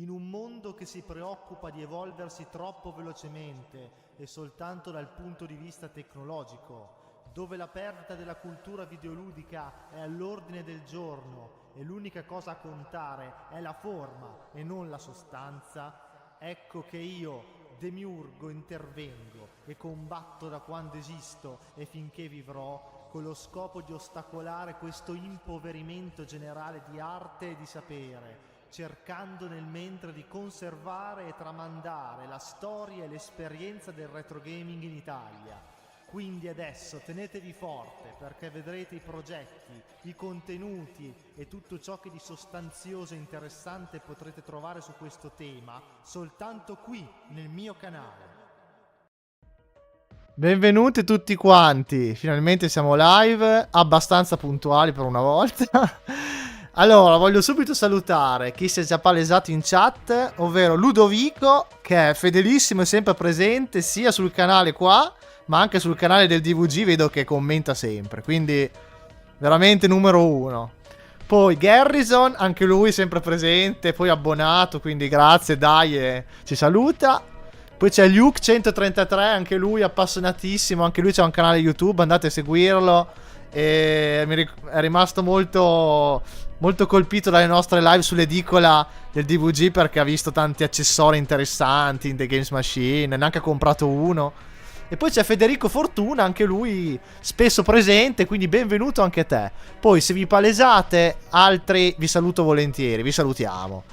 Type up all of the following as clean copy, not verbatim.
In un mondo che si preoccupa di evolversi troppo velocemente e soltanto dal punto di vista tecnologico, dove la perdita della cultura videoludica è all'ordine del giorno e l'unica cosa a contare è la forma e non la sostanza, ecco che io, Demiurgo, intervengo e combatto da quando esisto e finché vivrò, con lo scopo di ostacolare questo impoverimento generale di arte e di sapere, cercando nel mentre di conservare e tramandare la storia e l'esperienza del retro gaming in Italia. Quindi adesso tenetevi forte, perché vedrete i progetti, i contenuti e tutto ciò che di sostanzioso e interessante potrete trovare su questo tema soltanto qui nel mio canale. Benvenuti tutti quanti, finalmente siamo live, abbastanza puntuali per una volta. Allora, voglio subito salutare chi si è già palesato in chat, ovvero Ludovico, che è fedelissimo e sempre presente sia sul canale qua, ma anche sul canale del DVG, vedo che commenta sempre, quindi veramente numero uno. Poi Garrison, anche lui sempre presente, poi abbonato, quindi grazie, dai, ci saluta. Poi c'è Luke133, anche lui appassionatissimo, anche lui c'ha un canale YouTube, andate a seguirlo. E è rimasto molto, molto colpito dalle nostre live sull'edicola del DVG, perché ha visto tanti accessori interessanti in The Games Machine, ne ha anche comprato uno. E poi c'è Federico Fortuna, anche lui spesso presente, quindi benvenuto anche a te. Poi se vi palesate, altri vi saluto volentieri, vi salutiamo.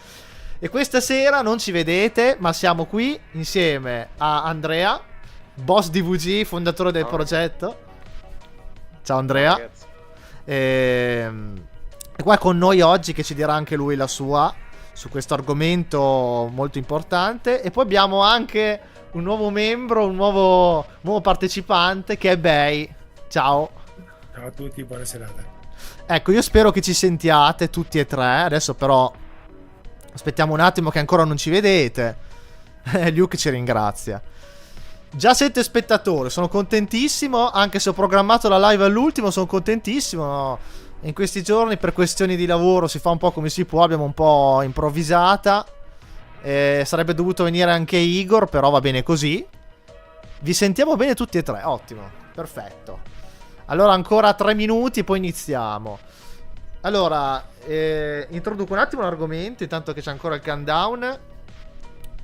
E questa sera non ci vedete, ma siamo qui insieme a Andrea, boss DVG, fondatore del progetto. Ciao Andrea. Ciao, ragazzi. E qua è con noi oggi, che ci dirà anche lui la sua su questo argomento molto importante. E poi abbiamo anche un nuovo membro, un nuovo partecipante, che è Bei. Ciao. Ciao a tutti, buona serata. Ecco, io spero che ci sentiate tutti e tre. Adesso però aspettiamo un attimo che ancora non ci vedete. Luke ci ringrazia. Già 7 spettatori, sono contentissimo, anche se ho programmato la live all'ultimo, sono contentissimo. In questi giorni per questioni di lavoro si fa un po' come si può, abbiamo un po' improvvisata. Sarebbe dovuto venire anche Igor, però va bene così. Vi sentiamo bene tutti e tre, ottimo, perfetto. Allora ancora 3 minuti, poi iniziamo. Allora, introduco un attimo l'argomento, intanto che c'è ancora il countdown.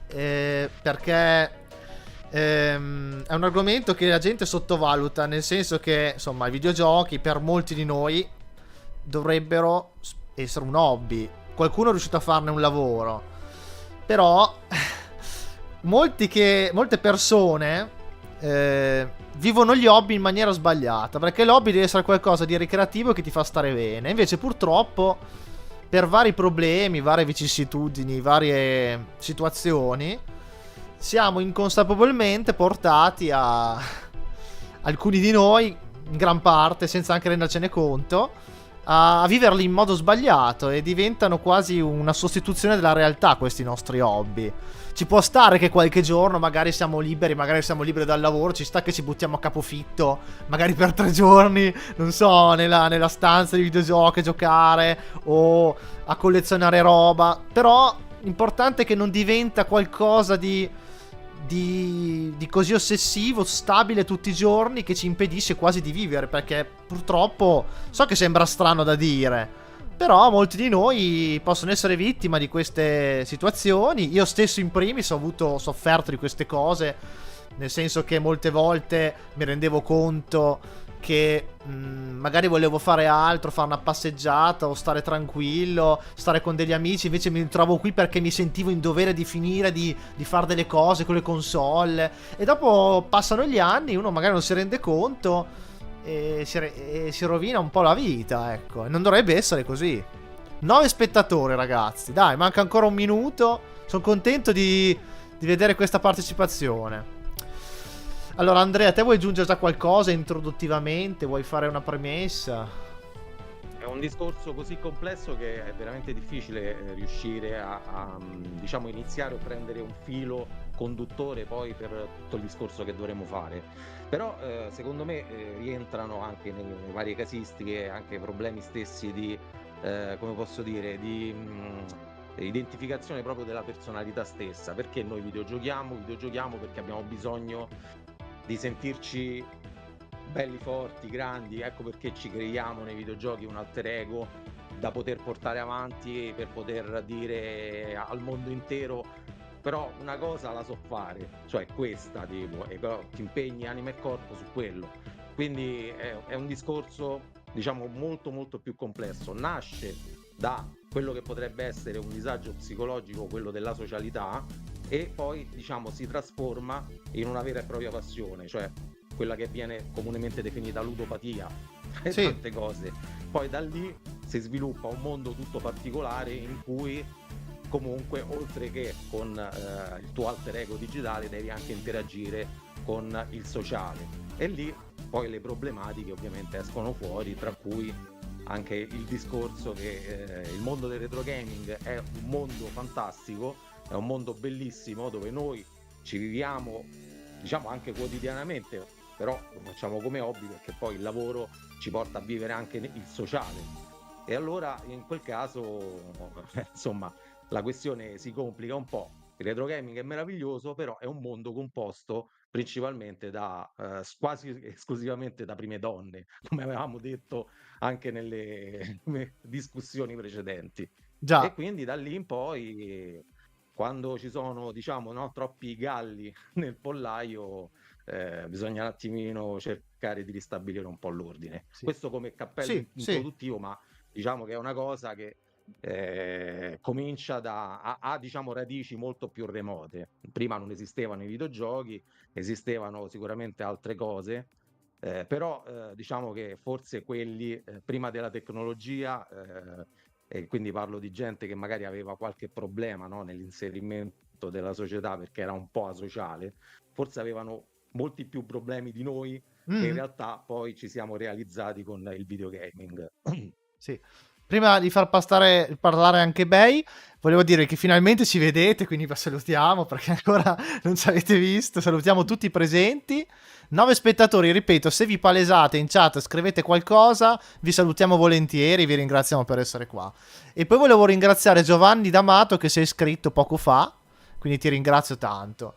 Perché è un argomento che la gente sottovaluta, nel senso che, insomma, i videogiochi per molti di noi dovrebbero essere un hobby. Qualcuno è riuscito a farne un lavoro. Però molte persone vivono gli hobby in maniera sbagliata, perché l'hobby deve essere qualcosa di ricreativo che ti fa stare bene. Invece purtroppo, per vari problemi, varie vicissitudini, varie situazioni, siamo inconsapevolmente portati a alcuni di noi, in gran parte, senza anche rendercene conto, a viverli in modo sbagliato, e diventano quasi una sostituzione della realtà questi nostri hobby. Ci può stare che qualche giorno magari siamo liberi dal lavoro, ci sta che ci buttiamo a capofitto, magari per 3 giorni, non so, nella stanza di videogiochi a giocare o a collezionare roba. Però l'importante è che non diventa qualcosa di così ossessivo, stabile tutti i giorni, che ci impedisce quasi di vivere. Perché purtroppo, so che sembra strano da dire, però molti di noi possono essere vittima di queste situazioni. Io stesso in primis ho sofferto di queste cose, nel senso che molte volte mi rendevo conto che magari volevo fare altro, fare una passeggiata o stare tranquillo, stare con degli amici, invece mi trovo qui perché mi sentivo in dovere di finire di fare delle cose con le console. E dopo passano gli anni, uno magari non si rende conto e si rovina un po' la vita, ecco. E non dovrebbe essere così. 9 spettatori, ragazzi, dai, manca ancora un minuto. Sono contento di vedere questa partecipazione. Allora Andrea, te vuoi aggiungere già qualcosa introduttivamente? Vuoi fare una premessa? È un discorso così complesso che è veramente difficile riuscire diciamo, iniziare o prendere un filo conduttore poi per tutto il discorso che dovremo fare. Però secondo me rientrano anche nelle varie casistiche anche problemi stessi di come posso dire, di identificazione proprio della personalità stessa. Perché noi videogiochiamo? Videogiochiamo perché abbiamo bisogno di sentirci belli, forti, grandi. Ecco perché ci creiamo nei videogiochi un alter ego da poter portare avanti, per poter dire al mondo intero: però una cosa la so fare, cioè questa, tipo, e però ti impegni anima e corpo su quello. Quindi è un discorso, diciamo, molto molto più complesso. Nasce da quello che potrebbe essere un disagio psicologico, quello della socialità, e poi, diciamo, si trasforma in una vera e propria passione, cioè quella che viene comunemente definita ludopatia e Sì. tante cose. Poi da lì si sviluppa un mondo tutto particolare in cui comunque, oltre che con il tuo alter ego digitale, devi anche interagire con il sociale, e lì poi le problematiche ovviamente escono fuori, tra cui anche il discorso che il mondo del retro gaming è un mondo fantastico, è un mondo bellissimo dove noi ci viviamo, diciamo, anche quotidianamente, però lo facciamo come hobby perché poi il lavoro ci porta a vivere anche il sociale. E allora in quel caso insomma la questione si complica un po'. Il retro gaming è meraviglioso, però è un mondo composto principalmente da quasi esclusivamente da prime donne, come avevamo detto anche nelle discussioni precedenti. E Già. quindi da lì in poi, quando ci sono, diciamo, no, troppi galli nel pollaio, bisogna un attimino cercare di ristabilire un po' l'ordine. Sì. Questo come cappello Sì, sì. introduttivo, ma diciamo che è una cosa che comincia ha diciamo radici molto più remote. Prima non esistevano i videogiochi, esistevano sicuramente altre cose, però diciamo che forse quelli prima della tecnologia, e quindi parlo di gente che magari aveva qualche problema, no, nell'inserimento della società perché era un po' asociale, forse avevano molti più problemi di noi, che in realtà poi ci siamo realizzati con il videogaming. Sì. Prima di far parlare anche Bei, volevo dire che finalmente ci vedete, quindi vi salutiamo perché ancora non ci avete visto. Salutiamo tutti i presenti. 9 spettatori, ripeto, se vi palesate in chat, scrivete qualcosa, vi salutiamo volentieri, vi ringraziamo per essere qua. E poi volevo ringraziare Giovanni D'Amato che si è iscritto poco fa, quindi ti ringrazio tanto.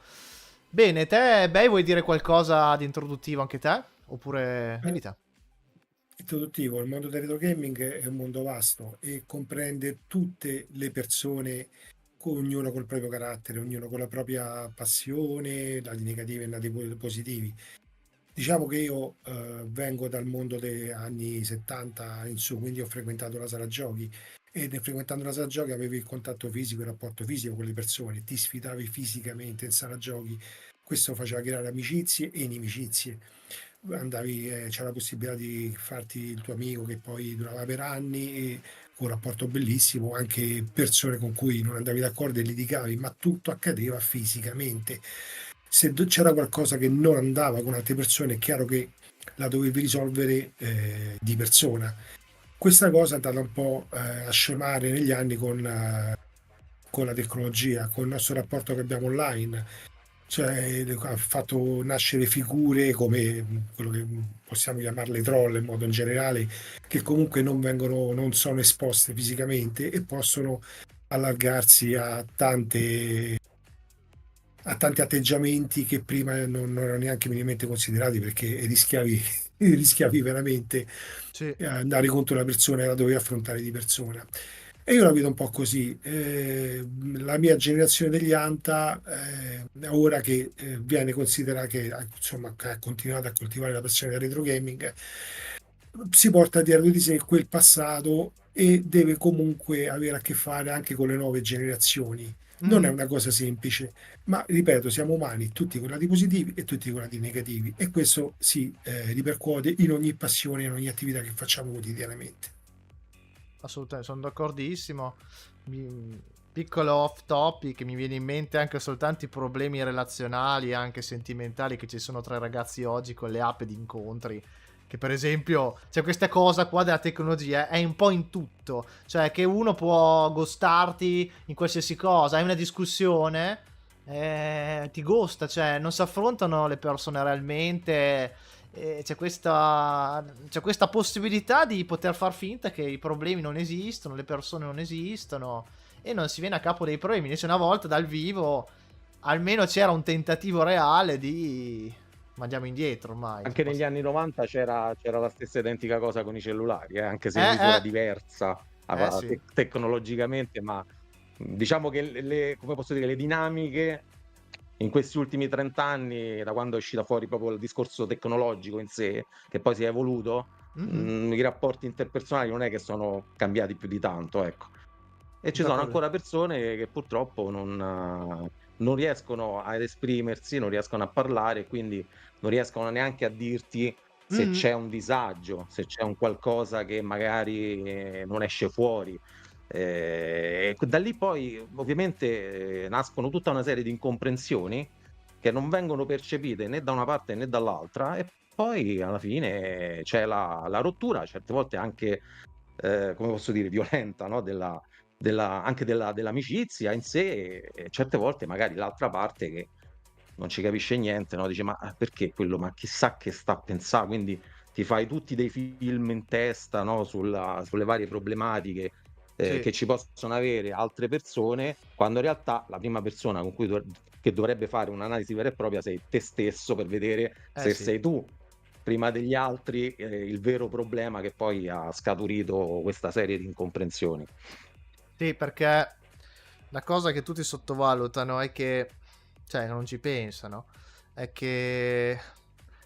Bene, te, Bei, vuoi dire qualcosa di introduttivo anche te? Oppure dimmi te. Introduttivo, il mondo del retro gaming è un mondo vasto e comprende tutte le persone, ognuno col proprio carattere, ognuno con la propria passione, lati negativi e lati positivi. Diciamo che io vengo dal mondo degli anni 70 in su, quindi ho frequentato la sala giochi, e frequentando la sala giochi avevi il contatto fisico, il rapporto fisico con le persone, ti sfidavi fisicamente in sala giochi, questo faceva creare amicizie e inimicizie. Andavi, c'era la possibilità di farti il tuo amico che poi durava per anni, e con un rapporto bellissimo, anche persone con cui non andavi d'accordo e litigavi, ma tutto accadeva fisicamente. Se c'era qualcosa che non andava con altre persone, è chiaro che la dovevi risolvere di persona. Questa cosa è andata un po' a scemare negli anni con la tecnologia, con il nostro rapporto che abbiamo online, cioè ha fatto nascere figure come quello che possiamo chiamarle troll in modo in generale, che comunque non sono esposte fisicamente e possono allargarsi a tanti atteggiamenti che prima non erano neanche minimamente considerati, perché rischiavi, rischiavi veramente Sì. andare contro una persona e la dovevi affrontare di persona. E io la vedo un po' così. La mia generazione degli Anta, ora che viene considerata che, insomma, che ha continuato a coltivare la passione del retro gaming, si porta dietro di sé quel passato e deve comunque avere a che fare anche con le nuove generazioni. Non è una cosa semplice, ma ripeto, siamo umani, tutti con lati positivi e tutti con lati negativi, e questo si ripercuote in ogni passione, in ogni attività che facciamo quotidianamente. Assolutamente, sono d'accordissimo. Piccolo off topic, mi viene in mente anche soltanto i problemi relazionali, anche sentimentali, che ci sono tra i ragazzi oggi con le app di incontri. Che per esempio c'è questa cosa qua della tecnologia, è un po' in tutto, cioè che uno può ghostarti in qualsiasi cosa, hai una discussione, ti ghosta, cioè non si affrontano le persone realmente. C'è questa possibilità di poter far finta che i problemi non esistono, le persone non esistono, e non si viene a capo dei problemi. Invece una volta dal vivo almeno c'era un tentativo reale di mandiamo indietro ormai. Anche negli anni 90 c'era la stessa identica cosa con i cellulari, anche se in misura diversa Sì. tecnologicamente, ma diciamo che come posso dire, le dinamiche in questi ultimi 30 anni, da quando è uscita fuori proprio il discorso tecnologico in sé, che poi si è evoluto, i rapporti interpersonali non è che sono cambiati più di tanto, ecco. E ci sono ancora persone che purtroppo non riescono ad esprimersi, non riescono a parlare e quindi non riescono neanche a dirti se c'è un disagio, se c'è un qualcosa che magari non esce fuori. E da lì poi ovviamente nascono tutta una serie di incomprensioni che non vengono percepite né da una parte né dall'altra e poi alla fine c'è la rottura, certe volte anche, come posso dire, violenta, no, dell'amicizia in sé e certe volte magari l'altra parte che non ci capisce niente, no, dice: "Ma, perché quello? Ma chissà che sta a pensà", quindi ti fai tutti dei film in testa, no, sulle varie problematiche, Sì. che ci possono avere altre persone, quando in realtà la prima persona con cui che dovrebbe fare un'analisi vera e propria sei te stesso per vedere se Sì. sei tu, prima degli altri, il vero problema che poi ha scaturito questa serie di incomprensioni. Sì, perché la cosa che tutti sottovalutano è che, cioè, non ci pensano, è che,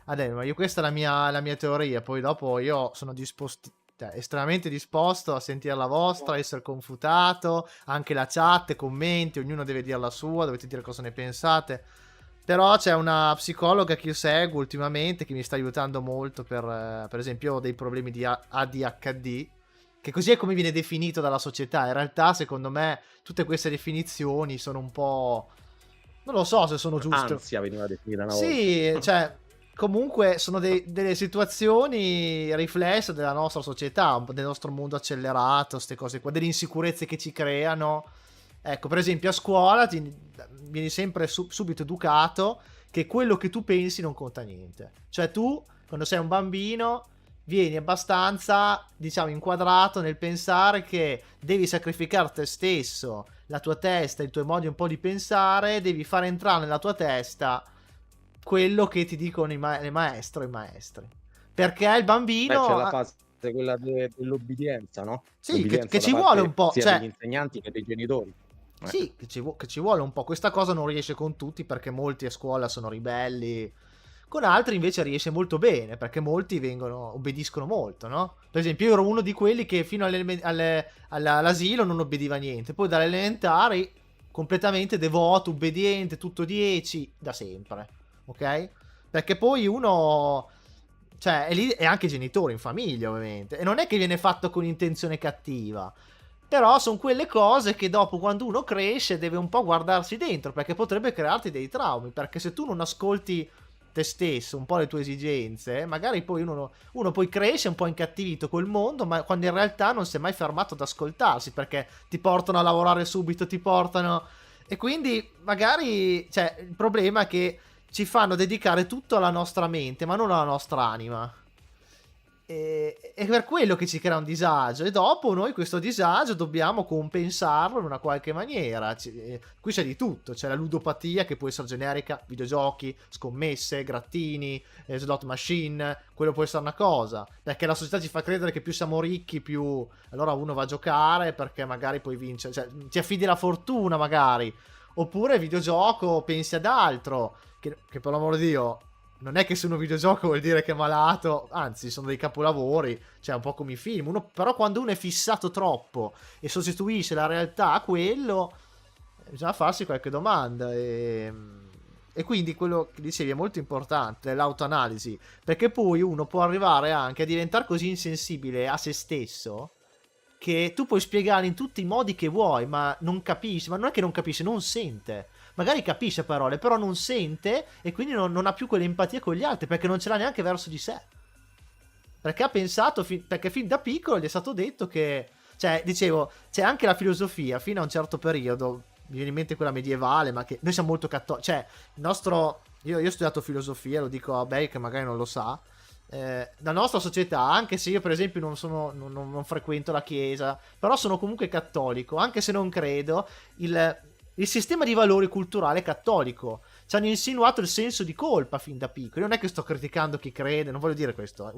adesso, ma io questa è la mia teoria, poi dopo io sono disposto, cioè, estremamente disposto a sentire la vostra, a essere confutato, anche la chat, commenti, ognuno deve dire la sua, dovete dire cosa ne pensate. Però c'è una psicologa che io seguo ultimamente che mi sta aiutando molto per esempio, io ho dei problemi di ADHD, che così è come viene definito dalla società. In realtà, secondo me, tutte queste definizioni sono un po'... non lo so se sono giuste. Ansia veniva definita una volta. Sì, cioè, comunque sono delle situazioni riflesse della nostra società, un po' del nostro mondo accelerato, queste cose qua, delle insicurezze che ci creano. Ecco, per esempio a scuola vieni sempre subito educato che quello che tu pensi non conta niente. Cioè tu, quando sei un bambino, vieni abbastanza, diciamo, inquadrato nel pensare che devi sacrificare te stesso, la tua testa, i tuoi modi un po' di pensare, devi fare entrare nella tua testa quello che ti dicono le maestre o i maestri. Perché il Beh, c'è bambino... la fase quella dell'obbedienza, no, sì, che l'obbedienza da ci vuole un parte po', sia degli cioè... insegnanti che dei genitori. sì, che ci vuole un po'. Questa cosa non riesce con tutti perché molti a scuola sono ribelli. Con altri invece riesce molto bene perché molti obbediscono molto, no? Per esempio io ero uno di quelli che fino all'asilo non obbediva niente. Poi dalle elementari completamente devoto, obbediente, tutto 10, da sempre. Ok? Perché poi uno... cioè, è lì, è anche genitore in famiglia, ovviamente. E non è che viene fatto con intenzione cattiva. Però sono quelle cose che dopo, quando uno cresce, deve un po' guardarsi dentro, perché potrebbe crearti dei traumi. Perché se tu non ascolti te stesso, un po' le tue esigenze, magari poi uno poi cresce un po' incattivito col mondo, ma quando in realtà non si è mai fermato ad ascoltarsi, perché ti portano a lavorare subito, ti portano... E quindi magari, cioè, il problema è che ci fanno dedicare tutto alla nostra mente, ma non alla nostra anima. E è per quello che ci crea un disagio. E dopo noi questo disagio dobbiamo compensarlo in una qualche maniera. Qui c'è di tutto. C'è la ludopatia che può essere generica, videogiochi, scommesse, grattini, slot machine. Quello può essere una cosa. Perché la società ci fa credere che più siamo ricchi, più allora uno va a giocare perché magari poi vince. Cioè, ti affidi la fortuna magari. Oppure videogioco, pensi ad altro. Che per l'amor di Dio, non è che se uno videogioco vuol dire che è malato, anzi sono dei capolavori, cioè un po' come i film. Però quando uno è fissato troppo e sostituisce la realtà a quello, bisogna farsi qualche domanda. E quindi quello che dicevi è molto importante, l'autoanalisi, perché poi uno può arrivare anche a diventare così insensibile a se stesso che tu puoi spiegare in tutti i modi che vuoi, ma non capisci, ma non è che non capisce, non sente. Magari capisce parole, però non sente e quindi non ha più quell'empatia con gli altri perché non ce l'ha neanche verso di sé. Perché ha pensato, perché fin da piccolo gli è stato detto che, cioè, dicevo, c'è anche la filosofia fino a un certo periodo, mi viene in mente quella medievale, ma che noi siamo molto cattolici, cioè, il nostro, io ho studiato filosofia, lo dico a Bey che magari non lo sa, la nostra società, anche se io per esempio non frequento la chiesa, però sono comunque cattolico, anche se non credo, il sistema di valori culturale cattolico. Ci hanno insinuato il senso di colpa fin da piccolo. Io non è che sto criticando chi crede, non voglio dire questo,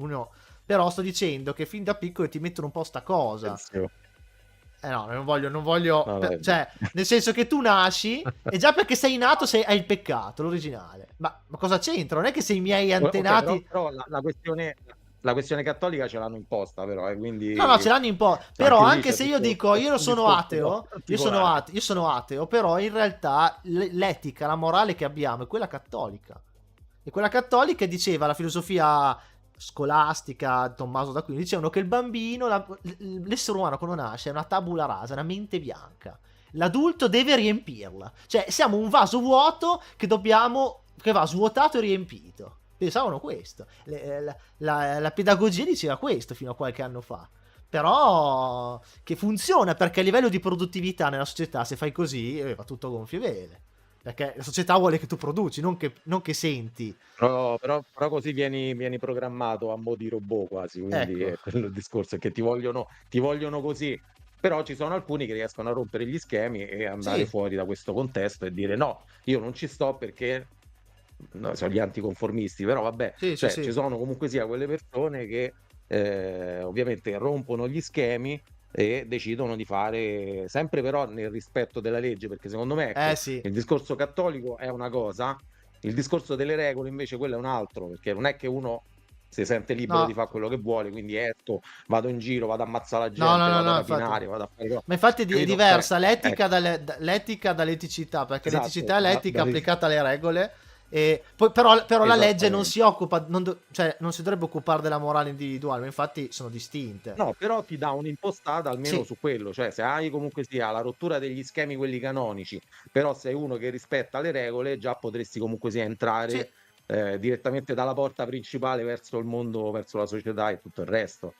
però sto dicendo che fin da piccolo ti mettono un po' sta cosa. Attenzione. No, non voglio, No, no, cioè, nel senso che tu nasci e già perché sei nato hai il peccato, l'originale. Ma cosa c'entra? Non è che se i miei Ok, antenati... però la questione cattolica ce l'hanno imposta, però, No, ce quindi l'hanno un po'. cioè, Però anche lì anche c'è se io tutto dico io un sono discorso ateo, particolare. io sono ateo, però in realtà l'etica, la morale che abbiamo è quella cattolica. E quella cattolica diceva la filosofia scolastica, Tommaso d'Aquino, dicevano che il bambino, l'essere umano quando nasce è una tabula rasa, una mente bianca. L'adulto deve riempirla. Cioè, siamo un vaso vuoto che va svuotato e riempito. Pensavano questo. La pedagogia diceva questo fino a qualche anno fa. Però che funziona, perché a livello di produttività nella società, se fai così, va tutto gonfie vele. Perché la società vuole che tu produci, non che senti. Però così vieni programmato a mo' di robot quasi, quindi Ecco. è quello il discorso, è che ti vogliono così. Però ci sono alcuni che riescono a rompere gli schemi e andare Sì, fuori da questo contesto e dire no, io non ci sto perché no, sono gli anticonformisti, però vabbè, sì, sì, cioè ci sì. sono comunque sia quelle persone che ovviamente rompono gli schemi e decidono di fare sempre però nel rispetto della legge, perché secondo me, ecco, Sì. il discorso cattolico è una cosa, il discorso delle regole invece quello è un altro, perché non è che uno si sente libero di No, fare quello che vuole, quindi esco, vado in giro, vado a ammazzare la no, no, gente, no, vado a no, infatti. rapinare, vado a fare cose, Ma infatti è capito? Cioè, diversa l'etica, ecco, l'etica dall'eticità, perché esatto, l'eticità è l'etica dalle- applicata alle regole. E poi, però la legge non si esattamente. occupa, cioè non si dovrebbe occupare della morale individuale, ma infatti sono distinte. No, però ti dà un'impostata almeno Sì, su quello, cioè se hai comunque sia la rottura degli schemi quelli canonici, però sei uno che rispetta le regole, già potresti comunque sia sì. entrare direttamente dalla porta principale verso il mondo, verso la società e tutto il resto,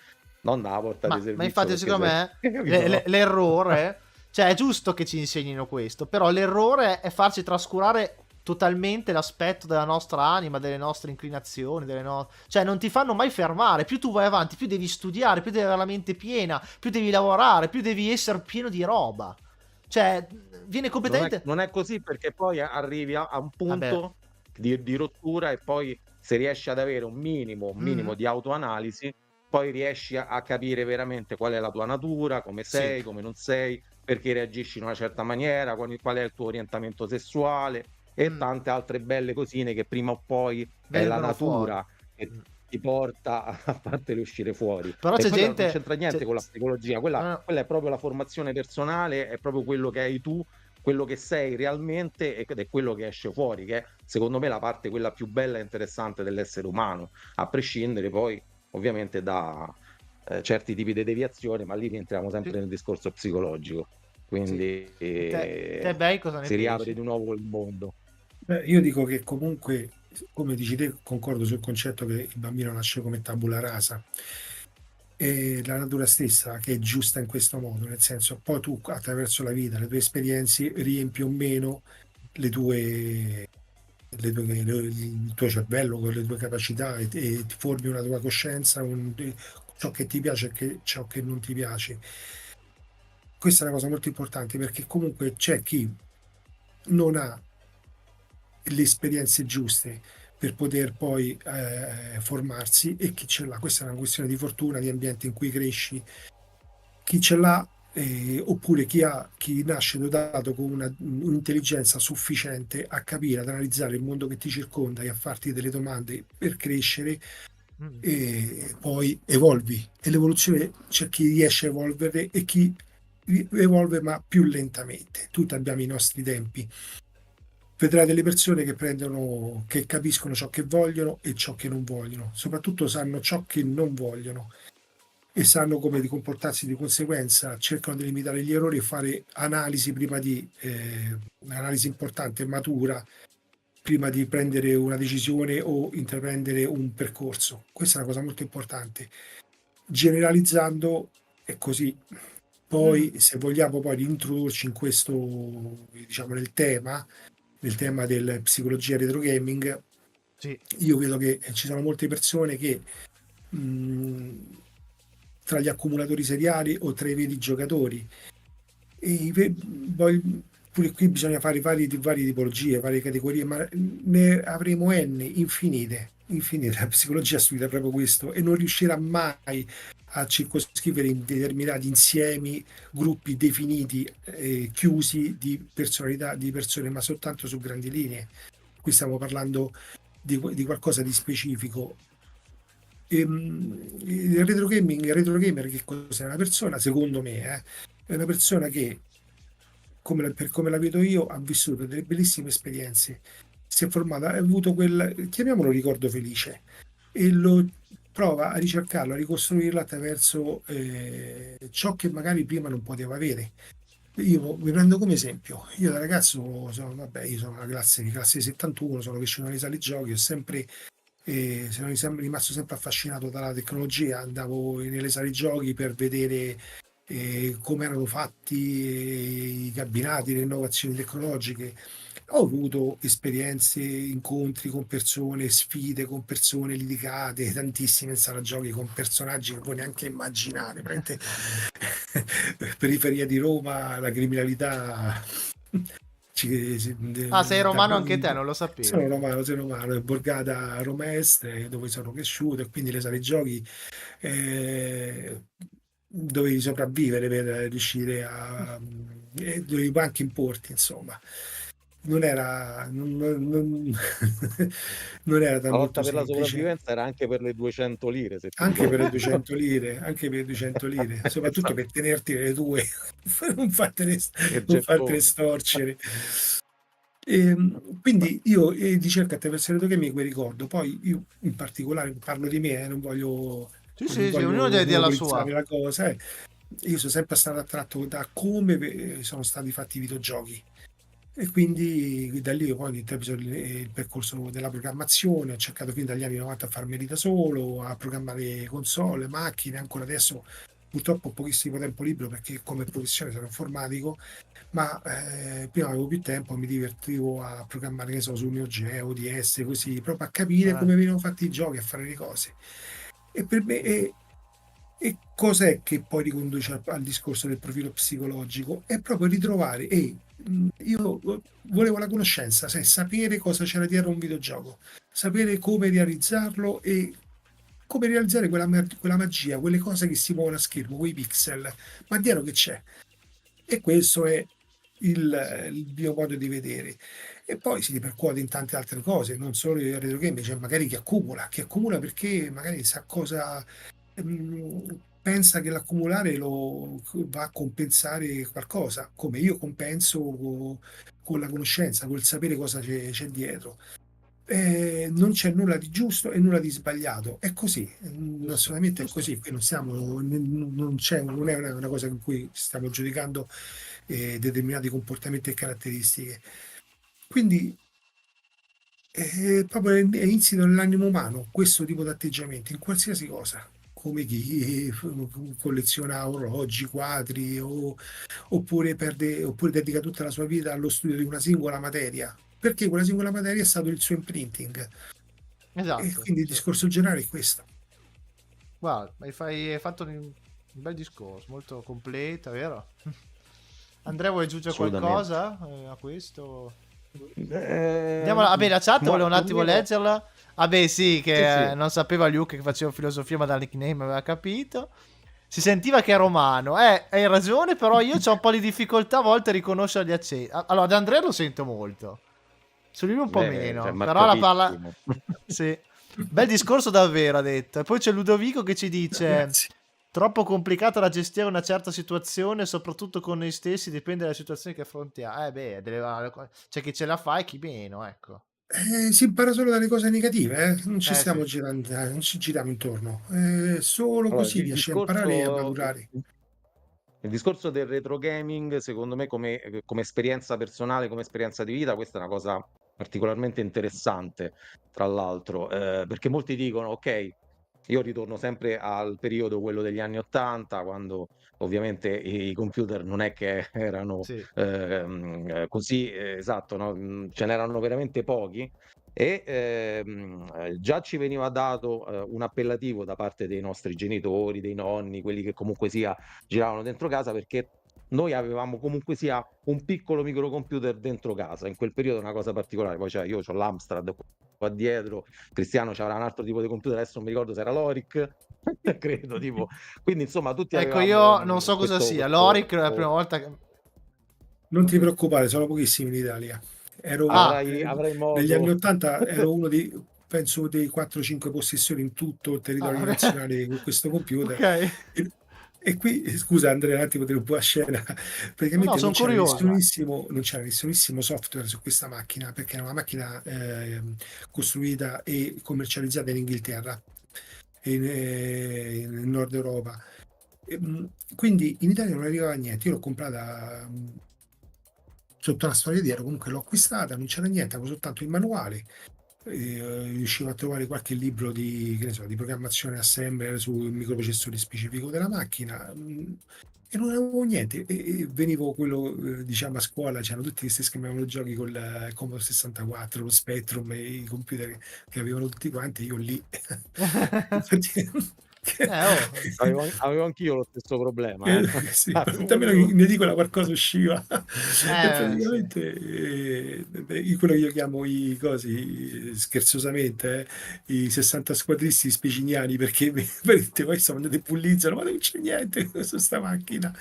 non dalla porta di Ma servizio infatti perché secondo sei... me capito, no? l'errore, cioè è giusto che ci insegnino questo, però l'errore è farci trascurare totalmente l'aspetto della nostra anima, delle nostre inclinazioni, cioè non ti fanno mai fermare, più tu vai avanti, più devi studiare, più devi avere la mente piena, più devi lavorare, più devi essere pieno di roba. Cioè, viene completamente... Non è così perché poi arrivi a un Vabbè. punto di rottura e poi se riesci ad avere un minimo Mhm. di autoanalisi, poi riesci a capire veramente qual è la tua natura, come Sì. sei, come non sei, perché reagisci in una certa maniera, qual è il tuo orientamento sessuale e Mm. tante altre belle cosine che prima o poi è la Vengono fuori. natura che Mm. ti porta a fartele uscire fuori. Però E c'è quello non gente... c'entra niente con la psicologia, no, no. quella è proprio la formazione personale, è proprio quello che hai tu, quello che sei realmente ed è quello che esce fuori, che è secondo me la parte quella più bella e interessante dell'essere umano, a prescindere poi ovviamente da certi tipi di deviazione, ma lì rientriamo Sì, sempre nel discorso psicologico, sì. quindi E te Bei, cosa ne si riapre pensi? di nuovo il mondo. Io dico che comunque, come dici te, concordo sul concetto che il bambino nasce come tabula rasa. E la natura stessa che è giusta in questo modo, nel senso, poi tu attraverso la vita, le tue esperienze, riempi o meno le tue, il tuo cervello con le tue capacità e ti formi una tua coscienza, ciò che ti piace e ciò che non ti piace. Questa è una cosa molto importante perché comunque c'è chi non ha le esperienze giuste per poter poi formarsi e chi ce l'ha. Questa è una questione di fortuna, di ambiente in cui cresci. Chi ce l'ha, oppure chi nasce dotato con un'intelligenza sufficiente a capire, ad analizzare il mondo che ti circonda e a farti delle domande per crescere, Mm. e poi evolvi. E l'evoluzione c'è chi riesce a evolvere e chi evolve ma più lentamente. Tutti abbiamo i nostri tempi. Vedrai delle persone che prendono, che capiscono ciò che vogliono e ciò che non vogliono, soprattutto sanno ciò che non vogliono e sanno come di comportarsi di conseguenza, cercano di limitare gli errori e fare analisi prima di un'analisi importante, matura, prima di prendere una decisione o intraprendere un percorso. Questa è una cosa molto importante. Generalizzando è così. Mm. Poi, se vogliamo poi introdurci in questo, diciamo, nel tema del psicologia retro gaming, Sì. io vedo che ci sono molte persone che tra gli accumulatori seriali o tra i veri giocatori. Pure qui bisogna fare varie tipologie, varie categorie, ma ne avremo n infinite. La psicologia studia proprio questo e non riuscirà mai a circoscrivere in determinati insiemi, gruppi definiti, chiusi di personalità, di persone, ma soltanto su grandi linee. Qui stiamo parlando di qualcosa di specifico. Il retro gamer che cos'è? Una persona, secondo me, è una persona che, per come la vedo io, ha vissuto delle bellissime esperienze, si è formata, ha avuto quel, chiamiamolo ricordo felice, e lo prova a ricercarlo, a ricostruirlo attraverso ciò che magari prima non poteva avere. Io mi prendo come esempio, io da ragazzo io sono una classe 71, sono cresciuto nelle sale giochi, ho sempre sono sempre rimasto sempre affascinato dalla tecnologia, andavo nelle sale giochi per vedere come erano fatti i cabinati, le innovazioni tecnologiche. Ho avuto esperienze, incontri con persone, sfide con persone, litigate, tantissime in sala giochi con personaggi che puoi neanche immaginare. Veramente periferia di Roma, la criminalità. Ah, sei Da, romano anche te, non lo sapevo. sono romano, è Borgata Roma Est, dove sono cresciuto, e quindi le sale giochi dovevi sopravvivere per riuscire dovevi anche importi, insomma. Non era, non era La molto lotta per la semplice. sopravvivenza era anche per le 200 lire, se ti Anche per le ricordi. 200 lire, anche per le 200 lire, soprattutto per Esatto, tenerti le tue, non fartene, il non fartene gettone. storcere. Quindi io di cerca attraverso il retro gaming mi ricordo, poi io in particolare parlo di me, Sì, non sì, sì, ognuno voglio deve dire la monopolizzare sua. la cosa. Io sono sempre stato attratto da come sono stati fatti i videogiochi. E quindi da lì poi ho intrapreso il percorso della programmazione, ho cercato fin dagli anni 90 a farmeli da solo, a programmare console, macchine, ancora adesso purtroppo ho pochissimo tempo libero perché come professione sono informatico, ma prima avevo più tempo, mi divertivo a programmare, che ne so, su Neo Geo, ODS, così, proprio a capire Eh, come venivano fatti i giochi, a fare le cose. E per me, e cos'è che poi riconduce al discorso del profilo psicologico? È proprio ritrovare, io volevo la conoscenza, sapere cosa c'era dietro un videogioco, sapere come realizzarlo e come realizzare quella magia, quelle cose che si muovono a schermo, quei pixel, ma dietro che c'è? E questo è il mio modo di vedere. E poi si ripercuote in tante altre cose, non solo il retro game, c'è magari chi accumula perché magari sa cosa, pensa che l'accumulare lo va a compensare qualcosa, come io compenso con la conoscenza, col sapere cosa c'è dietro. Non c'è nulla di giusto e nulla di sbagliato, è così, giusto, assolutamente è giusto. così. Qui non è una cosa in cui stiamo giudicando determinati comportamenti e caratteristiche. Quindi proprio è insito nell'animo umano questo tipo di atteggiamento in qualsiasi cosa, come chi colleziona orologi, quadri, oppure dedica tutta la sua vita allo studio di una singola materia, perché quella singola materia è stato il suo imprinting. E Esatto, quindi il sì. discorso generale è questo. Guarda, hai fatto un bel discorso, molto completo, vero? Andrea, vuoi aggiungere Assolutamente. qualcosa a questo? Andiamo, Ehm, vabbè, la chat ma volevo un più o attimo meno leggerla. Vabbè, sì, sì, sì. che non sapeva Luke che facevo filosofia, ma dal nickname aveva capito. Si sentiva che è romano. Hai ragione, però io ho un po' di difficoltà a volte a riconoscere gli accenti. Allora, da Andrea lo sento molto. Su lui un po' Cioè, meno, però la parla... marcatissimo. Sì. Bel discorso davvero, ha detto. E poi c'è Ludovico che ci dice... Grazie. Troppo complicata da gestire una certa situazione, soprattutto con noi stessi, dipende dalle situazioni che affrontiamo. C'è chi ce la fa e chi meno, ecco. Si impara solo dalle cose negative, non ci Eh sì. stiamo girando, non ci giriamo intorno. Solo Allora, così riesci a imparare e a maturare. il discorso del retro gaming, secondo me, come esperienza personale, come esperienza di vita, questa è una cosa particolarmente interessante, tra l'altro, perché molti dicono: "Okay, Io ritorno sempre al periodo quello degli anni '80, quando ovviamente i computer non è che erano, Sì. così esatto, no, ce n'erano veramente pochi e, già ci veniva dato, un appellativo da parte dei nostri genitori, dei nonni, quelli che comunque sia giravano dentro casa, perché noi avevamo comunque sia un piccolo microcomputer dentro casa. In quel periodo è una cosa particolare, poi io c'ho l'Amstrad qua dietro, Cristiano c'avrà un altro tipo di computer, adesso non mi ricordo se era l'Oric, credo tipo. Quindi insomma tutti Ecco, avevamo, io non so cosa questo sia. L'Oric è la prima questo volta che... Non ti preoccupare, sono pochissimi in Italia. Ero, Ah, avrai negli anni modo. '80 ero uno dei, penso, dei 4-5 possessori in tutto il ah, territorio vabbè. nazionale con questo computer. Ok. E, e qui, scusa Andrea, un attimo, un po' a scena, No, no, praticamente sono curioso. non c'era nessunissimo software su questa macchina, perché era una macchina costruita e commercializzata in Inghilterra, in Nord Europa. Quindi in Italia non arrivava niente. Io l'ho comprata sotto una storia dietro, comunque l'ho acquistata, non c'era niente, avevo soltanto il manuale, riuscivo a trovare qualche libro di, che ne so, di programmazione assembler sui microprocessori specifico della macchina, e non avevo niente. E venivo quello, diciamo, a scuola, c'erano tutti questi schermavano giochi con il Commodore 64, lo Spectrum e i computer che avevano tutti quanti, io lì. Infatti, Oh. Avevo anch'io lo stesso problema, che, sì, almeno Ognuno in edicola qualcosa usciva. E Sì. praticamente quello che io chiamo i cosi, scherzosamente, i 60 squadristi speciniani, perché veramente poi sono andati e pullizzano, ma non c'è niente su sta macchina.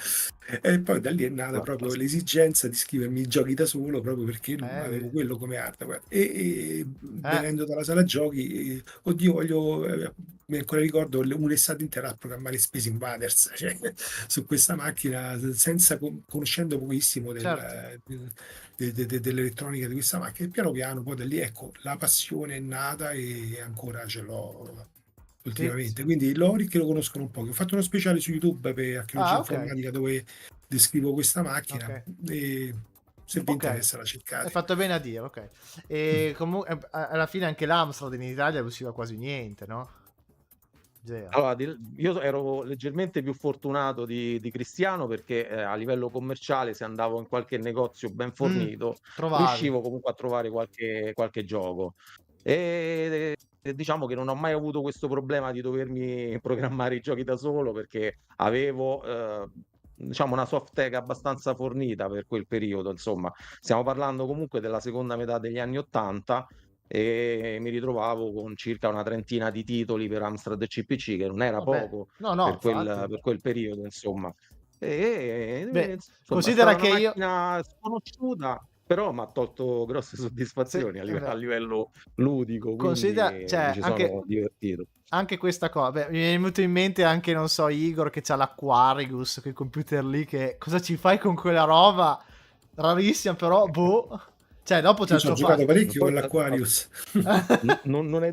E poi da lì è nata proprio l'esigenza di scrivermi i giochi da solo, proprio perché avevo Vedi. quello come hardware. E Eh, venendo dalla sala giochi, oddio, mi ancora ricordo un'estate intera a programmare Space Invaders, cioè, su questa macchina, senza conoscendo pochissimo certo. dell'elettronica di questa macchina. E piano piano, poi da lì, ecco, la passione è nata e ancora ce l'ho Sì, sì. ultimamente. Quindi Lori che lo conoscono un po'. Ho fatto uno speciale su YouTube per archeologia Ah, ok. informatica dove descrivo questa Ok. macchina e se vi Ok. interessa la Hai cercate. fatto bene a dire, ok. E comunque alla fine anche l'Amstrad in Italia usciva quasi niente, no? Zero. Allora, io ero leggermente più fortunato di Cristiano perché a livello commerciale, se andavo in qualche negozio ben fornito, Trovavi. riuscivo comunque a trovare qualche gioco. E diciamo che non ho mai avuto questo problema di dovermi programmare i giochi da solo perché avevo, diciamo, una soft tech abbastanza fornita per quel periodo. Insomma, stiamo parlando comunque della seconda metà degli anni '80 e mi ritrovavo con circa una trentina di titoli per Amstrad CPC, che non era Vabbè. poco No, no, infatti. per quel periodo, insomma. Beh, Insomma, è stata considera una che io... macchina sconosciuta, però m'ha tolto grosse Sì, soddisfazioni a beh. livello ludico, Considera, quindi mi cioè, ci anche... sono divertito. Anche questa cosa, beh, mi è venuto in mente anche, non so, Igor che c'ha l'Aquarius, quel computer lì, che cosa ci fai con quella roba? Rarissima, però, boh. Cioè, dopo c'è Io il ci ho suo giocato fascino. parecchio Poi con a l'Aquarius. non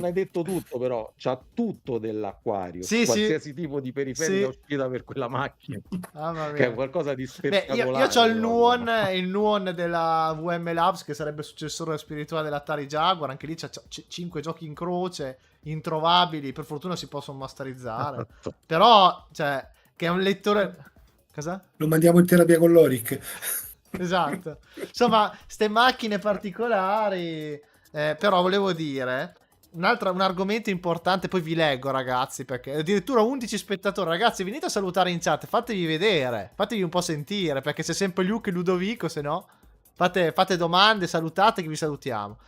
hai detto tutto però, c'ha tutto dell'Aquarius, Sì, sì, qualsiasi tipo di periferica sì. uscita per quella macchina, Mamma che è mia. qualcosa di Beh, io c'ho spettacolare proprio. Il Nuon della VM Labs, che sarebbe il successore spirituale dell'Atari Jaguar. Anche lì c'ha 5 giochi in croce, introvabili. Per fortuna si possono masterizzare. Però, cioè, che è un lettore... Cosa? Lo mandiamo in terapia con l'Oric. Esatto. Insomma, ste macchine particolari. Però volevo dire un argomento importante. Poi vi leggo, ragazzi, perché addirittura 11 spettatori. Ragazzi, venite a salutare in chat. Fatevi vedere, fatevi un po' sentire. Perché c'è sempre Luke e Ludovico. Se no, fate domande, salutate, che vi salutiamo.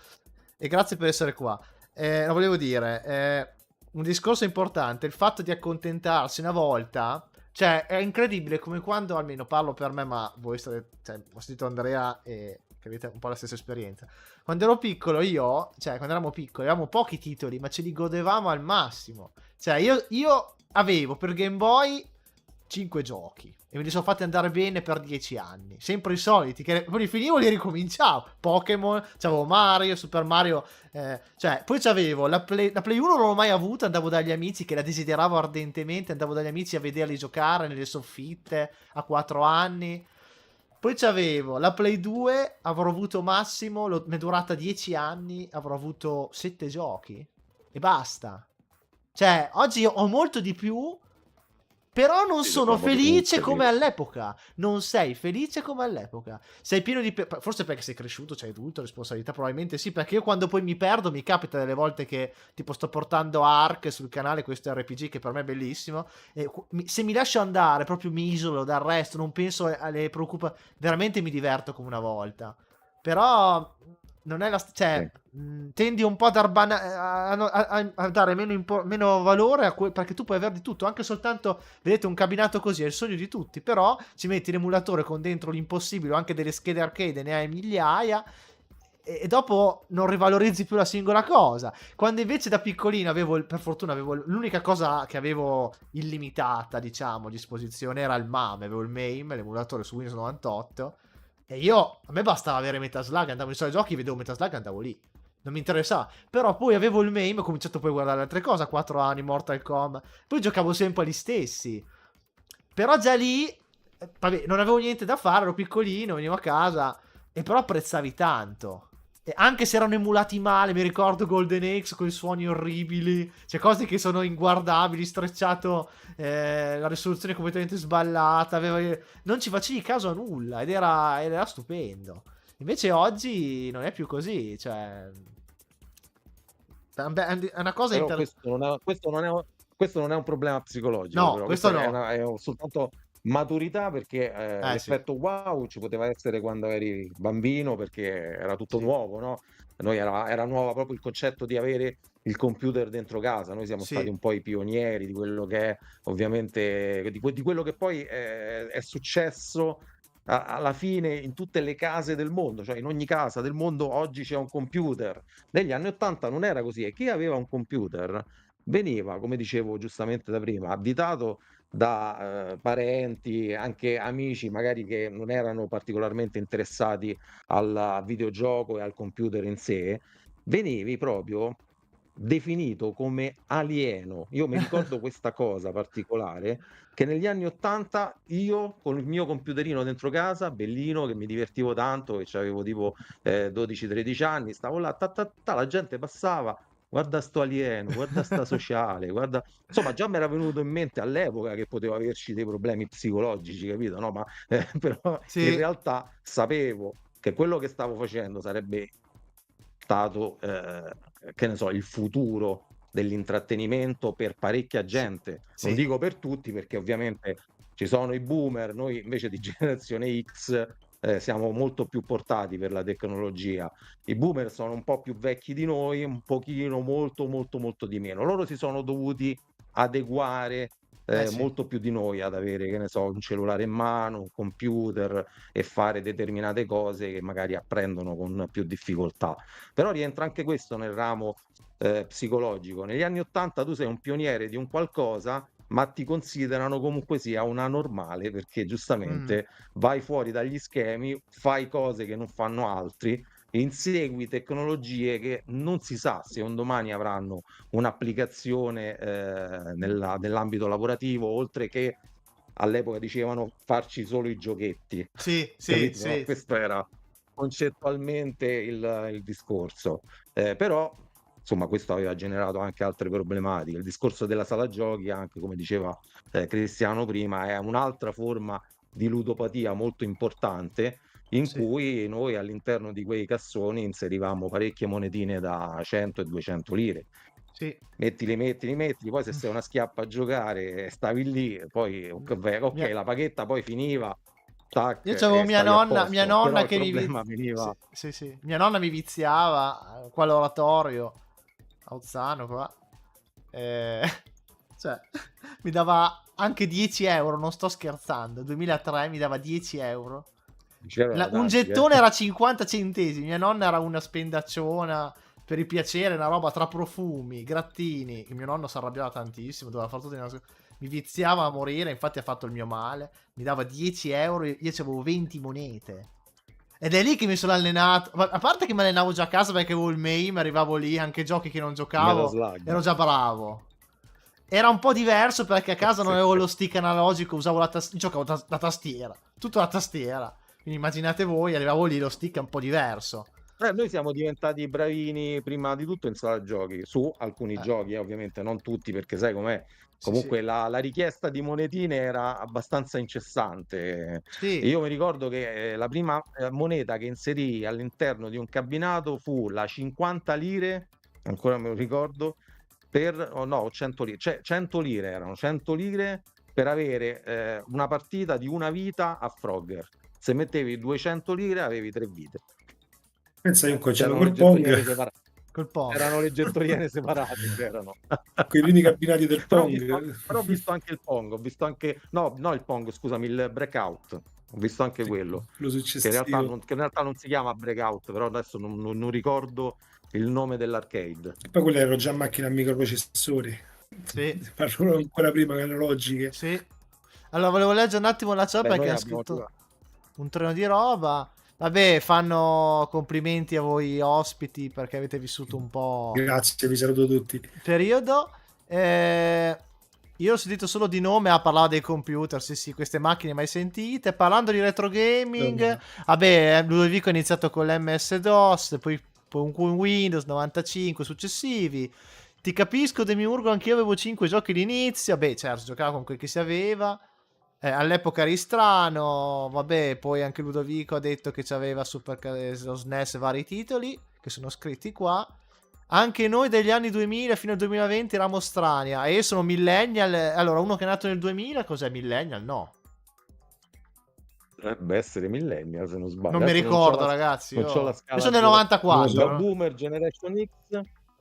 E grazie per essere qua. Lo volevo dire. Un discorso importante: il fatto di accontentarsi una volta. Cioè, è incredibile come quando, almeno parlo per me, ma voi state, cioè, ho sentito Andrea e che avete un po' la stessa esperienza. Quando ero piccolo io, cioè, quando eravamo piccoli, avevamo pochi titoli, ma ce li godevamo al massimo. Cioè, io avevo per Game Boy 5 giochi e me li sono fatti andare bene per 10 anni. Sempre i soliti, che poi li finivo e li ricominciavo. Pokémon, c'avevo Mario, Super Mario, cioè, poi c'avevo la Play 1 non l'ho mai avuta, andavo dagli amici che la desideravo ardentemente, andavo dagli amici a vederli giocare nelle soffitte a 4 anni. Poi c'avevo la Play 2, avrò avuto massimo, mi è durata 10 anni, avrò avuto 7 giochi e basta. Cioè, oggi ho molto di più, però non Sì, sono siamo felice tutti, come all'epoca. Non sei felice come all'epoca. Sei pieno di... forse perché sei cresciuto, c'hai adulto, responsabilità, probabilmente sì, perché io quando poi mi perdo, mi capita delle volte che tipo sto portando Ark sul canale, questo RPG che per me è bellissimo, e se mi lascio andare, proprio mi isolo dal resto, non penso alle preoccupazioni, veramente mi diverto come una volta. Però non è la sì. cioè tendi un po' a dare meno valore perché tu puoi avere di tutto, anche soltanto, vedete, un cabinato così è il sogno di tutti, però ci metti l'emulatore con dentro l'impossibile o anche delle schede arcade, ne hai migliaia, e dopo non rivalorizzi più la singola cosa. Quando invece da piccolino avevo, per fortuna avevo l'unica cosa che avevo illimitata, diciamo, a disposizione era il MAME, avevo il MAME, l'emulatore su Windows 98, e io, a me bastava avere Metaslug, andavo in sala giochi, vedevo Metaslug, andavo lì. Non mi interessava. Però poi avevo il MAME, ho cominciato poi a guardare altre cose, a 4 anni, Mortal Kombat. Poi giocavo sempre agli stessi. Però già lì, vabbè, non avevo niente da fare, ero piccolino, venivo a casa, e però apprezzavi tanto. E anche se erano emulati male, mi ricordo Golden Axe con i suoni orribili, cioè cose che sono inguardabili, strecciato, la risoluzione completamente sballata, non ci facevi caso a nulla ed era stupendo. Invece oggi non è più così, cioè è una cosa Però questo non è un problema psicologico, no, però questo questo no. è soltanto maturità, perché Sì, l'effetto wow ci poteva essere quando eri bambino, perché era tutto sì, nuovo, no? Noi era nuovo proprio il concetto di avere il computer dentro casa. Noi siamo stati sì, un po' i pionieri di quello che è, ovviamente, di quello che poi è successo alla fine in tutte le case del mondo, cioè in ogni casa del mondo oggi c'è un computer. Negli anni '80 non era così, e chi aveva un computer veniva, come dicevo giustamente da prima, additato da parenti, anche amici magari che non erano particolarmente interessati al videogioco e al computer in sé, venivi proprio definito come alieno. Io mi ricordo questa cosa particolare, che negli anni '80 io con il mio computerino dentro casa, bellino, che mi divertivo tanto, che c'avevo tipo 12-13 anni, stavo là, ta, ta, ta, la gente passava, guarda sto alieno, guarda sta sociale, guarda... Insomma, già mi era venuto in mente all'epoca che potevo averci dei problemi psicologici, capito? No, ma però in sì, realtà sapevo che quello che stavo facendo sarebbe stato, che ne so, il futuro dell'intrattenimento per parecchia sì, gente. Non sì, dico per tutti, perché ovviamente ci sono i boomer, noi invece di generazione X siamo molto più portati per la tecnologia. I boomer sono un po' più vecchi di noi, un pochino, molto, molto, molto di meno. Loro si sono dovuti adeguare sì, molto più di noi ad avere, che ne so, un cellulare in mano, un computer, e fare determinate cose che magari apprendono con più difficoltà. Però rientra anche questo nel ramo psicologico. Negli anni '80 tu sei un pioniere di un qualcosa, ma ti considerano comunque sia una normale, perché mm, giustamente vai fuori dagli schemi, fai cose che non fanno altri, insegui tecnologie che non si sa se un domani avranno un'applicazione nell'ambito lavorativo, oltre che all'epoca dicevano farci solo i giochetti, sì, sì, capito? No? sì, Questo era concettualmente il discorso. Però, insomma, questo aveva generato anche altre problematiche. Il discorso della sala giochi, anche come diceva Cristiano prima, è un'altra forma di ludopatia molto importante, in sì, cui noi all'interno di quei cassoni inserivamo parecchie monetine da 100 e 200 lire. sì. Mettili, poi se sei una schiappa a giocare, stavi lì, poi ok, Mia- la paghetta poi finiva, tac, Io c'avevo e stavi a mia posto. Però nonna il che problema veniva... sì, sì, sì. Mia nonna mi viziava qua all'oratorio a Ozzano qua. Eh, cioè, mi dava anche 10 euro, non sto scherzando. 2003 mi dava 10 euro. C'erano Un tanti, gettone era 50 centesimi. Mia nonna era una spendacciona per il piacere, una roba tra profumi, grattini. Che mio nonno si arrabbiava tantissimo, doveva fare tutto mi viziava a morire, infatti ha fatto il mio male. Mi dava 10 euro, io avevo 20 monete. Ed è lì che mi sono allenato. A parte che mi allenavo già a casa perché avevo il MAME, arrivavo lì, anche giochi che non giocavo, Metaslug. ero già bravo. Era un po' diverso perché a casa non Sì. avevo lo stick analogico, usavo giocavo la tastiera, tutto la tastiera. Quindi immaginate voi, arrivavo lì, lo stick è un po' diverso. Noi siamo diventati bravini prima di tutto in sala giochi, su alcuni Eh, giochi, ovviamente non tutti, perché sai com'è. sì, sì. Comunque la richiesta di monetine era abbastanza incessante. E Sì, io mi ricordo che la prima moneta che inserì all'interno di un cabinato fu la 50 lire, ancora me lo ricordo, oh no, 100 lire, cioè 100 lire erano 100 lire per avere una partita di una vita a Frogger. Se mettevi 200 lire avevi 3 vite. Pensa, io ho cominciato C'erano le col Pong, gettoriere separate. col Pong. C'erano le gettoriere separate, c'erano. con i primi cabinati del Però Pong. ho visto anche il Pong, ho visto anche no il Pong, scusami, il Breakout. Ho visto anche quello, Quello che successivo. in realtà non si chiama Breakout, però adesso non ricordo il nome dell'arcade. E poi quelle erano già macchine a microprocessori. Sì, Parlo ancora prima che analogiche. sì. Allora, volevo leggere un attimo la chat Beh, perché noi ha abbiamo scritto giocato. un treno di roba. Vabbè, fanno complimenti a voi ospiti perché avete vissuto un po' Grazie, vi saluto tutti. il periodo. Io ho sentito solo di nome a parlare dei computer, sì sì, queste macchine mai sentite. Parlando di retro gaming, vabbè, Ludovico ha iniziato con l'MS-DOS, poi un Windows 95 successivi. Ti capisco, Demiurgo, anch'io avevo 5 giochi all'inizio. Beh, certo, giocavo con quel che si aveva. All'epoca eri strano. Vabbè, poi anche Ludovico ha detto che c'aveva lo SNES vari titoli che sono scritti qua. Anche noi degli anni 2000 fino al 2020 eravamo strani. E io sono millennial. Allora, uno che è nato nel 2000, cos'è millennial? No. Dovrebbe essere millennial se non sbaglio. Non mi Adesso ricordo, ragazzi. non c'ho la Io scala sono del Non lo 94. c'ho so. No? Boomer,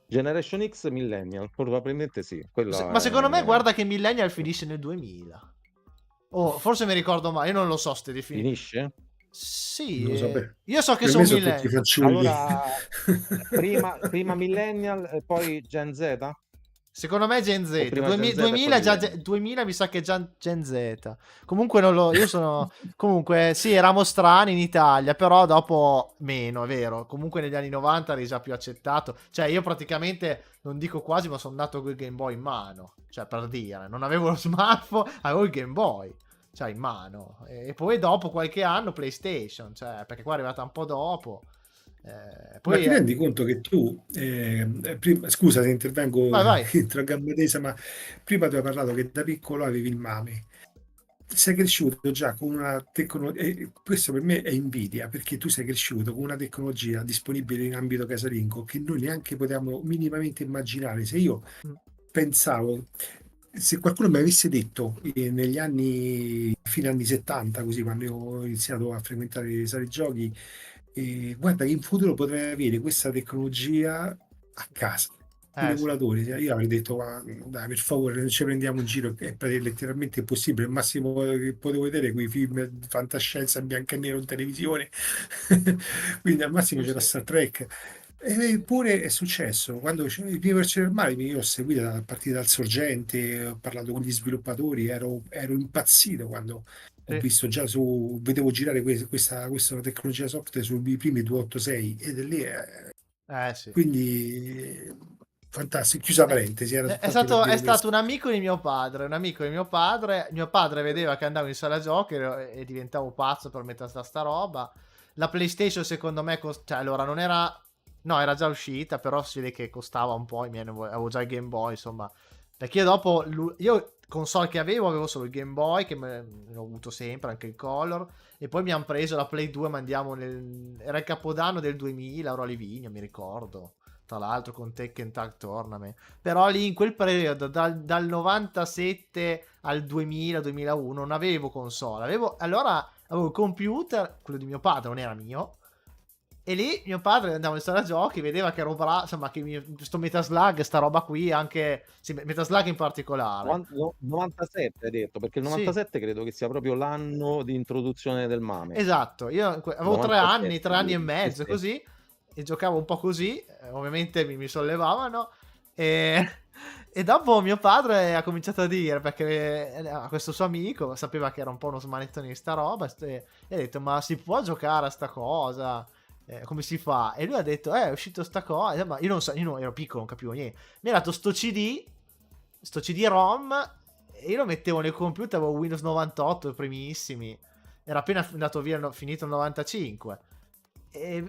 Generation X, Millennial, probabilmente sì. Ma secondo me, Quella è... guarda che millennial finisce nel 2000. Oh, forse mi ricordo male. Io non lo so, ste definizioni. Finisce? Non Sì, lo so. io so che Per sono me sono tutti millennial. fanciulli. Allora, prima Millennial e poi Gen Z? Secondo me Gen O Z. prima Gen Z e poi 2000, già, Millennial? 2000 mi sa che è già Gen Z. Comunque non lo, io sono... Comunque sì, eravamo strani in Italia, però dopo meno, è vero. Comunque negli anni 90 eri già più accettato. Cioè io praticamente, non dico quasi, ma sono nato con il Game Boy in mano. Cioè per dire, non avevo lo smartphone, avevo il Game Boy. Cioè in mano. E poi dopo qualche anno PlayStation. Cioè, perché qua è arrivata un po' dopo. Ma Poi... ti rendi conto che tu, scusa se intervengo, Vai, vai. entro a gamba tesa, ma prima tu hai parlato che da piccolo avevi il Mame. Sei cresciuto già con una tecnologia, e questo per me è invidia, perché tu sei cresciuto con una tecnologia disponibile in ambito casalingo che noi neanche potevamo minimamente immaginare. Se io Mm, pensavo, se qualcuno mi avesse detto negli anni, fine anni 70, così quando io ho iniziato a frequentare le sale giochi, guarda che in futuro potrei avere questa tecnologia a casa, un sì. emulatore, io avrei detto, dai, per favore, non ci prendiamo in giro, letteralmente impossibile. Il massimo che potevo vedere quei film di fantascienza in bianco e nero in televisione, quindi al massimo Sì, c'era sì. Star Trek. Eppure è successo, quando c'erano i primi versioni normali, io ho seguito a partire dal sorgente, ho parlato con gli sviluppatori, ero impazzito quando ho Sì. visto già vedevo girare questa tecnologia software sui primi 286 ed è lì, Sì. quindi fantastico. Chiusa È, parentesi, era è soltanto per stato, è dire stato questo. un amico di mio padre, un amico di mio padre. Mio padre vedeva che andavo in sala giochi e diventavo pazzo per mettere sta roba. La PlayStation, secondo me, cioè, allora non era. No, era già uscita, però si vede che costava un po'. Avevo già il Game Boy, insomma. Perché io dopo. Io console che avevo solo il Game Boy, che l'ho avuto sempre, anche il Color. E poi mi hanno preso la Play 2, era il capodanno del 2000, ero a Livigno, mi ricordo. Tra l'altro con Tekken Tag Tournament. Però lì in quel periodo, dal 97 al 2000-2001, non avevo console. Allora avevo il computer, quello di mio padre, non era mio. E lì mio padre andava in sala giochi, vedeva che ero bravo, insomma, sto Metaslug, sta roba qui, anche sì, Metaslug in particolare. 97 hai detto, perché il Sì, 97 credo che sia proprio l'anno di introduzione del MAME. esatto. Io avevo 97, 3 anni e sì, mezzo, sì. così, e giocavo un po' così. Ovviamente mi sollevavano. E, e dopo mio padre ha cominciato a dire, perché a questo suo amico sapeva che era un po' uno smanettone di sta roba, e ha detto, ma si può giocare a sta cosa? Come si fa? E lui ha detto, è uscito sta cosa, ma io non so, ero piccolo, non capivo niente. Mi ha dato sto CD-ROM, e io lo mettevo nel computer, avevo Windows 98, i primissimi. Era appena andato via, finito il 95.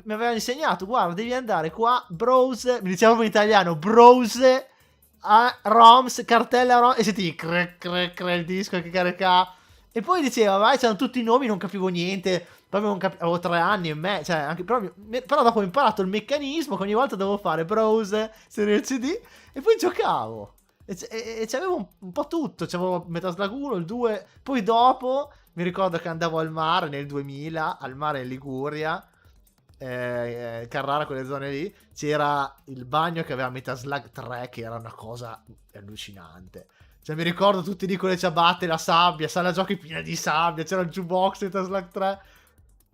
mi aveva insegnato, guarda, devi andare qua, browse, mi diceva proprio in italiano, browse a ROMs, cartella ROM, e sentivi il disco che carica. E poi diceva, vai, c'erano tutti i nomi, non capivo niente, proprio non avevo 3 anni e me, cioè, anche, però dopo ho imparato il meccanismo che ogni volta dovevo fare browse, serie CD, e poi giocavo. E c'avevo un po' tutto, c'avevo Metal Slug 1, il 2, poi dopo mi ricordo che andavo al mare nel 2000, al mare in Liguria, Carrara, quelle zone lì, c'era il bagno che aveva Metal Slug 3, che era una cosa allucinante. Cioè mi ricordo tutti lì con le ciabatte, la sabbia, sala giochi piena di sabbia, c'era il jukebox Metal Slug 3.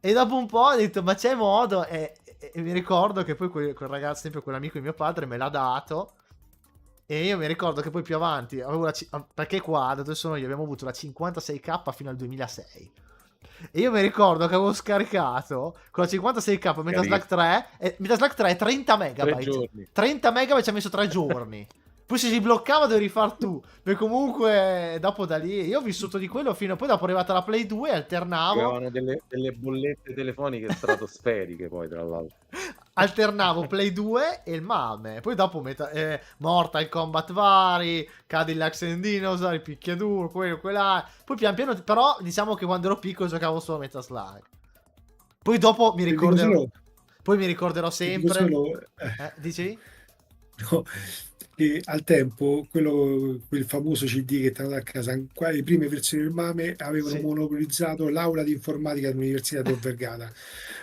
E dopo un po' ho detto, ma c'è modo? E mi ricordo che poi quel ragazzo, sempre quell'amico di mio padre, me l'ha dato. E io mi ricordo che poi più avanti avevo perché qua dove sono io abbiamo avuto la 56k fino al 2006. E io mi ricordo che avevo scaricato con la 56k Metal Slug 3 e Metal Slug 3 è 30 megabyte. 30 megabyte ci ha messo 3 giorni. Poi se si bloccava dovevi rifar tu. Perché comunque dopo da lì io ho vissuto di quello fino a poi dopo è arrivata la Play 2 e alternavo. Avevano delle bollette telefoniche stratosferiche poi tra l'altro. Alternavo Play 2 e il MAME. Poi dopo Mortal Kombat vari, Cadillacs and Dinosaur, il picchiaduro, quello, quella. Poi pian piano, però diciamo che quando ero piccolo giocavo solo Metal Slug. Poi dopo mi ricorderò. Poi mi ricorderò sempre. Dicevi? No, che al tempo quel famoso CD che ti andava a casa, le prime versioni del MAME avevano monopolizzato l'aula di informatica dell'Università di Tor Vergata.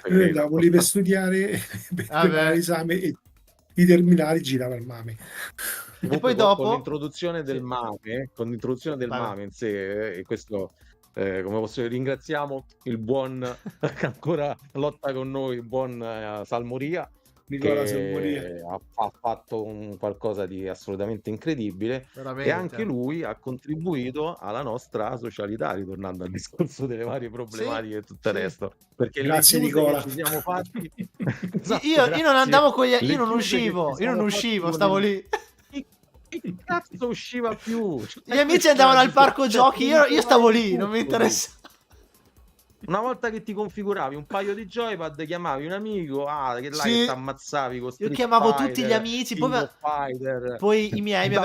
Noi andavamo lì per studiare, per preparare l'esame e i terminali girava il MAME. E poi dopo con l'introduzione del MAME, MAME in sé, e questo come posso dire, ringraziamo il buon che ancora lotta con noi, il buon Salmoria, che ha fatto qualcosa di assolutamente incredibile. Veramente. E anche lui ha contribuito alla nostra socialità, ritornando al discorso delle varie problematiche e tutto il resto. Perché grazie Nicola, ci siamo fatti esatto, io non andavo con io non uscivo, stavo lì. Che cazzo usciva più? Gli amici andavano al parco giochi, io stavo lì, non mi interessa. Una volta che ti configuravi un paio di joypad, chiamavi un amico, che là che ti ammazzavi con io chiamavo tutti gli amici, poi i miei mi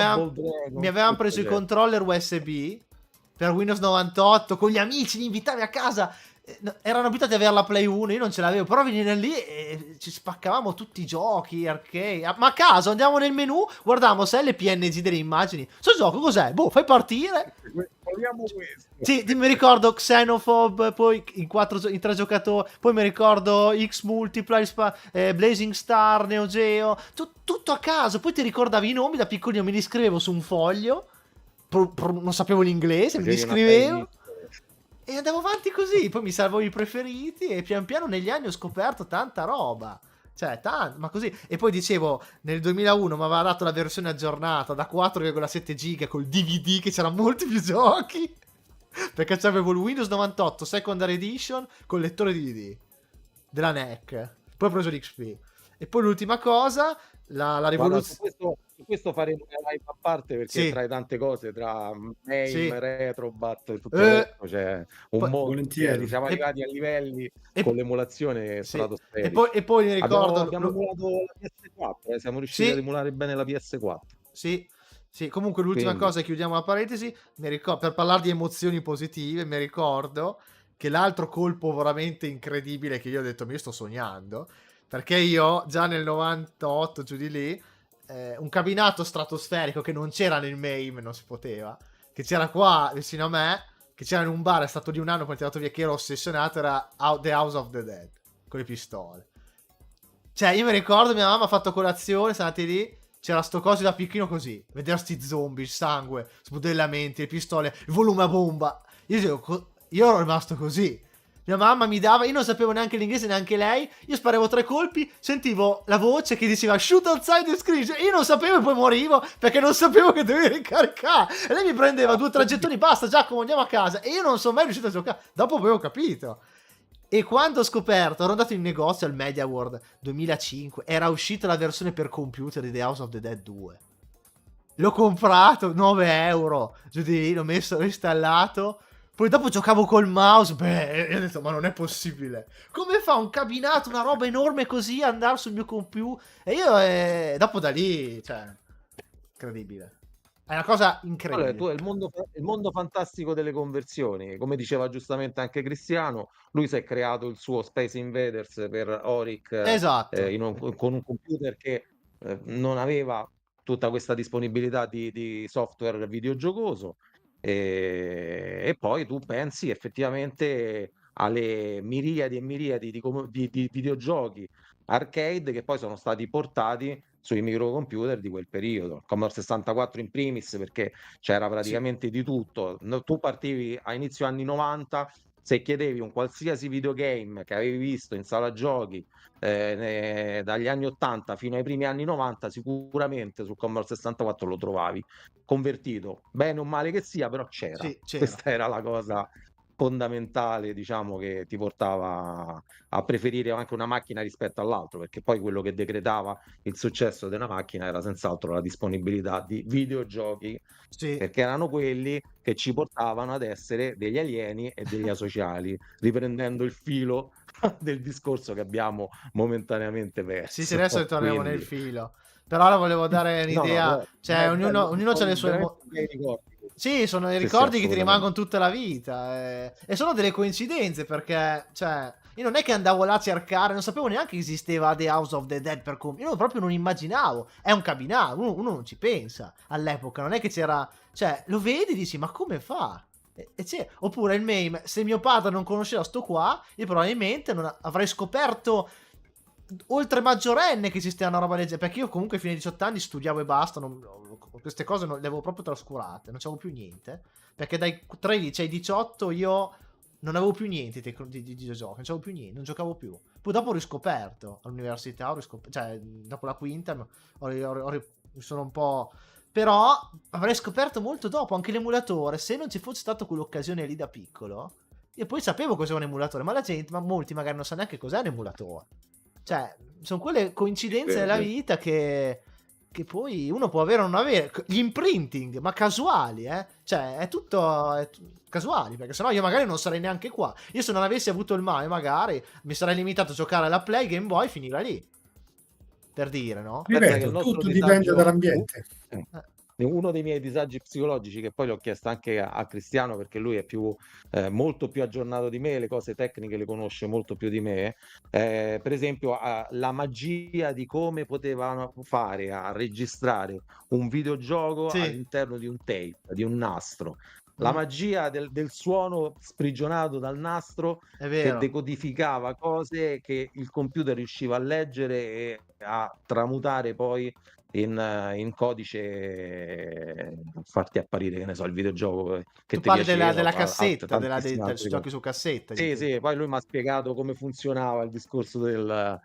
avevano preso i controller USB per Windows 98 con gli amici, li invitavi a casa. Erano abituati ad avere la Play 1, io non ce l'avevo, però venire lì e ci spaccavamo tutti i giochi, arcade. Ma a caso andiamo nel menu, guardavamo se è le PNG delle immagini. So gioco cos'è? Boh, fai partire. Proviamo questo. Sì, mi ricordo Xenophobe, poi in 3 giocatori, poi mi ricordo X Multiply, Blazing Star, Neo Geo, tutto a caso. Poi ti ricordavi i nomi, da piccolino me li scrivevo su un foglio, non sapevo l'inglese, me li scrivevo. E andavo avanti così, poi mi salvo i preferiti e pian piano negli anni ho scoperto tanta roba. Cioè, ma così. E poi dicevo, nel 2001 mi aveva dato la versione aggiornata da 4,7 giga col DVD, che c'era molti più giochi. Perché c'avevo il Windows 98 Secondary Edition con lettore DVD della NEC. Poi ho preso l'XP. E poi l'ultima cosa, la rivoluzione. Su questo faremo una live a parte, perché tra le tante cose, tra MAME, Retrobat e tutto il resto, c'è un mondo. Siamo arrivati a livelli con l'emulazione stratosferica. E poi mi ricordo abbiamo emulato la PS4, siamo riusciti ad emulare bene la PS4. Sì, comunque l'ultima cosa, chiudiamo la parentesi, per parlare di emozioni positive, mi ricordo che l'altro colpo veramente incredibile che io ho detto, io sto sognando, perché io già nel 98 giù di lì, un cabinato stratosferico che non c'era nel MAME, non si poteva, che c'era qua vicino a me, che c'era in un bar, è stato di un anno, poi tirato via, che ero ossessionato, era The House of the Dead con le pistole. Cioè io mi ricordo mia mamma ha fatto colazione, siamo andati lì, c'era sto coso da picchino così, vedere sti zombie, il sangue, sbudellamenti, le pistole, il volume a bomba. Io ero rimasto così. Mia mamma mi dava, io non sapevo neanche l'inglese, neanche lei, io sparavo 3 colpi, sentivo la voce che diceva shoot outside the screen, io non sapevo e poi morivo perché non sapevo che dovevo ricaricare, e lei mi prendeva 2 o 3 gettoni, basta Giacomo andiamo a casa, e io non sono mai riuscito a giocare, dopo avevo capito. E quando ho scoperto, ero andato in negozio al Media World 2005, era uscita la versione per computer di The House of the Dead 2, l'ho comprato 9 euro, giù di lì, l'ho messo, l'ho installato. Poi dopo giocavo col mouse, e ho detto, ma non è possibile. Come fa un cabinato, una roba enorme così, a andare sul mio computer? E io, dopo da lì, cioè, incredibile. È una cosa Allora, incredibile. tu è il mondo fantastico delle conversioni, come diceva giustamente anche Cristiano, lui si è creato il suo Space Invaders per Oric Esatto. con un computer che non aveva tutta questa disponibilità di software videogiocoso e poi tu pensi effettivamente alle miriadi e miriadi di videogiochi arcade che poi sono stati portati sui microcomputer di quel periodo, Commodore 64 in primis, perché c'era Sì, praticamente di tutto. Tu partivi a inizio anni 90, se chiedevi un qualsiasi videogame che avevi visto in sala giochi dagli anni 80 fino ai primi anni 90, sicuramente sul Commodore 64 lo trovavi convertito, bene o male che sia, però c'era. sì, c'era. Questa era la cosa fondamentale, diciamo, che ti portava a preferire anche una macchina rispetto all'altro, perché poi quello che decretava il successo della macchina era senz'altro la disponibilità di videogiochi, Sì. perché erano quelli che ci portavano ad essere degli alieni e degli asociali, riprendendo il filo del discorso che abbiamo momentaneamente Sì, sì, perso. adesso ritorniamo nel Quindi, filo. Però ora volevo dare no, no, un'idea, cioè ognuno ha le sono sue veramente bei ricordi. Sì, sono i Sì, sì, ricordi che ti assolutamente. rimangono tutta la vita. E sono delle coincidenze perché, cioè, io non è che andavo là a cercare, non sapevo neanche che esisteva The House of the Dead per io proprio non immaginavo. È un cabinato, uno non ci pensa all'epoca, non è che c'era, cioè, lo vedi e dici, ma come fa? Oppure il meme, se mio padre non conosceva sto qua, io probabilmente non avrei scoperto oltre maggiorenne che esisteva una roba del genere, perché io comunque fino ai 18 anni studiavo e basta, queste cose le avevo proprio trascurate, non c'avevo più niente, perché dai 13 ai 18 io non avevo più niente di videogiochi, non c'avevo più niente, non giocavo più. Poi dopo ho riscoperto all'università, cioè dopo la quinta mi sono un po'... Però avrei scoperto molto dopo anche l'emulatore, se non ci fosse stata quell'occasione lì da piccolo. Io poi sapevo cos'era un emulatore, ma la gente, ma molti magari non sa neanche cos'è un emulatore. Cioè, sono quelle coincidenze Vero, della vero. vita che poi uno può avere o non avere. Gli imprinting, ma casuali, eh? Cioè, è tutto casuali, perché sennò io magari non sarei neanche qua. Io se non avessi avuto il male, magari mi sarei limitato a giocare alla Play, Game Boy, finire lì. Per dire, no? Pensa che il Ripeto, nostro tutto dipende disagio, dall'ambiente. Eh, uno dei miei disagi psicologici, che poi l'ho chiesto anche a Cristiano perché lui è molto più aggiornato di me, le cose tecniche le conosce molto più di me. Per esempio, la magia di come potevano fare a registrare un videogioco sì, all'interno di un tape, di un nastro. La mm, magia del suono sprigionato dal nastro è che vero. decodificava cose che il computer riusciva a leggere e a tramutare poi in codice, farti apparire, che ne so, il videogioco che Tu ti parli piaceva, della cassetta, tantissime altre cose. giochi su cassetta, Sì, intendi. sì, poi lui mi ha spiegato come funzionava il discorso della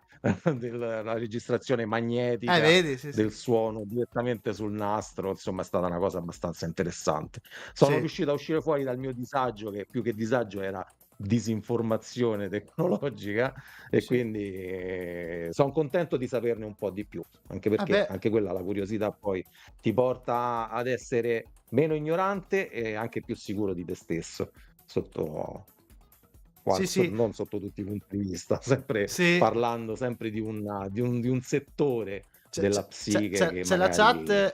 registrazione magnetica Vedi, sì, sì. del suono direttamente sul nastro, insomma è stata una cosa abbastanza interessante. Sono Sì, riuscito a uscire fuori dal mio disagio, che più che disagio era disinformazione tecnologica, e sì. quindi sono contento di saperne un po' di più, anche perché Vabbè, anche quella, la curiosità poi ti porta ad essere meno ignorante e anche più sicuro di te stesso, sotto, sì, sì, non sotto tutti i punti di vista, sempre sì. parlando sempre di un settore della psiche che C'è magari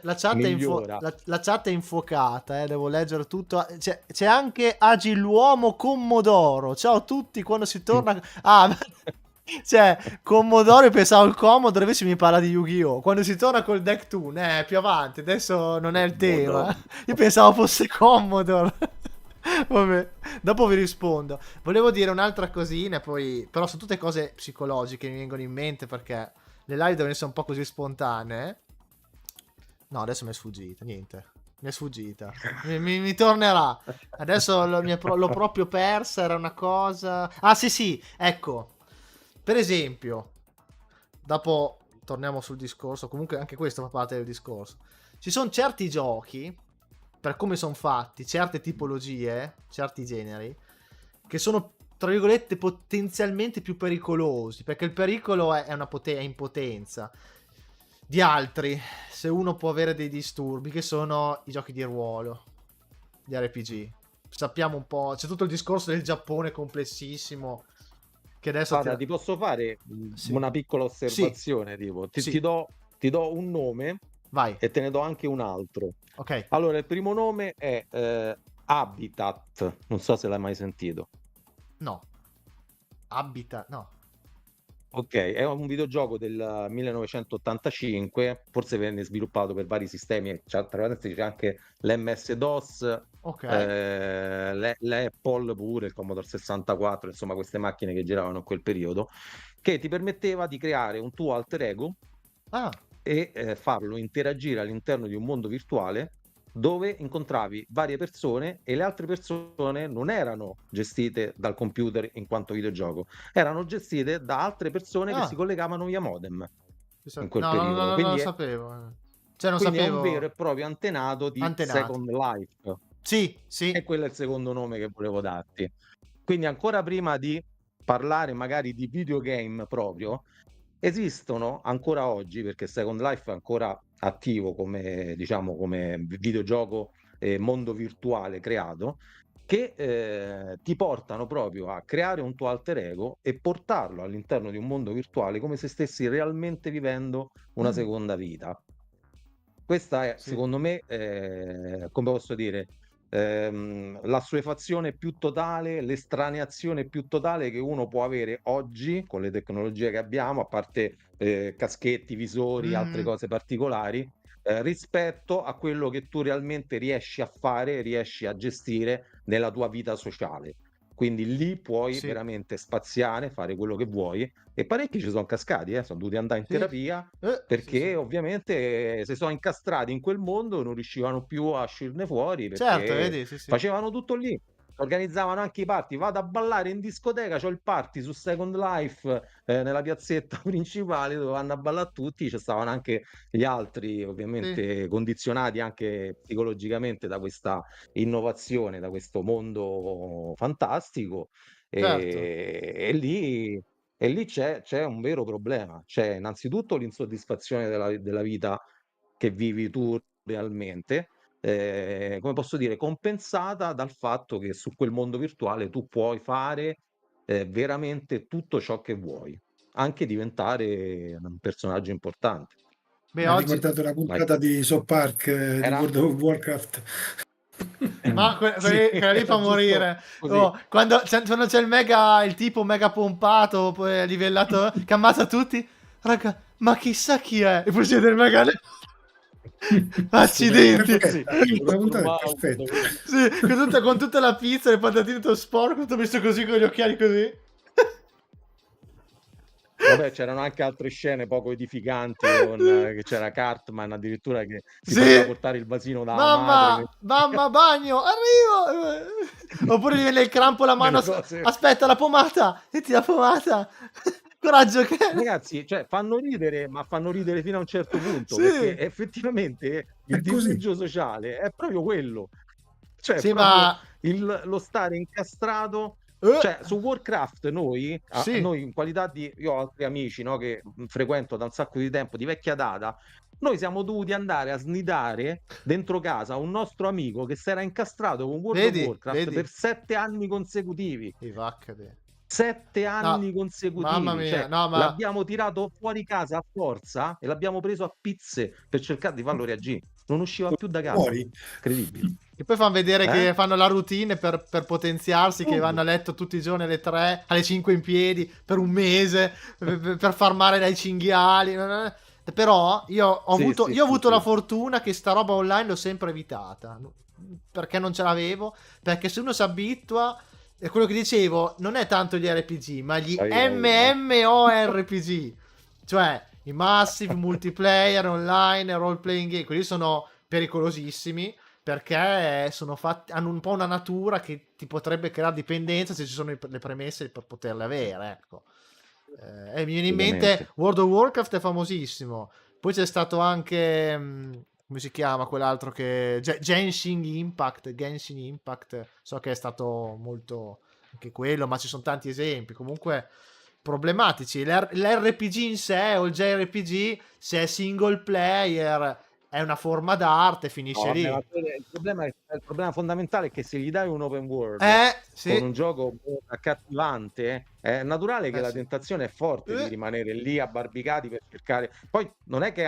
la chat è migliora. la chat è infuocata, devo leggere tutto. C'è anche Agi l'uomo Commodoro. Ciao a tutti quando si torna. Ah, cioè, Commodoro, io pensavo al Commodore, invece mi parla di Yu-Gi-Oh! Quando si torna col deck Toon, più avanti, adesso non è il tema. Madonna. Io pensavo fosse Commodore. Vabbè, dopo vi rispondo. Volevo dire un'altra cosina, poi... però sono tutte cose psicologiche che mi vengono in mente perché le live devono essere un po' così spontanee. No, adesso mi è sfuggita, niente. Mi è sfuggita. Mi tornerà. Adesso l'ho proprio persa, era una cosa... Ah, sì, sì, ecco. Per esempio, dopo torniamo sul discorso, comunque anche questo fa parte del discorso. Ci sono certi giochi, per come sono fatti, certe tipologie, certi generi, che sono, tra virgolette, potenzialmente più pericolosi, perché il pericolo è è in potenza di altri, se uno può avere dei disturbi, che sono i giochi di ruolo, gli RPG. sappiamo un po', c'è tutto il discorso del Giappone complessissimo che adesso Guarda, ti posso fare Sì. una piccola Sì, osservazione, tipo, sì, ti do un nome vai, e te ne do anche un altro. ok, Allora, il primo nome è Habitat, non so se l'hai mai sentito. no, Habitat, no, Ok, è un videogioco del 1985, forse venne sviluppato per vari sistemi, tra parentesi c'è anche l'MS-DOS, ok, l'Apple pure, il Commodore 64, insomma queste macchine che giravano in quel periodo, che ti permetteva di creare un tuo alter ego ah, e farlo interagire all'interno di un mondo virtuale dove incontravi varie persone e le altre persone non erano gestite dal computer in quanto videogioco, erano gestite da altre persone che si ah, collegavano via modem in quel no, no, no, periodo. no, non lo sapevo, cioè non Quindi è un vero sapevo, e proprio antenato di antenato, Second Life. sì, E sì, quello è il secondo nome che volevo darti. Quindi ancora prima di parlare magari di videogame proprio, esistono ancora oggi, perché Second Life è ancora attivo come, diciamo, come videogioco mondo virtuale creato, che ti portano proprio a creare un tuo alter ego e portarlo all'interno di un mondo virtuale come se stessi realmente vivendo una seconda vita. Questa è, sì, secondo me, come posso dire, l'assuefazione più totale, l'estraneazione più totale che uno può avere oggi con le tecnologie che abbiamo, a parte caschetti, visori, altre mhm, cose particolari, rispetto a quello che tu realmente riesci a fare, riesci a gestire nella tua vita sociale. Quindi lì puoi sì, veramente spaziare, fare quello che vuoi, e parecchi ci sono cascati, sono dovuti andare in sì, terapia sì, sì, perché ovviamente si sono incastrati in quel mondo, non riuscivano più a uscirne fuori certo, perché vedi, sì, sì, facevano tutto lì. Organizzavano anche i party, vado a ballare in discoteca, c'ho il party su Second Life nella piazzetta principale dove vanno a ballare tutti, ci stavano anche gli altri, sì, ovviamente condizionati anche psicologicamente da questa innovazione, da questo mondo fantastico certo, e lì c'è un vero problema. C'è innanzitutto l'insoddisfazione della vita che vivi tu realmente, come posso dire, compensata dal fatto che su quel mondo virtuale tu puoi fare veramente tutto ciò che vuoi, anche diventare un personaggio importante. beh Mi ha oggi, ricordato la Vai. puntata di South Park di Era? World of Warcraft. ma Sì, quella lì fa era giusto morire. così. Oh, quando c'è il tipo mega pompato, poi livellato, che ammazza tutti. Raga, ma chissà chi è? E poi c'è del mega... Stupendo, Accidenti. sì, Perfetta, quella puntata è turbato. perfetta. Sì, con tutta la pizza, le patatine tutto sporco, tutto messo così con gli occhiali così. Vabbè, c'erano anche altre scene poco edificanti con che c'era Cartman addirittura che si faceva Sì. portare il vasino dalla Mamma, madre. mamma, bagno, arrivo. Oppure gli viene il crampo la mano. Delle cose. Aspetta, la pomata. Metti la pomata. Coraggio, che... Ragazzi, cioè, fanno ridere, ma fanno ridere fino a un certo punto, perché Sì. effettivamente il È così. disagio sociale è proprio quello. Cioè, Sì, proprio ma... lo stare incastrato. eh, Cioè, su Warcraft sì. noi in qualità di... Io ho altri amici, no, che frequento da un sacco di tempo, di vecchia data, noi siamo dovuti andare a snidare dentro casa un nostro amico che si era incastrato con World of Vedi, Warcraft vedi. per 7 anni consecutivi. I vaccade. Sette No, anni mamma consecutivi, mia, cioè no, ma... l'abbiamo tirato fuori casa a forza e l'abbiamo preso a pizze per cercare di farlo reagire. Non usciva più da casa. Muori. Incredibile. E poi fanno vedere Eh? che fanno la routine per potenziarsi, che vanno Assurdo. a letto tutti i giorni alle 3, alle 5 in piedi, per un mese, per farmare dai cinghiali. Però Sì, sì, io ho sì, avuto la sì. fortuna che sta roba online l'ho sempre evitata. Perché non ce l'avevo? Perché se uno si abitua, è quello che dicevo, non è tanto gli RPG, ma gli Hai paura. MMORPG. Cioè, i massive multiplayer online, role playing game, quelli sono pericolosissimi perché hanno un po' una natura che ti potrebbe creare dipendenza se ci sono le premesse per poterle avere, ecco. E mi viene in mente Assolutamente. World of Warcraft è famosissimo. Poi c'è stato anche come si chiama quell'altro che Genshin Impact. So che è stato molto anche quello, ma ci sono tanti esempi. Comunque l'RPG in sé o il JRPG, se è single player, è una forma d'arte, No, finisce vabbè, lì. ma il problema fondamentale è che se gli dai un open world con Sì, un gioco accattivante, è naturale che la sì. tentazione è forte di rimanere lì abbarbicati per cercare. Poi non è che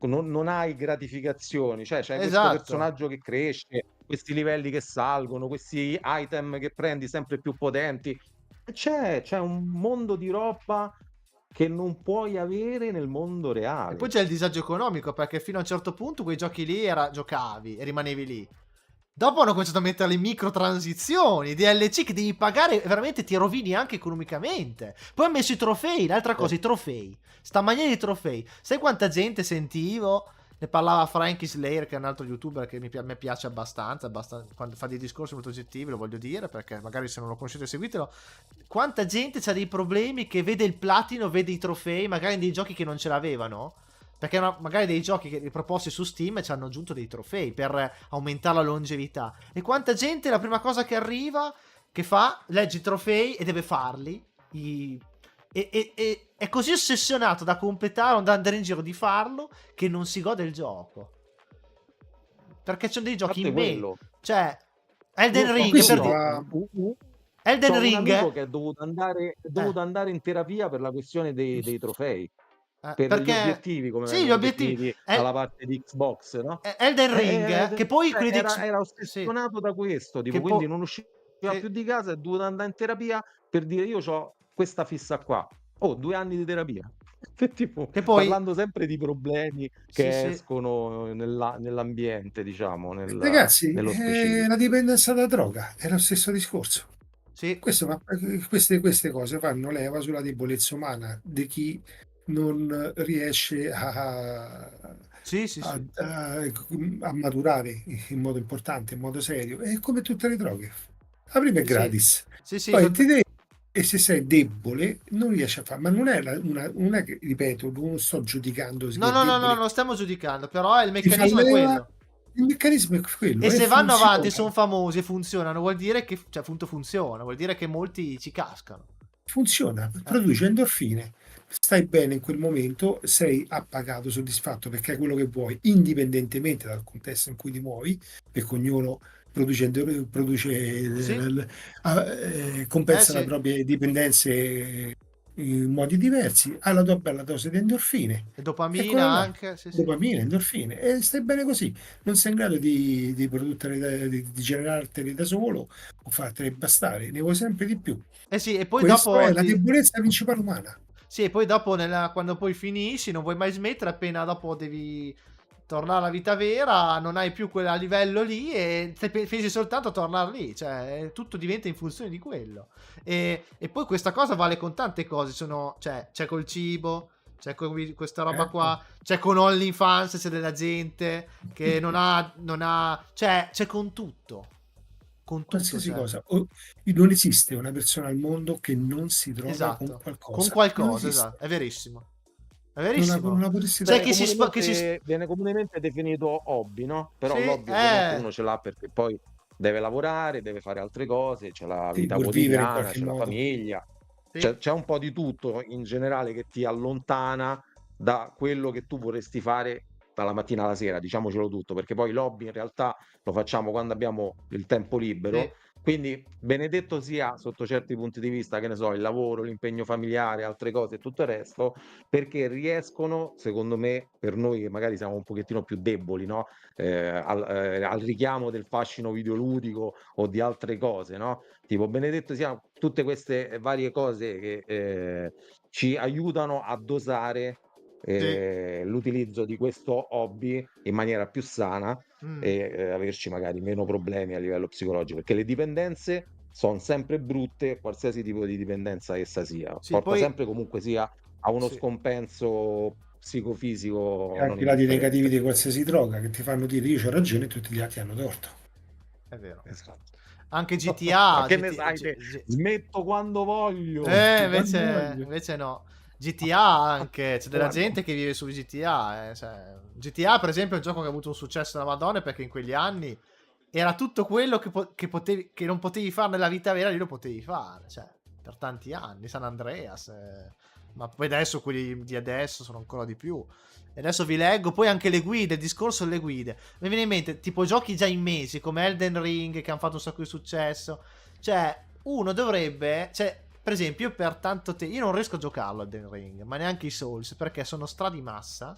non hai gratificazioni, cioè c'hai questo Esatto. personaggio che cresce, questi livelli che salgono, questi item che prendi sempre più potenti. E c'è un mondo di roba che non puoi avere nel mondo E poi reale. c'è il disagio economico, perché fino a un certo punto quei giochi lì giocavi e rimanevi lì. Dopo hanno cominciato a mettere le microtransizioni, DLC che devi pagare, veramente ti rovini anche economicamente. Poi hanno messo i trofei, l'altra cosa, i trofei. Sta maniera di trofei. Sai quanta gente sentivo? Ne parlava Frankie Slayer, che è un altro youtuber che mi piace abbastanza, quando fa dei discorsi molto oggettivi, lo voglio dire, perché magari se non lo conoscete seguitelo. Quanta gente ha dei problemi che vede il platino, vede i trofei, magari in dei giochi che non ce l'avevano? Perché magari dei giochi che proposti su Steam ci hanno aggiunto dei trofei per aumentare la longevità. E quanta gente la prima cosa che arriva, che fa, legge i trofei e deve farli. È così ossessionato da completare o da andare in giro di farlo che non si gode il gioco. Perché c'è dei A giochi parte in meno. quello, Cioè, io Elden Ma Ring, questo per c'ho dire. va... Elden un Ring, amico che è eh, dovuto andare in terapia per la questione dei trofei, per gli perché... obiettivi, come Sì, gli vengono obiettivi. definiti dalla parte di Xbox, no? Elden Ring, che poi Cioè quelli di era sì, ossessionato da questo, tipo, che quindi poi... non usciva Sì. più di casa, è dovuto andare in terapia per dire io ho questa fissa qua. Oh, 2 anni di terapia. Che tipo, Che poi... parlando sempre di problemi Sì, che sì, escono nell'ambiente, diciamo, Ragazzi, nello specifico. la dipendenza da droga è lo stesso discorso. sì, Queste cose fanno leva sulla debolezza umana di chi non riesce sì, sì, sì. a maturare in modo importante, in modo serio. È come tutte le droghe. La prima è Sì, sì, gratis, sì, sì, poi ti devi, e se sei debole non riesci a fare. Ma non è, non è che, ripeto, non sto giudicando chi No, è no, no, no, debole, non stiamo giudicando, però il ti fa meccanismo è leva. quello. Il meccanismo è quello E e se vanno avanti, funziona. sono famosi e funzionano, vuol dire che, cioè, appunto funziona, vuol dire che molti ci cascano. Funziona, Eh, produce endorfine, stai bene in quel momento, sei appagato, soddisfatto perché è quello che vuoi, indipendentemente dal contesto in cui ti muovi, perché ognuno sì, compensa le sì. proprie dipendenze in modi diversi, hai la tua bella dose di endorfine, E dopamina eccola là, anche, sì, sì. dopamina, endorfine, e stai bene così, non sei in grado di produrre, di generarteli da solo o farteli bastare, ne vuoi sempre di più. Eh sì, e poi Questo dopo è la debolezza principale umana. sì, e poi dopo quando poi finisci non vuoi mai smettere, appena dopo devi tornare alla vita vera, non hai più quel livello lì e pensi soltanto a tornare lì, cioè tutto diventa in funzione di quello. E poi questa cosa vale con tante cose, cioè, c'è col cibo, c'è con questa roba Certo. qua, c'è con OnlyFans, c'è della gente che non ha, cioè c'è con tutto Qualsiasi c'è. cosa. Non esiste una persona al mondo che non si droga con Esatto, con qualcosa. Non qualcosa, esatto, esiste. è verissimo. È Non verissimo. la potresti C'è Viene trovare. viene comunemente definito hobby, no? Però Sì, l'hobby ovviamente uno ce l'ha perché poi deve lavorare, deve fare altre cose, c'è la Sì, vita vuol vivere in quotidiana, qualche c'è la modo. famiglia, sì, c'è un po' di tutto in generale che ti allontana da quello che tu vorresti fare dalla mattina alla sera, diciamocelo tutto, perché poi l'hobby in realtà lo facciamo quando abbiamo il tempo libero. sì. Quindi benedetto sia sotto certi punti di vista, che ne so, il lavoro, l'impegno familiare, altre cose e tutto il resto, perché riescono, secondo me, per noi che magari siamo un pochettino più deboli, no? Al richiamo del fascino videoludico o di altre cose, no? Tipo, benedetto sia tutte queste varie cose che ci aiutano a dosare Sì. l'utilizzo di questo hobby in maniera più sana Mm. e averci magari meno problemi a livello psicologico, perché le dipendenze sono sempre brutte, qualsiasi tipo di dipendenza essa sia, Sì, porta poi sempre comunque sia a uno sì, scompenso E psicofisico non anche i lati negativi indifferente. di qualsiasi droga che ti fanno dire io ho ragione e tutti gli altri hanno torto. è vero. Esatto. Anche Ma GTA, che ne sai te? Smetto quando voglio. Quando invece, voglio. invece no. GTA anche, c'è della Quando? gente che vive su GTA. Cioè, GTA, per esempio, è un gioco che ha avuto un successo da Madonna perché in quegli anni era tutto quello che non potevi fare nella vita vera, lì lo potevi fare. Cioè, per tanti anni. San Andreas. Ma poi adesso quelli di adesso sono ancora di più. E adesso vi leggo, poi anche le guide, il discorso delle guide. Mi viene in mente, tipo giochi già immesi come Elden Ring che hanno fatto un sacco di successo. Cioè, uno dovrebbe, cioè, per esempio, io per tanto tempo io non riesco a giocarlo Elden Ring, ma neanche i Souls, perché sono stra di massa.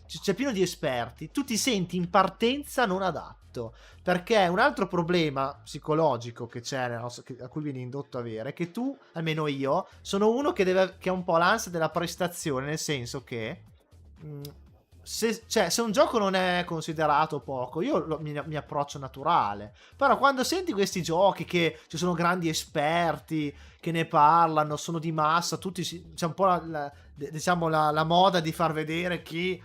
C'è pieno di esperti, tu ti senti in partenza non adatto. Perché un altro problema psicologico che c'è a cui viene indotto a avere è che tu, almeno io, sono uno che ha un po' l'ansia della prestazione, nel senso che se un gioco non è considerato poco, io mi approccio naturale. Però quando senti questi giochi che ci sono grandi esperti che ne parlano, sono di massa, c'è un po' diciamo la moda di far vedere chi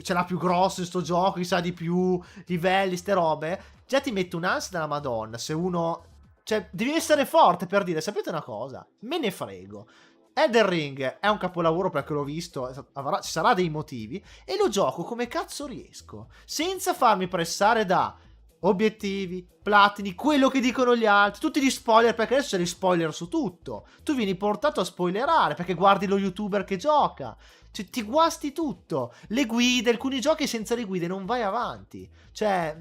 ce l'ha più grosso in sto gioco, chi sa di più livelli, ste robe, già ti mette un'ansia della Madonna. Se uno, cioè, devi essere forte per dire, sapete una cosa? Me ne frego. Elden Ring è un capolavoro perché l'ho visto, ci sarà dei motivi, e lo gioco come cazzo riesco, senza farmi pressare da obiettivi, platini, quello che dicono gli altri, tutti gli spoiler, perché adesso c'è gli spoiler su tutto. Tu vieni portato a spoilerare perché guardi lo youtuber che gioca. Cioè, ti guasti tutto. Le guide, alcuni giochi senza le guide non vai avanti. Cioè,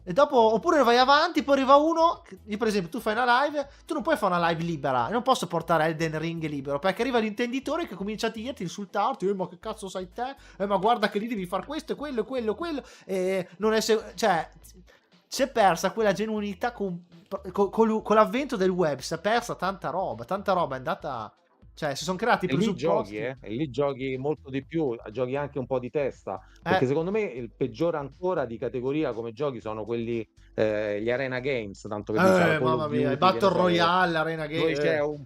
e dopo, oppure vai avanti, poi arriva uno. Io, per esempio, tu fai una live, tu non puoi fare una live libera. Non posso portare Elden Ring libero, perché arriva l'intenditore che comincia a dirti, insultarti. Ma che cazzo sai te? Ma guarda che lì devi fare questo e quello, e non è cioè, si è persa quella genuinità con l'avvento del web. Si è persa tanta roba è andata. Cioè, si sono creati i E lì presupposti. giochi, e lì giochi molto di più, giochi anche un po' di testa, perché secondo me il peggiore ancora di categoria come giochi sono quelli, gli Arena Games, tanto per dire, Call Mamma of mia, il Duty, che Battle ne so, Royale, Arena dove c'è Game, un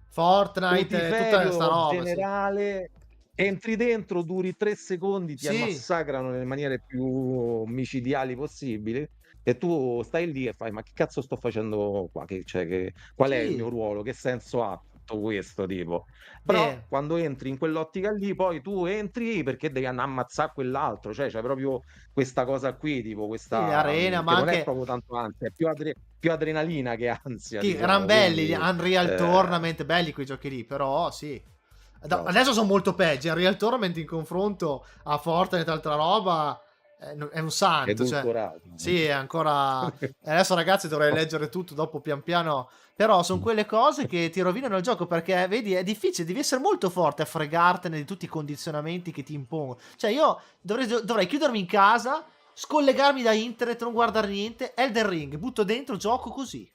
Fortnite, tutta questa putiferio roba, sì. generale, entri dentro, duri 3 secondi, ti Sì, massacrano nelle maniere più micidiali possibili, e tu stai lì e fai: "Ma che cazzo sto facendo qua? Qual è il mio sì, ruolo? Che senso ha tutto questo?" Tipo. eh, Però quando entri in quell'ottica lì, poi tu entri perché devi ammazzare quell'altro, cioè c'è proprio questa cosa qui, tipo sì, le questa, arena, ma che non è anche proprio tanto ansia, è più adrenalina che ansia, sì, erano diciamo, belli, gli quindi Unreal Tournament, belli quei giochi lì, però sì. esatto. Adesso sono molto peggio, Unreal Tournament in confronto a Fortnite e altra roba è un santo, cioè, Edulcorato. sì, è ancora. Adesso ragazzi dovrei leggere tutto dopo pian piano, però sono quelle cose che ti rovinano il gioco, perché vedi, è difficile, devi essere molto forte a fregartene di tutti i condizionamenti che ti impongono. Cioè io dovrei chiudermi in casa, scollegarmi da internet, non guardare niente, Elden Ring, butto dentro, gioco così.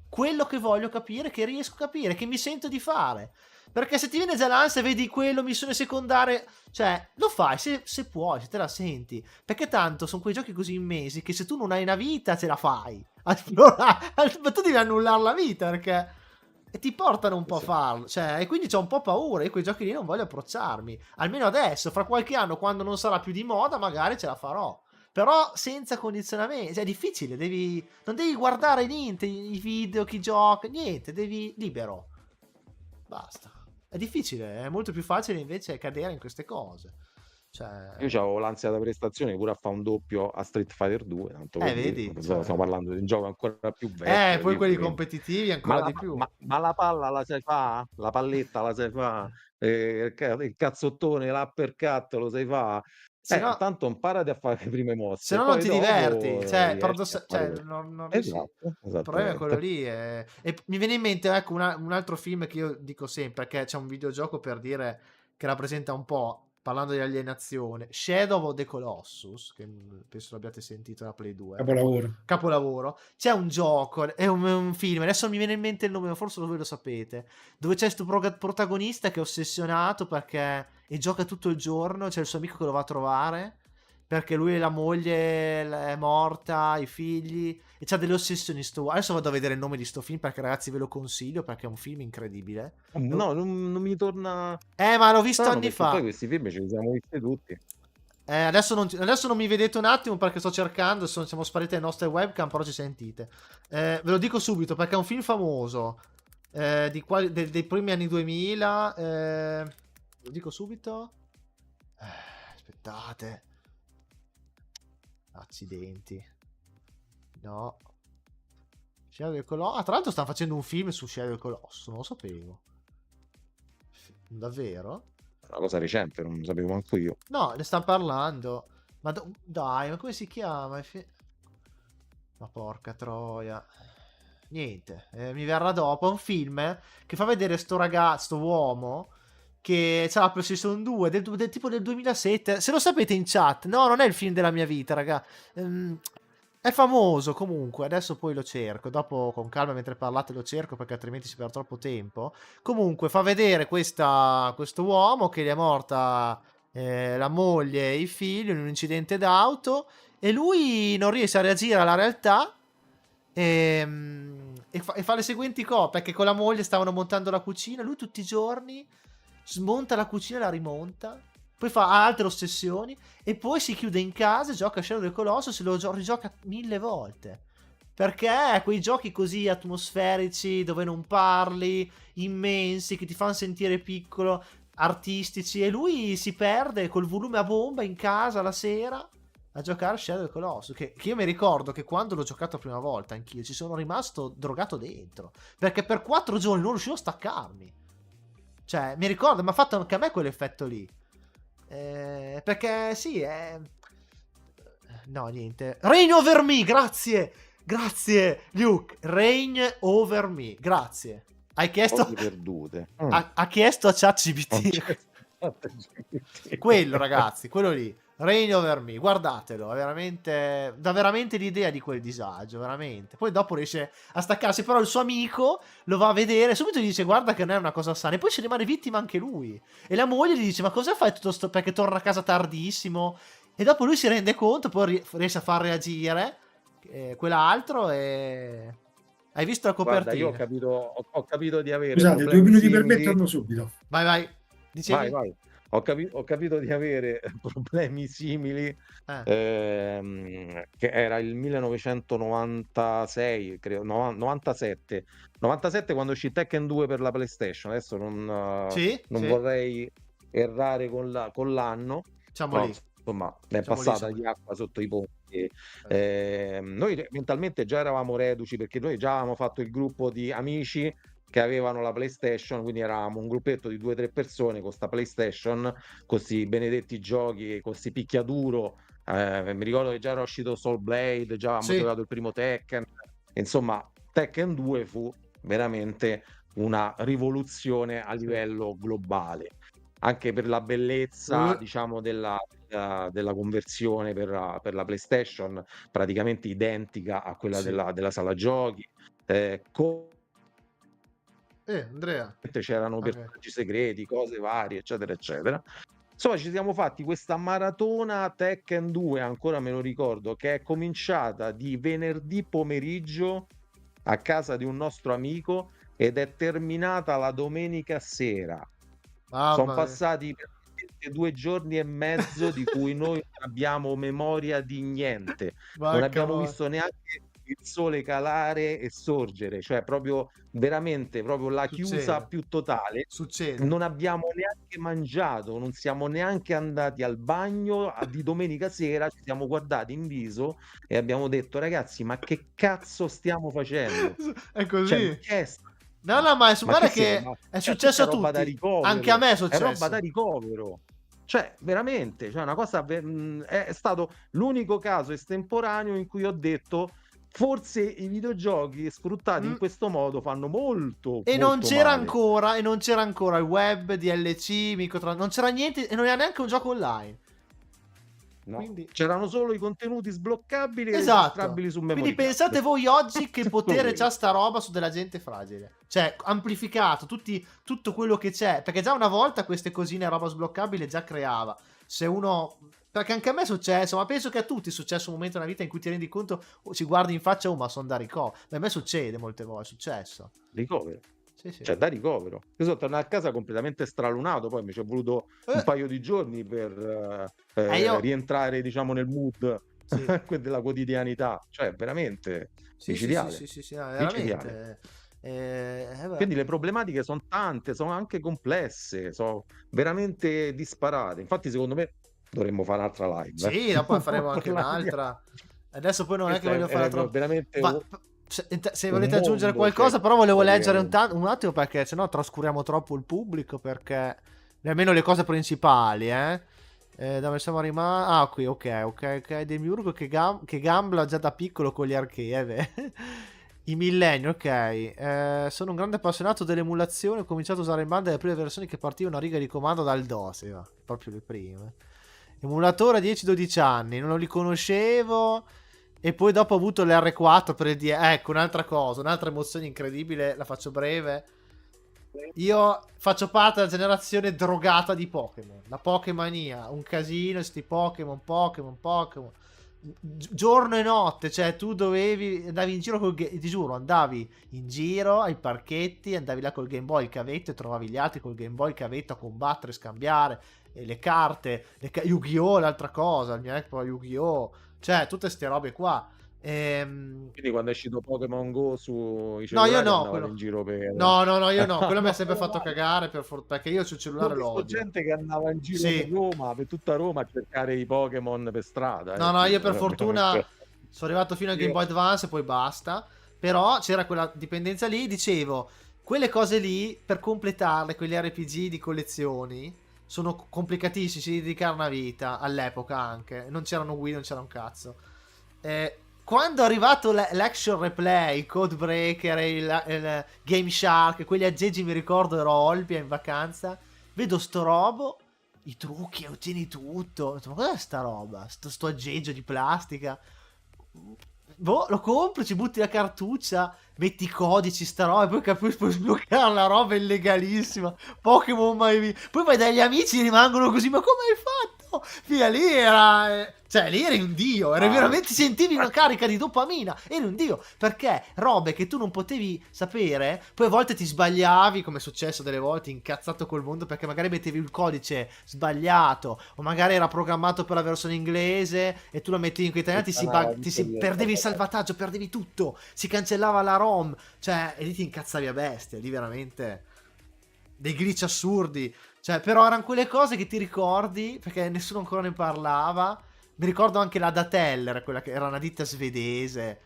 Quello che voglio capire, che riesco a capire, che mi sento di fare. Perché se ti viene già l'ansia, vedi quello, missione secondaria, cioè, lo fai se puoi, se te la senti. Perché tanto sono quei giochi così immensi che se tu non hai una vita, ce la fai. Allora, ma tu devi annullare la vita perché. E ti portano un po' a Sì. farlo. Cioè, e quindi c'ho un po' paura. Io quei giochi lì non voglio approcciarmi. Almeno adesso, fra qualche anno, quando non sarà più di moda, magari ce la farò. Però senza condizionamenti, cioè è difficile, non devi guardare niente, i video, chi gioca, niente, devi libero. Basta. È difficile, è molto più facile invece cadere in queste cose. Io Cioè, c'avevo l'ansia da prestazione pure a fare un doppio a Street Fighter 2, tanto per dire, vedi, stiamo cioè. parlando di un gioco ancora più vecchio, Poi quelli capito? Quindi. competitivi Ma ancora la, di più. ma la palla la sai fa? La palletta la sai fa? Il cazzottone, l'uppercut lo sai fa? Se no, Intanto imparati a fare le prime se mosse, no non poi ti diverti. dopo Cioè, riesci a fare cioè questo. non riesci. Esatto, Il problema è quello esattamente. lì. E mi viene in mente, ecco, un altro film che io dico sempre, perché c'è un videogioco per dire che rappresenta un po', parlando di alienazione, Shadow of the Colossus, che penso l'abbiate sentito da Play 2, Capolavoro. capolavoro. C'è un gioco, è un film, adesso non mi viene in mente il nome, ma forse voi lo sapete, dove c'è questo protagonista che è ossessionato perché e gioca tutto il giorno, c'è il suo amico che lo va a trovare perché lui e la moglie è morta, i figli, e c'ha delle ossessioni adesso vado a vedere il nome di sto film perché ragazzi ve lo consiglio perché è un film incredibile. No, non mi torna Ma l'ho visto strano anni perché poi fa. questi film ce li siamo visti tutti. Adesso non mi vedete un attimo perché sto cercando, siamo sparite le nostre webcam, però ci sentite. Ve lo dico subito perché è un film famoso, dei primi anni 2000. Ve lo dico subito. Aspettate. Accidenti. No. Shadow del Colosso. Tra l'altro stanno facendo un film su Shadow del Colosso, non lo sapevo. Davvero? Una cosa recente, non sapevo manco io. No, ne stanno parlando. Ma dai, ma come si chiama? Ma porca troia. Niente, mi verrà dopo. È un film che fa vedere sto ragazzo, sto uomo, che c'ha la PlayStation 2 tipo del 2007. Se lo sapete in chat, no, non è il film della mia vita, raga. È famoso comunque. Adesso poi lo cerco. Dopo con calma mentre parlate lo cerco perché altrimenti si perde troppo tempo. Comunque fa vedere questo uomo che gli è morta la moglie e i figli in un incidente d'auto e lui non riesce a reagire alla realtà e fa le seguenti cose perché con la moglie stavano montando la cucina. Lui tutti i giorni smonta la cucina e la rimonta. Poi fa altre ossessioni e poi si chiude in casa, gioca a Shadow of the Colossus e lo rigioca 1000 volte. Perché quei giochi così atmosferici, dove non parli, immensi, che ti fanno sentire piccolo, artistici, e lui si perde col volume a bomba in casa la sera a giocare a Shadow of the Colossus. Che io mi ricordo che quando l'ho giocato la prima volta, anch'io ci sono rimasto drogato dentro. Perché per 4 giorni non riuscivo a staccarmi. Cioè, mi ricordo, mi ha fatto anche a me quell'effetto lì. Perché sì, no, niente. Reign over me, grazie! Grazie, Luke. Reign over me, grazie. Hai chiesto... Cose perdute. Ha chiesto a ChatGPT. Quello, ragazzi, quello lì. Reign over me, guardatelo, è veramente, dà veramente l'idea di quel disagio, veramente. Poi dopo riesce a staccarsi, però il suo amico lo va a vedere, subito gli dice guarda che non è una cosa sana, e poi ci rimane vittima anche lui. E la moglie gli dice ma cosa fai tutto sto... perché torna a casa tardissimo, e dopo lui si rende conto, poi riesce a far reagire quell'altro e... Hai visto la copertina? Guarda, io ho capito di avere Scusate, 2 problemi minuti per me simili. e torno subito. Vai. Dicevi? Vai. Ho capito di avere problemi simili, che era il 1996, credo, 97 quando uscì Tekken 2 per la PlayStation. Adesso non Sì. vorrei errare con l'anno, Siamo però lì. insomma è passata di acqua sotto i ponti. Noi mentalmente già eravamo reduci perché noi già avevamo fatto il gruppo di amici che avevano la PlayStation, quindi eravamo un gruppetto di 2 o 3 persone con sta PlayStation, con questi benedetti giochi, con questi picchiaduro. Mi ricordo che già era uscito Soul Blade, già avevamo giocato il primo Tekken. Insomma, Tekken 2 fu veramente una rivoluzione a livello globale, anche per la bellezza, diciamo, della conversione per la PlayStation, praticamente identica a quella della sala giochi. Andrea. C'erano personaggi segreti, cose varie, eccetera, eccetera. Insomma, ci siamo fatti questa maratona Tekken 2, ancora me lo ricordo, che è cominciata di venerdì pomeriggio a casa di un nostro amico ed è terminata la domenica sera. Sono passati 2 giorni e mezzo di cui noi non abbiamo memoria di niente. Non abbiamo visto neanche il sole calare e sorgere, cioè proprio veramente proprio la chiusa più totale. Non abbiamo neanche mangiato, non siamo neanche andati al bagno. Di domenica sera ci siamo guardati in viso e abbiamo detto ragazzi ma che cazzo stiamo facendo? È così. Cioè, no, ma guarda che è successo a tutti. Anche a me è successo. È roba da ricovero. Cioè, veramente, cioè una cosa è stato l'unico caso estemporaneo in cui ho detto forse i videogiochi sfruttati in questo modo fanno molto e molto non c'era male. ancora il web, DLC, non c'era niente e non era neanche un gioco online. No. Quindi... c'erano solo i contenuti sbloccabili e registrabili su memoria. Quindi pensate voi oggi che potere c'ha sta roba su della gente fragile. Cioè, amplificato tutto quello che c'è. Perché già una volta queste cosine roba sbloccabile già creava. Se uno... Perché anche a me è successo, ma penso che a tutti è successo un momento nella vita in cui ti rendi conto, ci guardi in faccia, ma sono da ricovero. A me succede molte volte, è successo. Ricovero. Sì. Cioè da ricovero. Io sono tornato a casa completamente stralunato, poi mi ci è voluto un paio di giorni per rientrare, diciamo, nel mood della quotidianità. Cioè veramente micidiale. Sì, veramente. Quindi le problematiche sono tante, sono anche complesse, sono veramente disparate. Infatti secondo me dovremmo fare un'altra live. Sì, dopo faremo anche un'altra. Adesso poi non è che voglio fare troppo. Veramente Se Un volete aggiungere mondo, qualcosa, cioè, però volevo leggere praticamente. un attimo perché sennò trascuriamo troppo il pubblico, perché almeno le cose principali, dove siamo rimasti? Ah, qui, ok. Demiurgo che gambla già da piccolo con gli archee. I millenni, ok. Sono un grande appassionato dell'emulazione. Ho cominciato a usare in banda le prime versioni che partivano a riga di comando dal DOS. Proprio le prime. Emulatore a 10-12 anni, non li conoscevo. E poi dopo ho avuto l'R4 per il DS. Ecco, un'altra cosa, un'altra emozione incredibile, la faccio breve. Io faccio parte della generazione drogata di Pokémon. La Pokémania, un casino, sti Pokémon. Giorno e notte, cioè tu andavi in giro ti giuro, andavi in giro ai parchetti, andavi là col Game Boy, il cavetto e trovavi gli altri col Game Boy, il cavetto a combattere, scambiare, e le carte, Yu-Gi-Oh! L'altra cosa, il mio ex Yu-Gi-Oh! Cioè, tutte ste robe qua. Quindi quando è uscito Pokémon Go sui No, io cellulari no, andavate in giro per... no, io no, quello mi ha sempre Meno fatto male. cagare perché io sul Io ho cellulare lo visto odio. gente che andava in giro per Sì. Roma, per tutta Roma, a cercare i Pokémon per strada. No, io per fortuna Veramente. sono arrivato fino al Game Io... Boy Advance e poi basta. Però c'era quella dipendenza lì, dicevo, quelle cose lì, per completarle, quegli RPG di collezioni, sono complicatissimi, si devi dedicare una vita, all'epoca anche. Non c'erano Wii, non c'era un cazzo. Quando è arrivato l'Action Replay, il Codebreaker, il Game Shark, quegli aggeggi mi ricordo ero a Olbia in vacanza, vedo sto robo, i trucchi, ottieni tutto. Ho detto, ma cos'è sta roba? Sto aggeggio di plastica? Boh, lo compri, ci butti la cartuccia, metti i codici, sta roba, e poi capisci, puoi sbloccare la roba illegalissima. Pokémon mai visto. Poi vai dagli amici, rimangono così, ma come hai fatto? Fia, lì era... Cioè, lì eri un dio, eri Ah, veramente, sentivi una carica di dopamina, eri un dio, perché robe che tu non potevi sapere, poi a volte ti sbagliavi, come è successo delle volte, incazzato col mondo, perché magari mettevi il codice sbagliato, o magari era programmato per la versione inglese, e tu la mettevi in italiano, perdevi il salvataggio, perdevi tutto, si cancellava la ROM, cioè, e lì ti incazzavi a bestia, lì veramente dei glitch assurdi, cioè, però erano quelle cose che ti ricordi, perché nessuno ancora ne parlava. Mi ricordo anche la Dateller, quella che era una ditta svedese,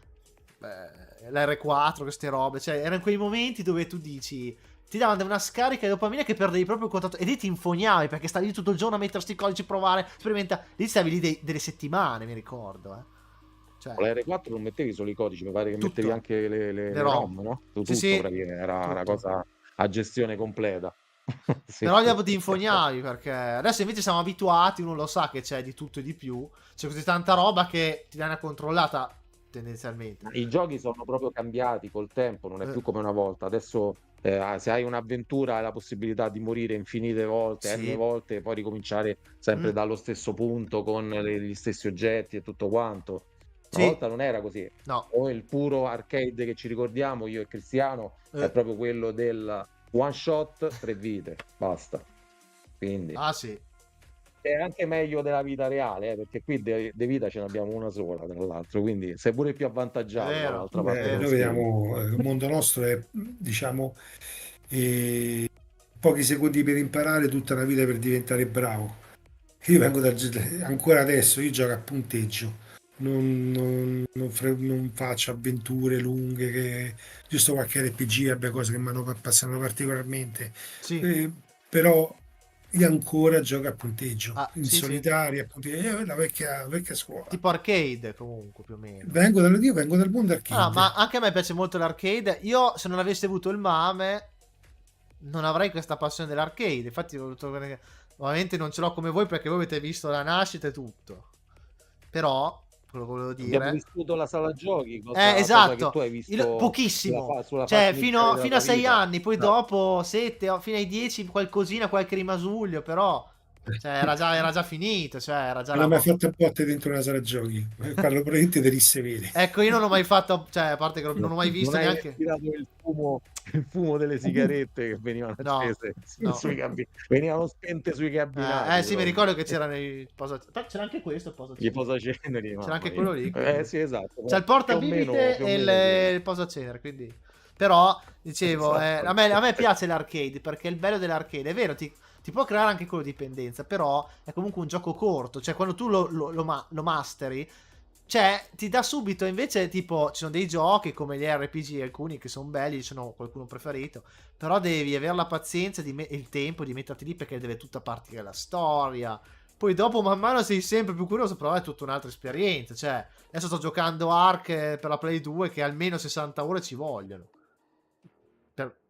la R4, queste robe, cioè, erano quei momenti dove tu dici, ti davano una scarica di dopamina che perdevi proprio il contatto, e lì ti infognavi, perché stavi lì tutto il giorno a mettere sti codici, provare, sperimenta, lì stavi lì delle settimane, mi ricordo, cioè, con la R4 non mettevi solo i codici, mi pare che mettevi tutto, anche le le ROM, ROM, no? sì Tutto sì, praticamente, era una tutto. cosa a gestione completa. Sì, Però sì. dopo ti infognavi, perché adesso invece siamo abituati, uno lo sa che c'è di tutto e di più, c'è così tanta roba che ti viene controllata tendenzialmente. I giochi sono proprio cambiati col tempo, non è Eh, più come una volta. Adesso se hai un'avventura hai la possibilità di morire infinite volte, n sì. volte, e poi ricominciare sempre Mm, dallo stesso punto con gli stessi oggetti e tutto quanto. Una sì, volta non era così. no. O il puro arcade che ci ricordiamo, io e Cristiano, è Eh, proprio quello del one shot, 3 vite, basta. Quindi ah sì, è anche meglio della vita reale, perché qui di vita ce n'abbiamo una sola, tra l'altro, quindi sei pure più avvantaggiato dall'altra parte Beh, dello noi schermo. vediamo, il mondo nostro è, diciamo, pochi secondi per imparare, tutta una vita per diventare bravo. Io vengo ancora adesso, io gioco a punteggio, non faccio avventure lunghe, giusto qualche RPG, abbia cose che mi hanno appassionato particolarmente. sì, Eh, Però io ancora gioco a punteggio, ah, in sì, sì. solitaria, a punteggio, la vecchia scuola. Tipo arcade comunque più o meno. Io vengo dal mondo Ah, ma arcade. anche a me piace molto l'arcade. Io, se non avessi avuto il MAME, non avrei questa passione dell'arcade. Infatti, ovviamente non ce l'ho come voi perché voi avete visto la nascita e tutto. Però, quello che volevo Abbiamo dire. vissuto la sala giochi, cosa che tu Esatto, hai visto pochissimo. sulla Cioè, fase iniziale della fino a tua 6 vita. anni, poi No. dopo 7, fino ai 10, qualcosina, qualche rimasuglio, però. Cioè, era già finito, cioè, era già Non la ho mai morte. fatto a botte dentro una sala giochi, parlo probabilmente di risse vere. Ecco, io non ho mai fatto, cioè, a parte che non ho mai Non visto hai neanche. respirato il fumo delle sigarette che venivano No, accese no. venivano spente sui cabinati, Sì, mi proprio. ricordo che c'era nei c'era anche questo il Gli posacenere. posaceneri, C'era mamma anche mia. quello lì, quindi. Sì, esatto, C'è il più o meno, portabibite più o e meno quello. il posacenere, quindi. Però, dicevo, Esatto. a me piace l'arcade, perché il bello dell'arcade, è vero, ti può creare anche quello dipendenza, però è comunque un gioco corto, cioè quando tu lo masteri, cioè, ti dà subito, invece, tipo, ci sono dei giochi come gli RPG, alcuni che sono belli, ce n'ho qualcuno preferito, però devi avere la pazienza e il tempo di metterti lì perché deve tutta partire la storia. Poi dopo, man mano, sei sempre più curioso, però è tutta un'altra esperienza. Cioè, adesso sto giocando Ark per la Play 2 che almeno 60 ore ci vogliono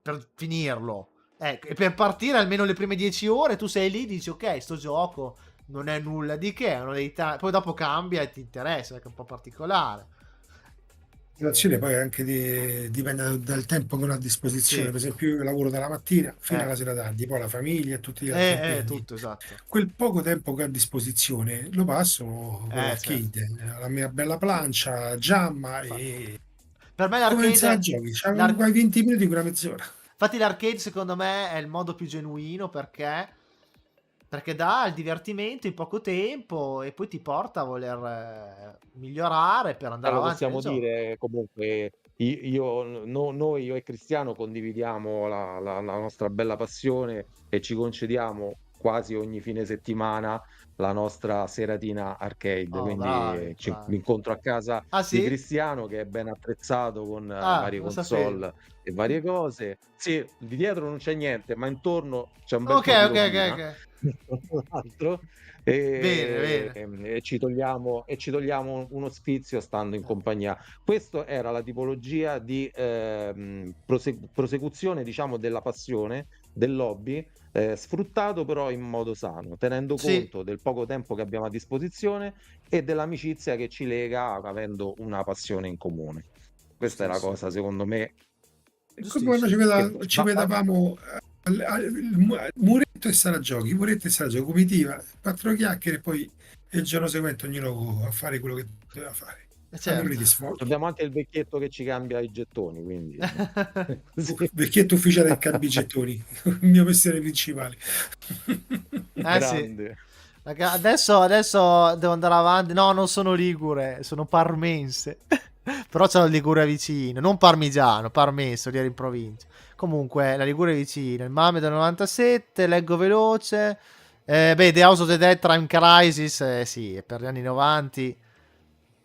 per finirlo. Ecco, e per partire almeno le prime 10 ore tu sei lì, dici ok, sto gioco non è nulla di che, poi dopo cambia e ti interessa, perché è un po' particolare. L'azione poi anche dipende dal tempo che ho a disposizione. Sì, Per esempio, io lavoro dalla mattina fino eh, alla sera tardi, poi la famiglia e tutti gli altri impegni. tutto esatto. Quel poco tempo che ho a disposizione lo passo con Certo. l'arcade, la mia bella plancia, giamma e Per me come iniziare a l'arcade, giochi? C'avevo l'ar- quei 20 minuti, quella mezz'ora. infatti l'arcade secondo me è il modo più genuino perché dà il divertimento in poco tempo e poi ti porta a voler migliorare per andare Lo avanti nel possiamo gioco. dire comunque, noi, io e Cristiano condividiamo la nostra bella passione e ci concediamo quasi ogni fine settimana la nostra seratina arcade. Oh, bravi, Quindi bravi. mi incontro a casa Ah di sì? Cristiano che è ben attrezzato con Ah, varie non sapevo. console e varie cose. Sì, di dietro non c'è niente, ma intorno c'è un bel Ok, po' di ok, ok, robina. ok. Tra l'altro. Bene, E, bene. e ci togliamo uno sfizio stando in compagnia. Questa era la tipologia di prosecuzione, diciamo, della passione, dell'hobby, sfruttato però in modo sano, tenendo Sì, conto del poco tempo che abbiamo a disposizione e dell'amicizia che ci lega avendo una passione in comune. Questa è la giustissimo. cosa, secondo me, È come quando Giustissimo. ci vedevamo al muretto e sala giochi, muretto e sala giochi, comitiva, quattro chiacchiere e poi il giorno seguente ognuno a fare quello che doveva fare. Almeno lì Certo. ti sfoghi. abbiamo anche il vecchietto che ci cambia i gettoni, quindi così. Vecchietto ufficiale del cambi gettoni, il mio mestiere principale. Sì. Grande. Adesso devo andare avanti. No, non sono ligure, sono parmense. Però c'ho la Liguria vicino. Non parmigiano, parmense, lì ero in provincia. Comunque, la Liguria è vicino. Il Mame del 97, leggo veloce. Beh, The House of the Dead Time Crisis, sì, è per gli anni 90.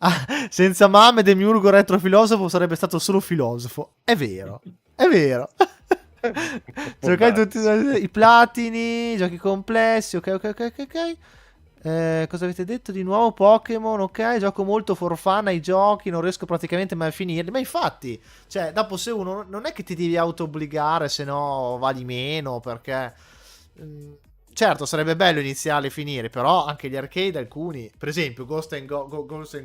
Ah, senza Mame, Demiurgo retrofilosofo sarebbe stato solo filosofo. È vero, è vero. Può Giocai tutti darsi. i platini, giochi complessi, ok, ok, ok, ok, ok. Cosa avete detto di nuovo? Pokémon, ok, gioco molto for fun ai giochi, non riesco praticamente mai a finirli. Ma infatti, cioè, dopo se uno non è che ti devi auto-obbligare, se no va di meno, perché certo sarebbe bello iniziarli e finire, però anche gli arcade alcuni, per esempio Ghost and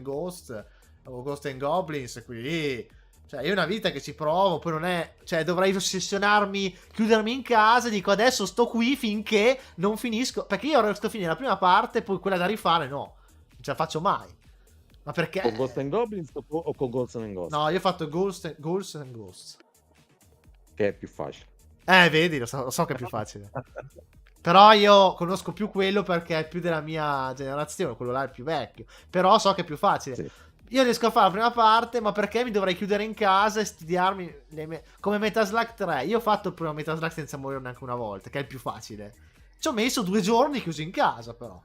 Ghost o Ghost and Goblins, qui cioè io una vita che ci provo, poi non è, cioè dovrei ossessionarmi, chiudermi in casa, dico adesso sto qui finché non finisco, perché io resto a finire la prima parte, poi quella da rifare no, non ce la faccio mai. Ma perché? Con Ghost and Goblins o con Ghost and Ghost? No, io ho fatto Ghost and Ghosts. Che è più facile. Vedi, lo so che è più facile. Però io conosco più quello perché è più della mia generazione, quello là è più vecchio. Però so che è più facile. Sì. Io riesco a fare la prima parte, ma perché mi dovrei chiudere in casa e studiarmi come Metaslug 3. Io ho fatto il primo Metaslug senza morire neanche una volta, che è il più facile. Ci ho messo 2 giorni chiuso in casa, però.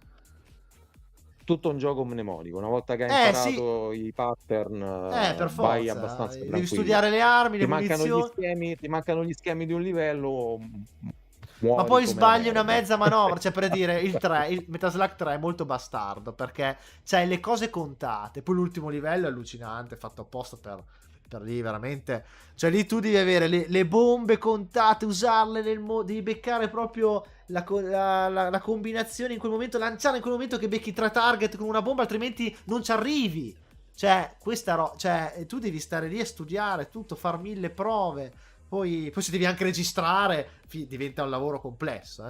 Tutto un gioco mnemonico. Una volta che hai Sì. imparato i pattern, Per vai forza. abbastanza Devi tranquillo. studiare le armi, le munizioni. Ti mancano gli schemi di un livello, Ma muori poi come una sbagli una merda. mezza manovra, cioè per dire il Metaslug 3 è molto bastardo perché c'hai le cose contate, poi l'ultimo livello è allucinante, fatto apposta per lì veramente, cioè lì tu devi avere le bombe contate, usarle devi beccare proprio la combinazione in quel momento, lanciare in quel momento che becchi 3 target con una bomba, altrimenti non ci arrivi. Cioè, cioè, tu devi stare lì a studiare tutto, far 1000 prove. Poi se devi anche registrare, diventa un lavoro complesso,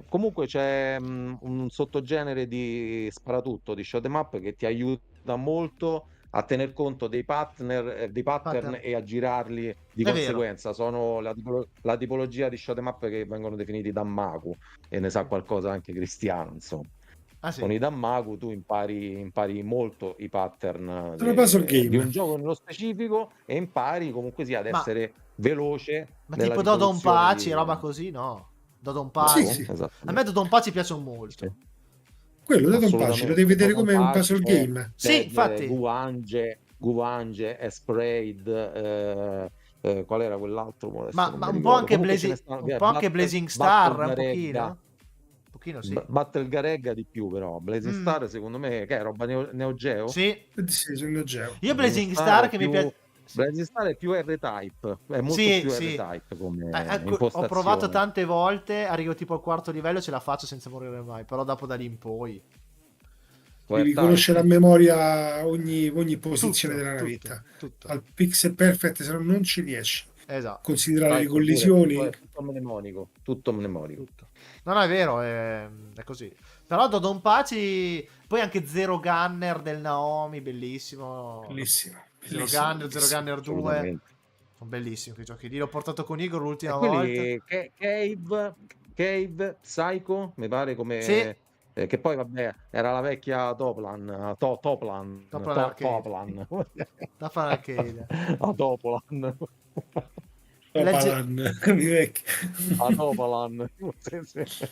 Comunque c'è un sottogenere di sparatutto, di shoot 'em up che ti aiuta molto a tener conto dei pattern Pattern. e a girarli di È vero. conseguenza. Sono la tipologia di shoot 'em up che vengono definiti Danmaku, e ne sa qualcosa anche Cristiano, insomma. Ah Con sì. i Danmaku tu impari molto i pattern Sono puzzle di un game. gioco nello specifico e impari comunque sia ad Ma, essere veloce ma nella tipo risoluzione Dodonpachi, di... roba così, no? Sì, Dodonpachi. Bravo, sì. A me esattamente. Dodonpachi piace Sì. molto. Quello da Don Paci, lo devi assolutamente. vedere Don come un Paci puzzle game. Sì, infatti. Guvange, Sprayed, qual era quell'altro? Adesso non Ma mi un po' ricordo. anche Comunque ce ne stanno, un po' anche Blazing Battle Star, un pochino? Garegga. Un pochino sì. Battle Garegga di più, però Blazing Mm, Star secondo me che è roba Neo Geo? sì. Sì, sono Geo. Io Blazing Blazing Star Star è che mi più piace... Sì, Blazing Star è più R-Type, è molto sì, più sì. R-Type come Ecco, ho provato impostazione. tante volte, arrivo tipo al quarto livello e ce la faccio senza morire mai, però dopo da lì in poi... Devi R-Type. conoscere a memoria ogni posizione Tutto, della tutto, navetta. tutto. Al pixel perfect, se no non ci riesci. Esatto, Considerare le Type pure è collisioni. tutto mnemonico, tutto mnemonico. tutto. No, no, è vero, è così. Però Dodon Paci, poi anche Zero Gunner del Naomi, bellissimo. Bellissimo, Zero bellissimo, Gunner, Zero bellissimo. Gunner 2, Assolutamente. sono bellissimi quei giochi lì. L'ho portato con Igor E l'ultima volta. quelli Cave, Psycho, mi pare Sì, come che poi vabbè, era la vecchia Toplan, Toplan Arcade. Toplan. Toplan Arcade. A Topolan. E la ge- Topalan, i vecchi. A Topolan. Sì, sì.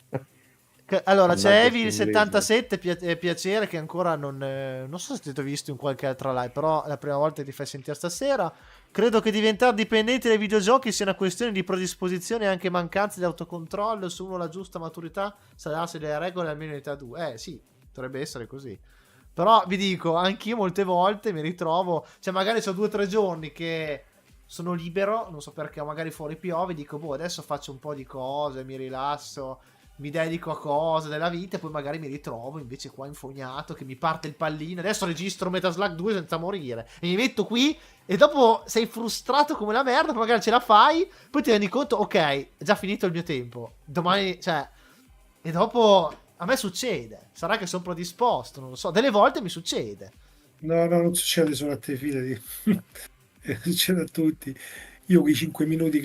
Allora, c'è Mannaggia sti Evil inglesi. 77 piacere che ancora non so se ti ho visto in qualche altra live, però è la prima volta che ti fai sentire stasera. Credo che diventare dipendenti dai videogiochi sia una questione di predisposizione e anche mancanza di autocontrollo. Se uno ha la giusta maturità sa darsi le regole almeno in età 2. Sì, dovrebbe essere così. Però vi dico, anch'io molte volte mi ritrovo, cioè magari ho 2 o 3 giorni che sono libero, non so perché, o magari fuori piove, dico, boh, adesso faccio un po' di cose, mi rilasso, mi dedico a cose della vita e poi magari mi ritrovo invece qua infognato che mi parte il pallino. Adesso registro Metal Slug 2 senza morire e mi metto qui e dopo sei frustrato come la merda, poi magari ce la fai, poi ti rendi conto, ok, è già finito il mio tempo. Domani, cioè, e dopo a me succede. Sarà che sono predisposto, non lo so. Delle volte mi succede. No, no, non succede solo a te, fidati. Succede a tutti. Io quei 5 minuti,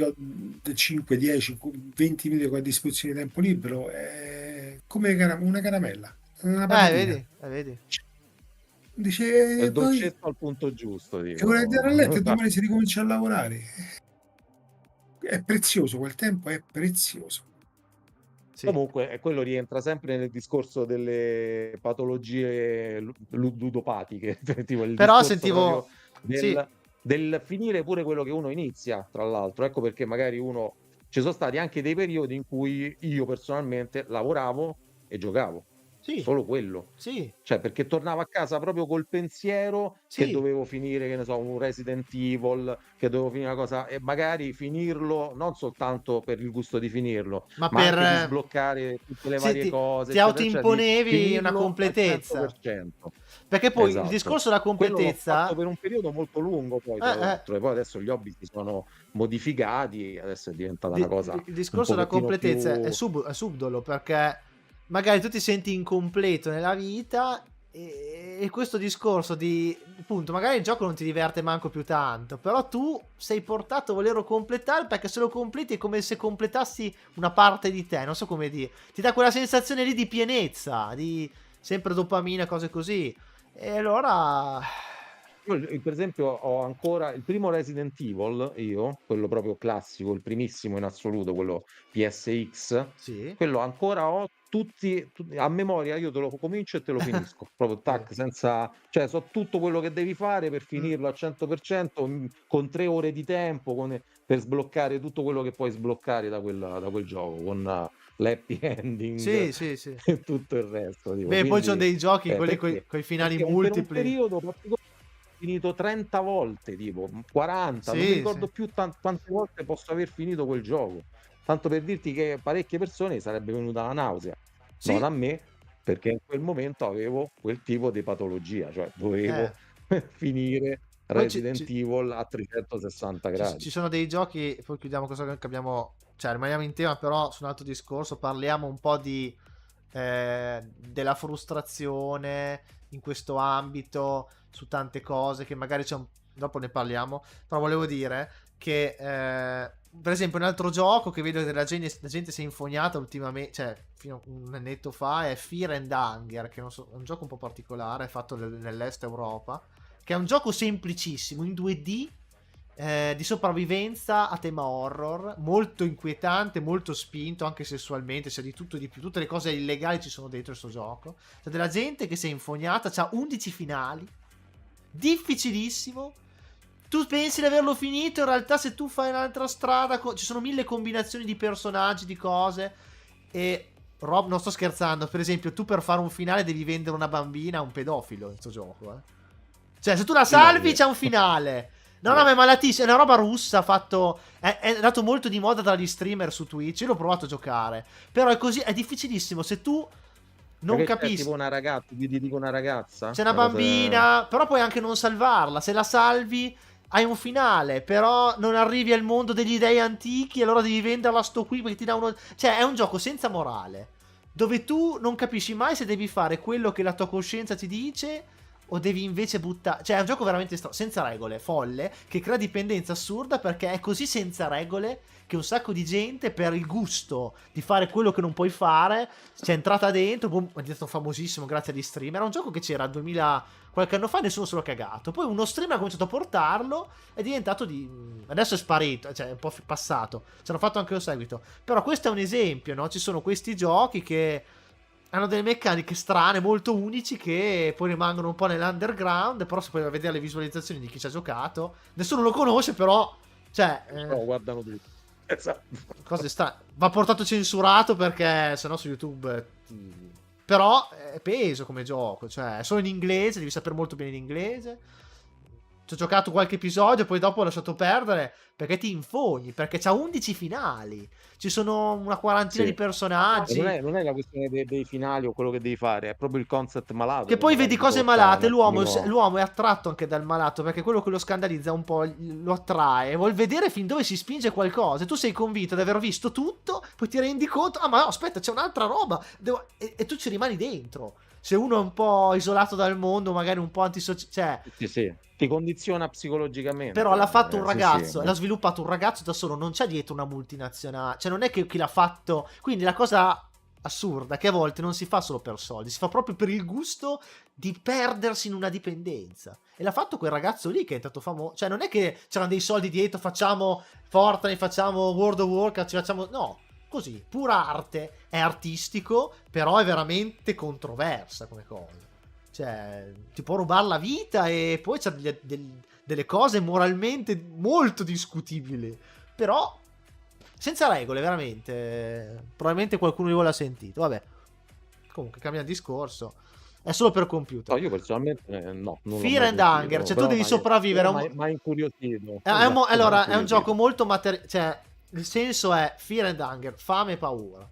5, 10, 20 minuti che ho a disposizione di tempo libero è come una caramella, una patatina. Vedi, vedi. È Dice, il e poi dolcetto al punto giusto, e ora andare a dico. letto e domani si ricomincia a lavorare. È prezioso, quel tempo è prezioso. Sì. Comunque, quello rientra sempre nel discorso delle patologie ludopatiche, tipo il Però discorso sentivo... proprio Sì, del finire pure quello che uno inizia, tra l'altro. Ecco perché magari uno... Ci sono stati anche dei periodi in cui io personalmente lavoravo e giocavo, sì, solo quello. sì, Cioè, perché tornavo a casa proprio col pensiero che sì. dovevo finire, che ne so, un Resident Evil, che dovevo finire una cosa e magari finirlo non soltanto per il gusto di finirlo, Ma ma per... anche di sbloccare tutte le sì, varie cose, ti eccetera, eccetera, di autoimponevi una finirlo al completezza. 100%. Perché poi il Esatto. discorso della Quello l'ho fatto completezza... per un periodo molto lungo, poi tra Eh, l'altro, e poi adesso gli hobby si sono modificati, adesso è diventata una cosa il un discorso della pochettino completezza più... è subdolo perché magari tu ti senti incompleto nella vita e questo discorso di appunto magari il gioco non ti diverte manco più tanto, però tu sei portato a volerlo completare perché se lo completi è come se completassi una parte di te, non so come dire, ti dà quella sensazione lì di pienezza, di sempre dopamina, cose così, e allora Io, per esempio, ho ancora il primo Resident Evil, io, quello proprio classico, il primissimo in assoluto, quello PSX, sì, quello ancora ho a memoria, io te lo comincio e te lo finisco, proprio sì. tac, senza, cioè so tutto quello che devi fare per Mm. finirlo al 100%, con 3 ore di tempo, per sbloccare tutto quello che puoi sbloccare da quel gioco, con l'happy ending Sì, sì, sì. e tutto il resto, tipo. Beh, poi ci sono Quindi, dei giochi, quelli perché? coi finali Perché per un multipli. periodo particolare finito 30 volte, tipo 40, non mi Sì, sì. ricordo più quante volte posso aver finito quel gioco. Tanto per dirti che parecchie persone sarebbe venuta la nausea, non Sì, a me, perché in quel momento avevo quel tipo di patologia, cioè eh. dovevo finire Poi Resident Evil a 360 gradi. ci sono dei giochi, poi chiudiamo cosa che abbiamo, cioè rimaniamo in tema, però su un altro discorso parliamo un po' di della frustrazione in questo ambito, su tante cose che magari dopo ne parliamo, però volevo dire che per esempio un altro gioco che vedo che la gente si è infognata ultimamente, cioè fino a un annetto fa, è Fear and Hunger, che è un gioco un po' particolare, fatto nell'est Europa, che è un gioco semplicissimo in 2D di sopravvivenza a tema horror, molto inquietante, molto spinto anche sessualmente, c'è di tutto e di più, tutte le cose illegali ci sono dentro questo gioco, c'è della gente che si è infognata, c'ha 11 finali, difficilissimo. Tu pensi di averlo finito, in realtà se tu fai un'altra strada ci sono 1000 combinazioni di personaggi, di cose. E Rob, non sto scherzando, per esempio tu per fare un finale devi vendere una bambina a un pedofilo in questo gioco, Cioè se tu la salvi c'è un finale. No, ma è malatissimo, è una roba russa, fatto è andato molto di moda tra gli streamer su Twitch, io l'ho provato a giocare, però è così, è difficilissimo se tu non Perché c'è capisci. tipo una ragazza, ti dico una ragazza? C'è una cosa- bambina, però puoi anche non salvarla. Se la salvi, hai un finale. Però non arrivi al mondo degli dei antichi. Allora devi venderla a sto qui perché ti dà uno. Cioè, è un gioco senza morale. Dove tu non capisci mai se devi fare quello che la tua coscienza ti dice. O devi invece buttare. Cioè, è un gioco veramente senza regole, folle. Che crea dipendenza assurda perché è così senza regole. Che un sacco di gente, per il gusto di fare quello che non puoi fare, c'è entrata dentro. Boom, è diventato famosissimo grazie agli streamer. Era un gioco che c'era 2000 qualche anno fa e nessuno se l'ha cagato. Poi uno streamer ha cominciato a portarlo. È diventato di. Adesso è sparito, cioè è un po' passato. Ci hanno fatto anche un seguito. Però questo è un esempio, no? Ci sono questi giochi che hanno delle meccaniche strane, molto unici, che poi rimangono un po' nell'underground. Però se poi vai a vedere le visualizzazioni di chi ci ha giocato, nessuno lo conosce, però. Cioè. No, guardano tutti. Esatto. Cose va portato censurato perché sennò su YouTube però è peso come gioco, cioè è solo in inglese, devi sapere molto bene l'inglese. Ci ho giocato qualche episodio, poi dopo ho lasciato perdere perché ti infogni, perché c'ha 11 finali, ci sono una quarantina Sì. di personaggi. Non è la questione dei finali o quello che devi fare, è proprio il concept malato. Che poi magari vedi ti cose porta malate, un attimino- l'uomo è attratto anche dal malato, perché quello che lo scandalizza un po' lo attrae, vuol vedere fin dove si spinge qualcosa, e tu sei convinto di aver visto tutto, poi ti rendi conto, ah ma no, aspetta, c'è un'altra roba, e tu ci rimani dentro. Se uno è un po' isolato dal mondo, magari un po' antisociale, cioè. Sì, ti condiziona psicologicamente. Però l'ha fatto un Sì, ragazzo, sì. l'ha sviluppato un ragazzo da solo, non c'è dietro una multinazionale, cioè non è che chi l'ha fatto. Quindi la cosa assurda è che a volte non si fa solo per soldi, si fa proprio per il gusto di perdersi in una dipendenza. E l'ha fatto quel ragazzo lì che è diventato famoso, cioè non è che c'erano dei soldi dietro, facciamo Fortnite, facciamo World of Warcraft, ci facciamo. No, così, pura arte, è artistico, però è veramente controversa come cosa. Cioè, ti può rubare la vita e poi c'è delle cose moralmente molto discutibili. Però, senza regole, veramente. Probabilmente qualcuno di voi l'ha sentito. Vabbè. Comunque, cambia il discorso. È solo per computer. No, io personalmente no. Non l'ho Fear mai and sentito, Hunger, cioè tu però devi sopravvivere. Ma incuriosito. Allora, è un gioco molto cioè, il senso è Fear and Hunger, fame e paura.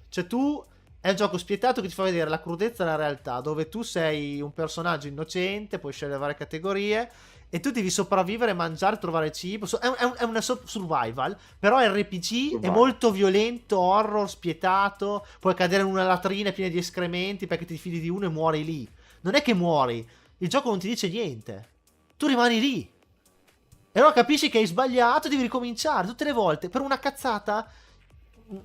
Cioè tu. È un gioco spietato che ti fa vedere la crudezza della realtà, dove tu sei un personaggio innocente, puoi scegliere varie categorie, e tu devi sopravvivere, mangiare, trovare cibo. È una survival, però RPG, è molto violento, horror, spietato, puoi cadere in una latrina piena di escrementi perché ti fidi di uno e muori lì. Non è che muori, il gioco non ti dice niente. Tu rimani lì. E allora capisci che hai sbagliato e devi ricominciare tutte le volte. Per una cazzata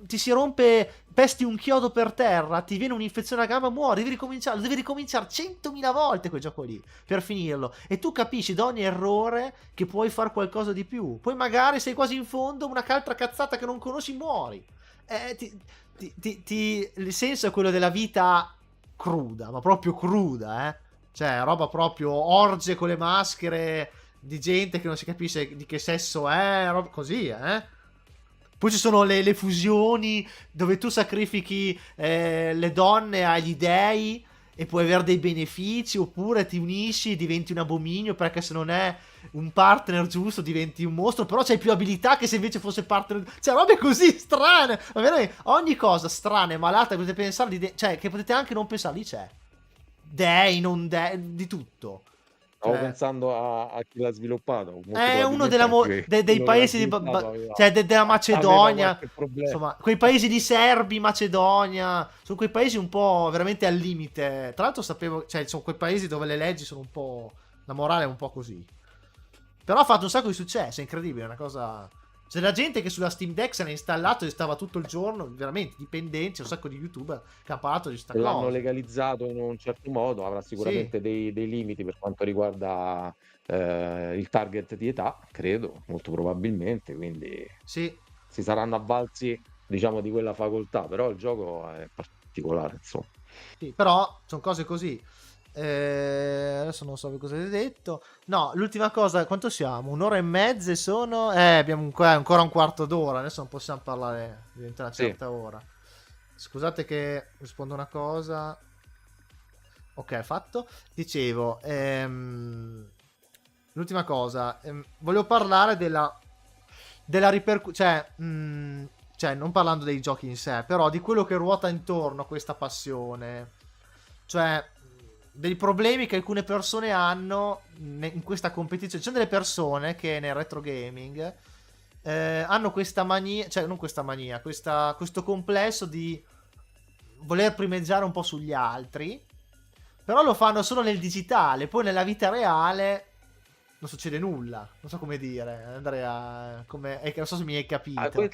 ti si rompe, pesti un chiodo per terra, ti viene un'infezione alla gamba, muori, devi ricominciare 100.000 volte quel gioco lì per finirlo. E tu capisci da ogni errore che puoi fare qualcosa di più. Poi magari sei quasi in fondo, una altra cazzata che non conosci, muori. Il senso è quello della vita cruda, ma proprio cruda, Cioè, roba proprio orge con le maschere di gente che non si capisce di che sesso è, roba così, Poi ci sono le fusioni dove tu sacrifichi le donne agli dei e puoi avere dei benefici, oppure ti unisci e diventi un abominio perché se non è un partner giusto diventi un mostro, però c'hai più abilità che se invece fosse partner. Cioè robe così strane, ma veramente ogni cosa strana e malata che potete pensare, cioè che potete anche non pensare, lì c'è. Dei, non dei, di tutto. Stavo pensando a chi l'ha sviluppato. È uno dei paesi della Macedonia, insomma, quei paesi di Serbi, Macedonia, sono quei paesi un po' veramente al limite. Tra l'altro sapevo, cioè sono quei paesi dove le leggi sono un po', la morale è un po' così. Però ha fatto un sacco di successo, è incredibile, è una cosa C'è la gente che sulla Steam Deck se l'ha installato e stava tutto il giorno, veramente dipendenti, c'è un sacco di YouTuber che hanno parlato di sta Se l'hanno cosa. legalizzato in un certo modo, avrà Sì, sicuramente dei limiti per quanto riguarda il target di età, credo, molto probabilmente, quindi sì, si saranno avvalsi, diciamo, di quella facoltà, però il gioco è particolare, insomma. sì, però sono cose così. Adesso non so cosa avete detto. No, l'ultima cosa, quanto siamo? Un'ora e mezza e sono. Abbiamo ancora un quarto d'ora. Adesso non possiamo parlare, diventa una Sì, certa ora. Scusate che rispondo una cosa. Ok, fatto. Dicevo, l'ultima cosa, volevo parlare della ripercussione, cioè, non parlando dei giochi in sé, però di quello che ruota intorno a questa passione. Cioè, dei problemi che alcune persone hanno in questa competizione. Ci sono delle persone che nel retro gaming hanno questa mania, cioè non questa mania, questo complesso di voler primeggiare un po' sugli altri, però lo fanno solo nel digitale, poi nella vita reale non succede nulla. Non so come dire, Andrea, non so se mi hai capito.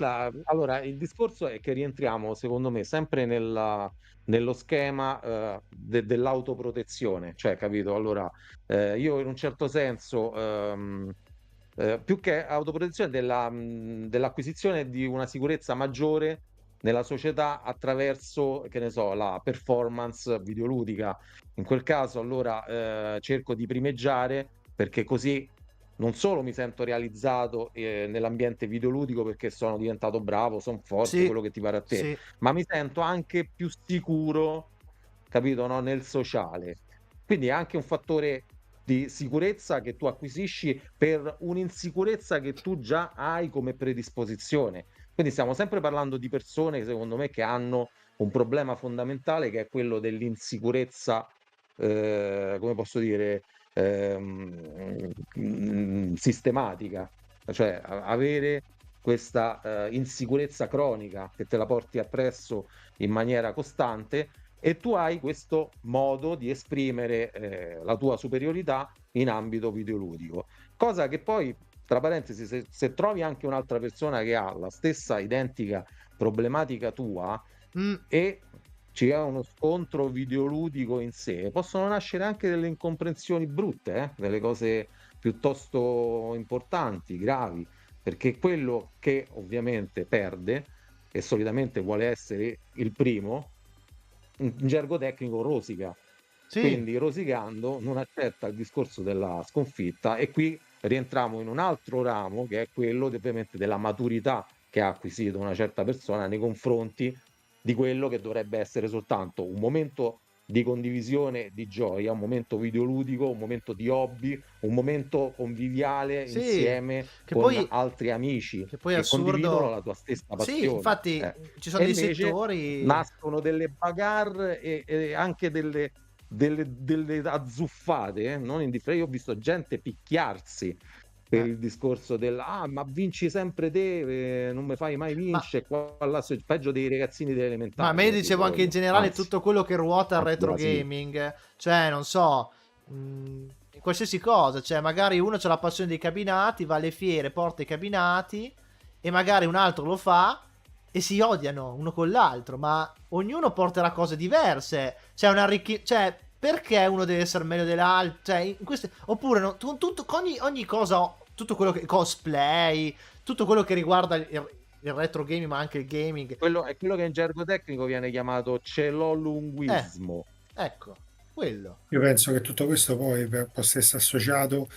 Allora, il discorso è che rientriamo, secondo me, sempre nello schema dell'autoprotezione, cioè, capito? Allora, io in un certo senso, più che autoprotezione, dell'acquisizione di una sicurezza maggiore nella società attraverso, che ne so, la performance videoludica. In quel caso, allora, cerco di primeggiare perché così non solo mi sento realizzato nell'ambiente videoludico perché sono diventato bravo, sono forte, Sì, quello che ti pare a te, sì, ma mi sento anche più sicuro, capito, no? Nel sociale. Quindi è anche un fattore di sicurezza che tu acquisisci per un'insicurezza che tu già hai come predisposizione. Quindi stiamo sempre parlando di persone, secondo me, che hanno un problema fondamentale che è quello dell'insicurezza, come posso dire, sistematica, cioè avere questa insicurezza cronica che te la porti appresso in maniera costante e tu hai questo modo di esprimere la tua superiorità in ambito videoludico. Cosa che poi, tra parentesi, se trovi anche un'altra persona che ha la stessa identica problematica tua mm, e c'è uno scontro videoludico in sé, possono nascere anche delle incomprensioni brutte, delle cose piuttosto importanti, gravi, perché quello che ovviamente perde e solitamente vuole essere il primo, in gergo tecnico rosica. sì, Quindi rosicando non accetta il discorso della sconfitta e qui rientriamo in un altro ramo che è quello ovviamente della maturità che ha acquisito una certa persona nei confronti di quello che dovrebbe essere soltanto un momento di condivisione di gioia, un momento videoludico, un momento di hobby, un momento conviviale sì, insieme che con poi, altri amici che poi è che condividono assurdo. la tua stessa Sì, passione. infatti ci sono E dei invece settori. nascono delle bagarre e anche delle azzuffate, non indifferenti. Io ho visto gente picchiarsi per eh, il discorso ma vinci sempre te, non mi fai mai ma vincere, qua, là, peggio dei ragazzini delle Ma a elementari, me dicevo anche in proprio, generale anzi, tutto quello che ruota al anche retro dell'asilo. gaming, cioè non so, qualsiasi cosa, cioè magari uno ha la passione dei cabinati, va alle fiere, porta i cabinati e magari un altro lo fa e si odiano uno con l'altro, ma ognuno porterà cose diverse, c'è cioè perché uno deve essere meglio dell'altro, cioè oppure no, con ogni cosa, tutto quello che cosplay, tutto quello che riguarda il retro gaming, ma anche il gaming. È quello che in gergo tecnico viene chiamato Eh, celolunguismo. ecco, quello. Io penso che tutto questo poi possa essere associato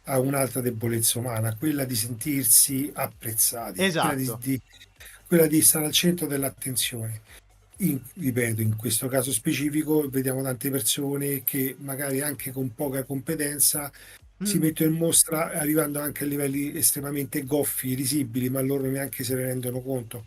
a un'altra debolezza umana, quella di sentirsi apprezzati, Esatto. quella di stare al centro dell'attenzione. Ripeto, in questo caso specifico vediamo tante persone che magari anche con poca competenza si Mm, mettono in mostra arrivando anche a livelli estremamente goffi, risibili, ma loro neanche se ne rendono conto.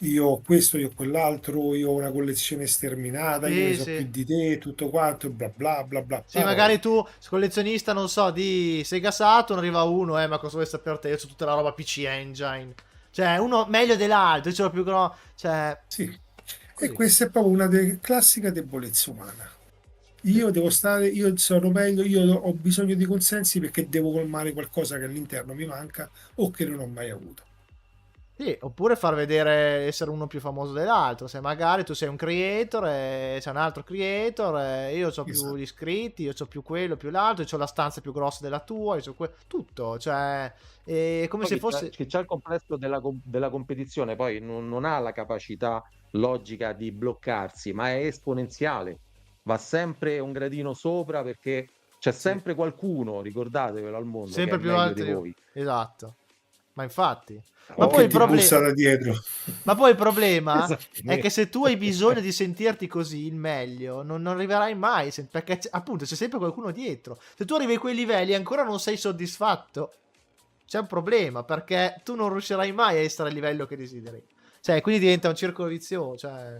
Io ho questo, io ho quell'altro, io ho una collezione sterminata, io ne sì, so più sì. di te, tutto quanto, bla bla bla bla, Sì, magari parole. tu, collezionista, non so, di Sega Saturn, arriva uno, ma cosa vuoi sapere te? Io c'ho tutta la roba PC Engine. Cioè, uno meglio dell'altro, io ce l'ho più cioè, Sì, e così. questa è proprio una classica debolezza umana. Io devo stare, io sono meglio, io ho bisogno di consensi perché devo colmare qualcosa che all'interno mi manca o che non ho mai avuto. Sì, oppure far vedere essere uno più famoso dell'altro. Se magari tu sei un creator e c'è un altro creator, e io ho più Esatto. iscritti, io ho più quello, più l'altro, io ho la stanza più grossa della tua, io tutto, cioè è come Poi se fosse... chi c'ha il complesso della competizione poi non ha la capacità logica di bloccarsi, ma è esponenziale. Va sempre un gradino sopra perché c'è Sì, sempre qualcuno, ricordatevelo al mondo, che è sempre più meglio di alto io. voi. Esatto. Ma infatti. Ma O poi che il ti problema... bussa da dietro. Ma poi il problema è che Esattamente. se tu hai bisogno di sentirti così, il meglio, non arriverai mai, perché appunto c'è sempre qualcuno dietro. Se tu arrivi a quei livelli e ancora non sei soddisfatto, c'è un problema, perché tu non riuscirai mai a essere al livello che desideri. Cioè, quindi diventa un circolo vizioso, cioè...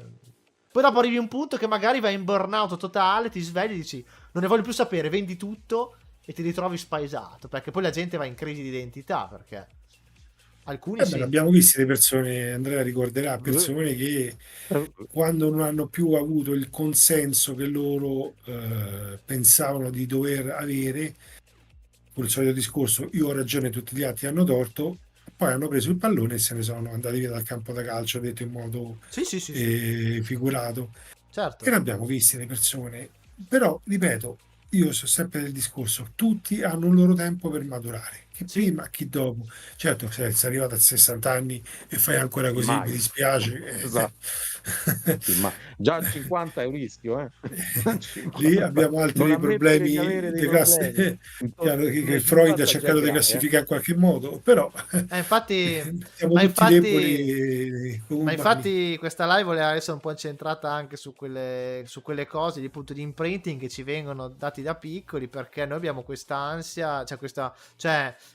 Poi dopo arrivi a un punto che magari vai in burnout totale, ti svegli e dici, non ne voglio più sapere, vendi tutto e ti ritrovi spaesato, perché poi la gente va in crisi di identità, perché alcuni Beh, sì. abbiamo visto le persone, Andrea ricorderà, Eh, persone che eh, quando non hanno più avuto il consenso che loro pensavano di dover avere, con il solito discorso, io ho ragione, tutti gli altri hanno torto, poi hanno preso il pallone e se ne sono andati via dal campo da calcio, detto in modo Sì, sì, sì, sì, figurato. E certo. ne abbiamo viste le persone, però ripeto, io so sempre del discorso, tutti hanno un loro tempo per maturare, chi Sì, prima, chi dopo. Certo, se sei arrivato a 60 anni e fai ancora sì, così, mi mai. dispiace. Esatto. Sì, ma già a 50 è un rischio, eh? A Lì 50. abbiamo Non altri ammettere di avere problemi dei problemi. che Intorno ai Freud ha 50 già è cercato di grave, classificare in qualche modo, però infatti, siamo ma tutti infatti, deboli come ma umani. infatti questa live voleva essere un po' incentrata anche su quelle cose, di punto di imprinting che ci vengono dati da piccoli, perché noi abbiamo questa ansia, cioè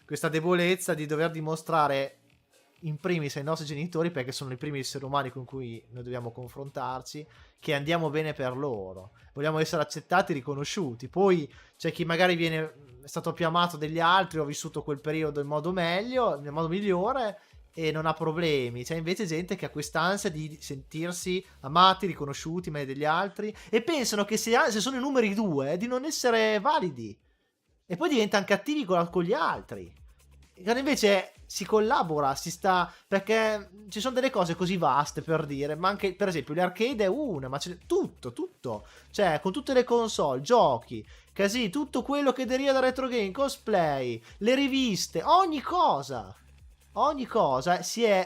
questa debolezza di dover dimostrare in primis ai nostri genitori, perché sono i primi esseri umani con cui noi dobbiamo confrontarci, che andiamo bene per loro. Vogliamo essere accettati e riconosciuti. Poi c'è chi magari è stato più amato degli altri, ho vissuto quel periodo in modo meglio, in modo migliore e non ha problemi. C'è invece gente che ha quest'ansia di sentirsi amati, riconosciuti, meglio degli altri e pensano che se sono i numeri due di non essere validi e poi diventano cattivi con gli altri. Quando invece si collabora, si sta. Perché ci sono delle cose così vaste per dire. Ma anche, per esempio, l'arcade è una, ma c'è tutto, tutto. Cioè, con tutte le console, giochi, così, tutto quello che deriva da retro game, cosplay, le riviste, ogni cosa. Ogni cosa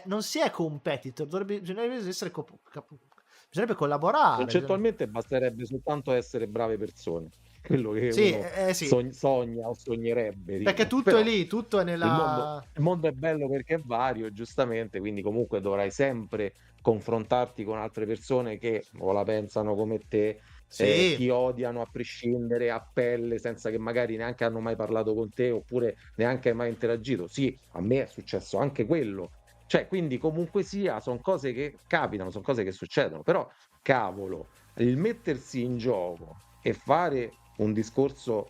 non si è competitor, bisognerebbe essere bisognerebbe collaborare. Concettualmente basterebbe soltanto essere brave persone, quello che Sì, uno sì, sogna o sognerebbe, perché dico. tutto è Però lì, tutto è nella... il mondo è bello perché è vario, giustamente, quindi comunque dovrai sempre confrontarti con altre persone che o la pensano come te, Sì, ti odiano a prescindere, a pelle, senza che magari neanche hanno mai parlato con te oppure neanche hai mai interagito. Sì, a me è successo anche quello. Cioè, quindi comunque sia, sono cose che capitano, sono cose che succedono, però cavolo, il mettersi in gioco e fare un discorso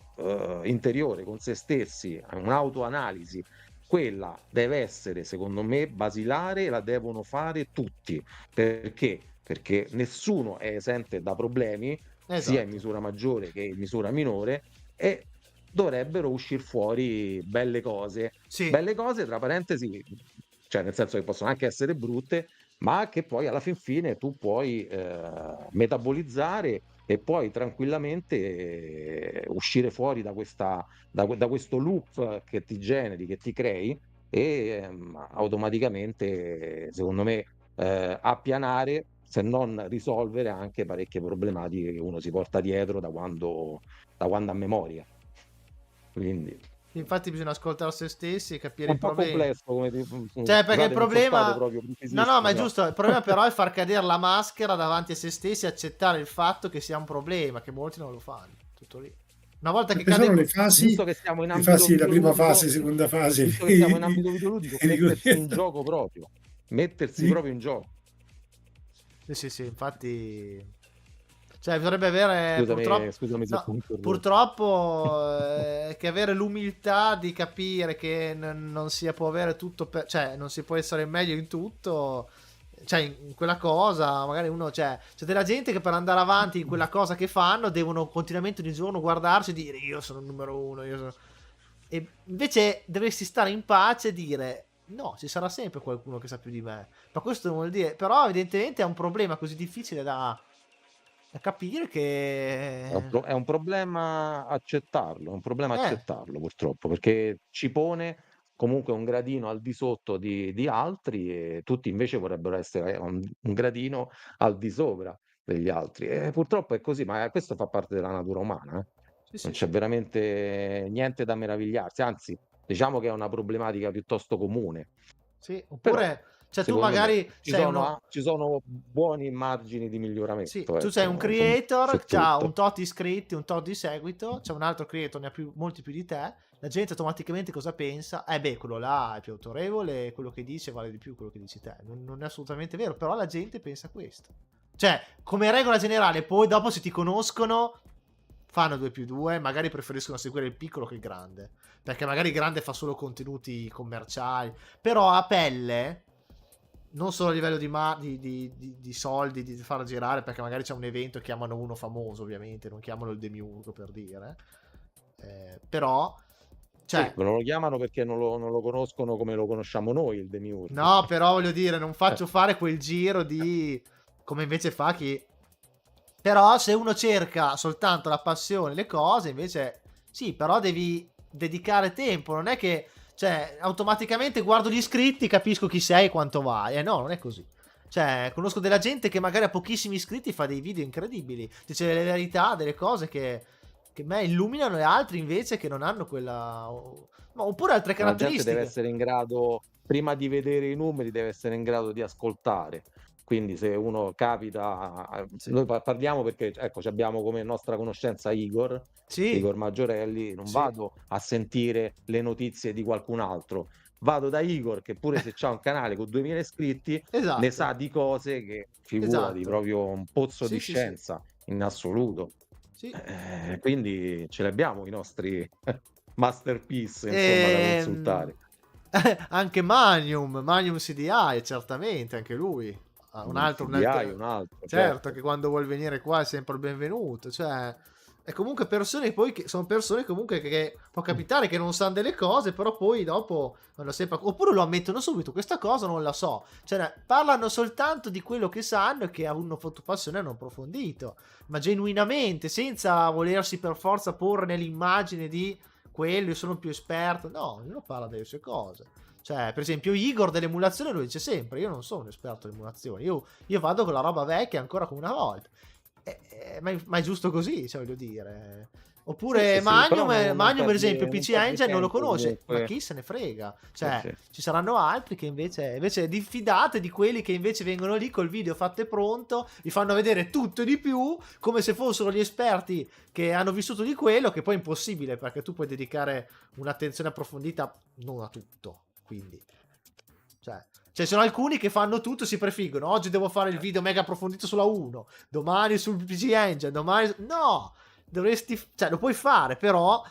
interiore con se stessi, un'autoanalisi, quella deve essere, secondo me, basilare e la devono fare tutti. Perché? Perché nessuno è esente da problemi, sia in esatto. misura maggiore che in misura minore, e dovrebbero uscire fuori Sì, belle cose, tra parentesi, cioè nel senso che possono anche essere brutte, ma che poi alla fin fine tu puoi metabolizzare e poi tranquillamente uscire fuori da questo loop che ti generi, che ti crei e automaticamente, secondo me, appianare, se non risolvere anche parecchie problematiche che uno si porta dietro da quando ha memoria. Quindi infatti bisogna ascoltare se stessi e capire è i un po' problemi. complesso, Cioè, perché il scusate, non sono stato problema... proprio No, no, precisissimo, ma è però. giusto. Il problema però è far cadere la maschera davanti a se stessi e accettare il fatto che sia un problema, che molti non lo fanno. Tutto lì. Una volta che Quelle cade... sono Visto che siamo in le ambito fasi, la prima videoludico, fase, seconda fase. visto che siamo in ambito videoludico, di mettersi in gioco proprio, mettersi di- proprio in gioco. Sì, sì, sì, infatti... Cioè, bisognerebbe avere purtroppo... Scusami se ti No, ho interrotto. purtroppo che avere l'umiltà di capire che non si può avere tutto cioè, non si può essere meglio in tutto. Cioè, in quella cosa, magari uno... Cioè, c'è della gente che per andare avanti in quella cosa che fanno devono continuamente ogni giorno guardarsi e dire io sono il numero uno, io sono... E invece dovresti stare in pace e dire No, ci sarà sempre qualcuno che sa più di me. Ma questo non vuol dire... Però evidentemente è un problema così difficile da capire che... È un problema accettarlo, è un problema Eh, accettarlo purtroppo, perché ci pone comunque un gradino al di sotto di altri e tutti invece vorrebbero essere un gradino al di sopra degli altri. E purtroppo è così, ma questo fa parte della natura umana, eh. sì, Non sì, c'è sì. veramente niente da meravigliarsi, anzi, diciamo che è una problematica piuttosto comune. Sì, Però, oppure, cioè tu secondo me, magari sei uno... ci sono buoni margini di Sì, miglioramento, tu sei un ecco, creator, su c'ha un tutto. tot di iscritti, un tot di seguito, c'è un altro creator, ne ha molti più di te, la gente automaticamente cosa pensa? Beh, quello là è più autorevole, quello che dice vale di più quello che dici te. Non è assolutamente vero, però la gente pensa questo. Cioè, come regola generale, poi dopo se ti conoscono, fanno 2 più 2, magari preferiscono seguire il piccolo che il grande, perché magari il grande fa solo contenuti commerciali, però a pelle non solo a livello di soldi, di far girare, perché magari c'è un evento e chiamano uno famoso, ovviamente, non chiamano il demiurgo per dire. Però, Sì, cioè, non lo chiamano perché non lo conoscono come lo conosciamo noi, il Demiurgo. no, però voglio dire, non Eh, faccio fare quel giro di... come invece fa chi... Però se uno cerca soltanto la passione, le cose, invece sì, però devi dedicare tempo, non è che, cioè, automaticamente guardo gli iscritti, capisco chi sei e quanto vai. No, non è così. Cioè, conosco della gente che magari ha pochissimi iscritti fa dei video incredibili, dice delle verità, delle cose che me illuminano e altri invece che non hanno quella... oppure altre la gente deve caratteristiche. essere in grado, prima di vedere i numeri, deve essere in grado di ascoltare. Quindi se uno capita, Sì, noi parliamo perché ecco, ci abbiamo come nostra conoscenza Igor, sì, Igor Maggiorelli, non sì. vado a sentire le notizie di qualcun altro, vado da Igor che pure se c'ha un canale con 2000 iscritti ne Esatto, sa di cose che figurati, esatto. proprio un pozzo di Sì, sì, sì. scienza in assoluto. Sì. Quindi ce li abbiamo i nostri masterpiece, insomma, da Ehm, consultare. Anche Magnum CDI, certamente, anche lui. Un Il altro, CDI, un altro, certo, certo. che quando vuol venire qua è sempre il benvenuto. Cioè, è comunque persone poi che sono persone comunque che può capitare che non sanno delle cose, però poi dopo vanno sempre, oppure lo ammettono subito, questa cosa non la so. Cioè, parlano soltanto di quello che sanno e che hanno fatto passione e hanno approfondito, ma genuinamente, senza volersi per forza porre nell'immagine di quello, io sono più esperto. No, ognuno parla delle sue cose. Cioè, per esempio, Igor dell'emulazione lo dice sempre: io non sono un esperto di emulazione, io vado con la roba vecchia ancora come una volta. Ma è giusto così, cioè, voglio dire. Sì, Oppure sì, sì, però Magnum, per esempio, non PC perdi Engine non lo tempo conosce, ma comunque. chi se ne frega? Sì, Cioè, sì. ci saranno altri che invece diffidate di quelli che invece vengono lì col video fatto e pronto, vi fanno vedere tutto e di più, come se fossero gli esperti che hanno vissuto di quello, che poi è impossibile, perché tu puoi dedicare un'attenzione approfondita non a tutto, quindi... Cioè, ci sono alcuni che fanno tutto e si prefiggono. Oggi devo fare il video mega approfondito sulla 1, domani sul PC Engine, domani... No! Dovresti... Cioè, lo puoi fare, però...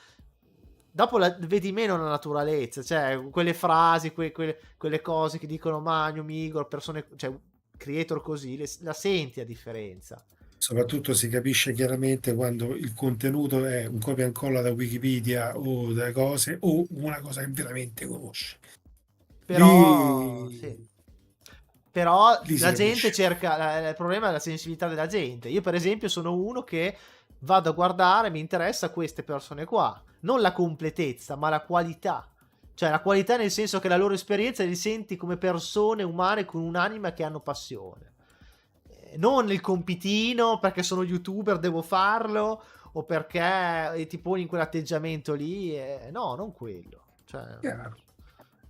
Dopo vedi meno la naturalezza, cioè, quelle frasi, quelle cose che dicono Magnum, Igor, persone... Cioè, creator così, la senti a differenza. Soprattutto si capisce chiaramente quando il contenuto è un copia e incolla da Wikipedia o da cose o una cosa che veramente conosce. Però, sì. Lì, Però lì si la gente capisce. cerca, il problema è la sensibilità della gente. Io per esempio sono uno che vado a guardare, mi interessa queste persone qua, non la completezza, ma la qualità. Cioè la qualità nel senso che la loro esperienza li senti come persone umane con un'anima che hanno passione. Non il compitino perché sono youtuber devo farlo o perché ti poni in quell'atteggiamento lì. No, non quello. Cioè, Chiaro.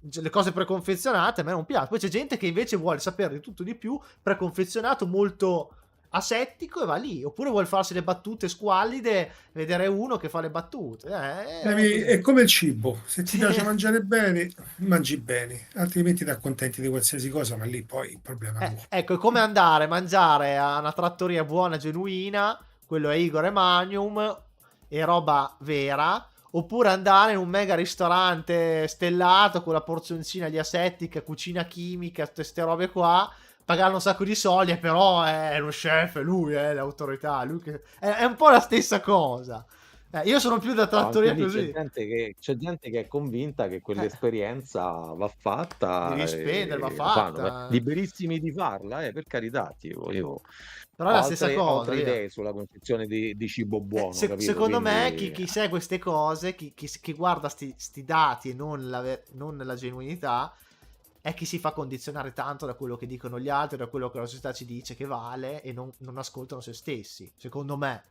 le cose preconfezionate a me non piacciono. Poi c'è gente che invece vuole sapere di tutto di più, preconfezionato, molto asettico e va lì. Oppure vuole farsi le battute squallide, vedere uno che fa le battute. È così. È come il cibo, se ti Sì. piace mangiare bene, mangi bene, altrimenti ti accontenti di qualsiasi cosa, ma lì poi il problema è tuo. Ecco, è come andare a mangiare a una trattoria buona, genuina, quello è Igor e Magnum, e roba vera, oppure andare in un mega ristorante stellato con la porzioncina di asettica, cucina chimica, tutte ste robe qua, pagare un sacco di soldi, però è uno chef, è lui è l'autorità, è un po' la stessa cosa. Io sono più da No, anche trattoria lì c'è così. gente che è convinta che Eh, quell'esperienza va fatta devi spendere, va e lo fanno. fatta. Liberissimi di farla, per carità, io Però è ho la stessa cosa, altre via. idee sulla concezione di cibo buono, capito? Secondo me Quindi chi segue queste cose, chi guarda sti dati e non la genuinità, è chi si fa condizionare tanto da quello che dicono gli altri, da quello che la società ci dice che vale e non ascoltano se stessi, secondo me.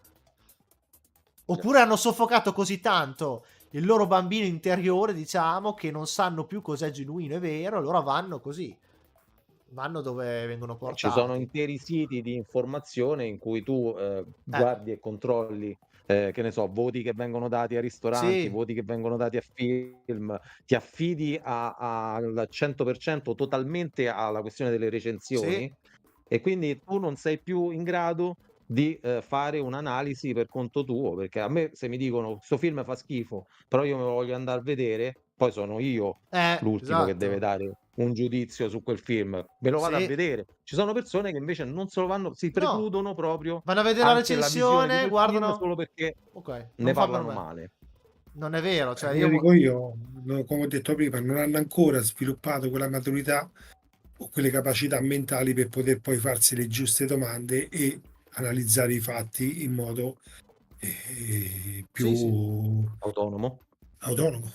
Oppure hanno soffocato così tanto il loro bambino interiore, diciamo, che non sanno più cos'è genuino e vero, allora vanno così. Vanno dove vengono ci sono portati. interi siti di informazione in cui tu Eh, guardi e controlli, che ne so, voti che vengono dati a ristoranti, sì, voti che vengono dati a film, ti affidi al 100% totalmente alla questione delle sì. recensioni e quindi tu non sei più in grado di fare un'analisi per conto tuo, perché a me se mi dicono: "Sto film fa schifo, però io me lo voglio andar a vedere", poi sono io l'ultimo che deve Esatto. dare un giudizio su quel film. Me lo vado a Sì. vedere. Ci sono persone che invece non se lo vanno si No, precludono proprio vanno a vedere la anche la visione di recensione, quel film guardano. solo perché Ok, ne non fa per parlano me. male. Non è vero, cioè Come io. dico io, come ho detto prima, non hanno ancora sviluppato quella maturità o quelle capacità mentali per poter poi farsi le giuste domande e analizzare i fatti in modo Sì, sì. più Autonomo. autonomo.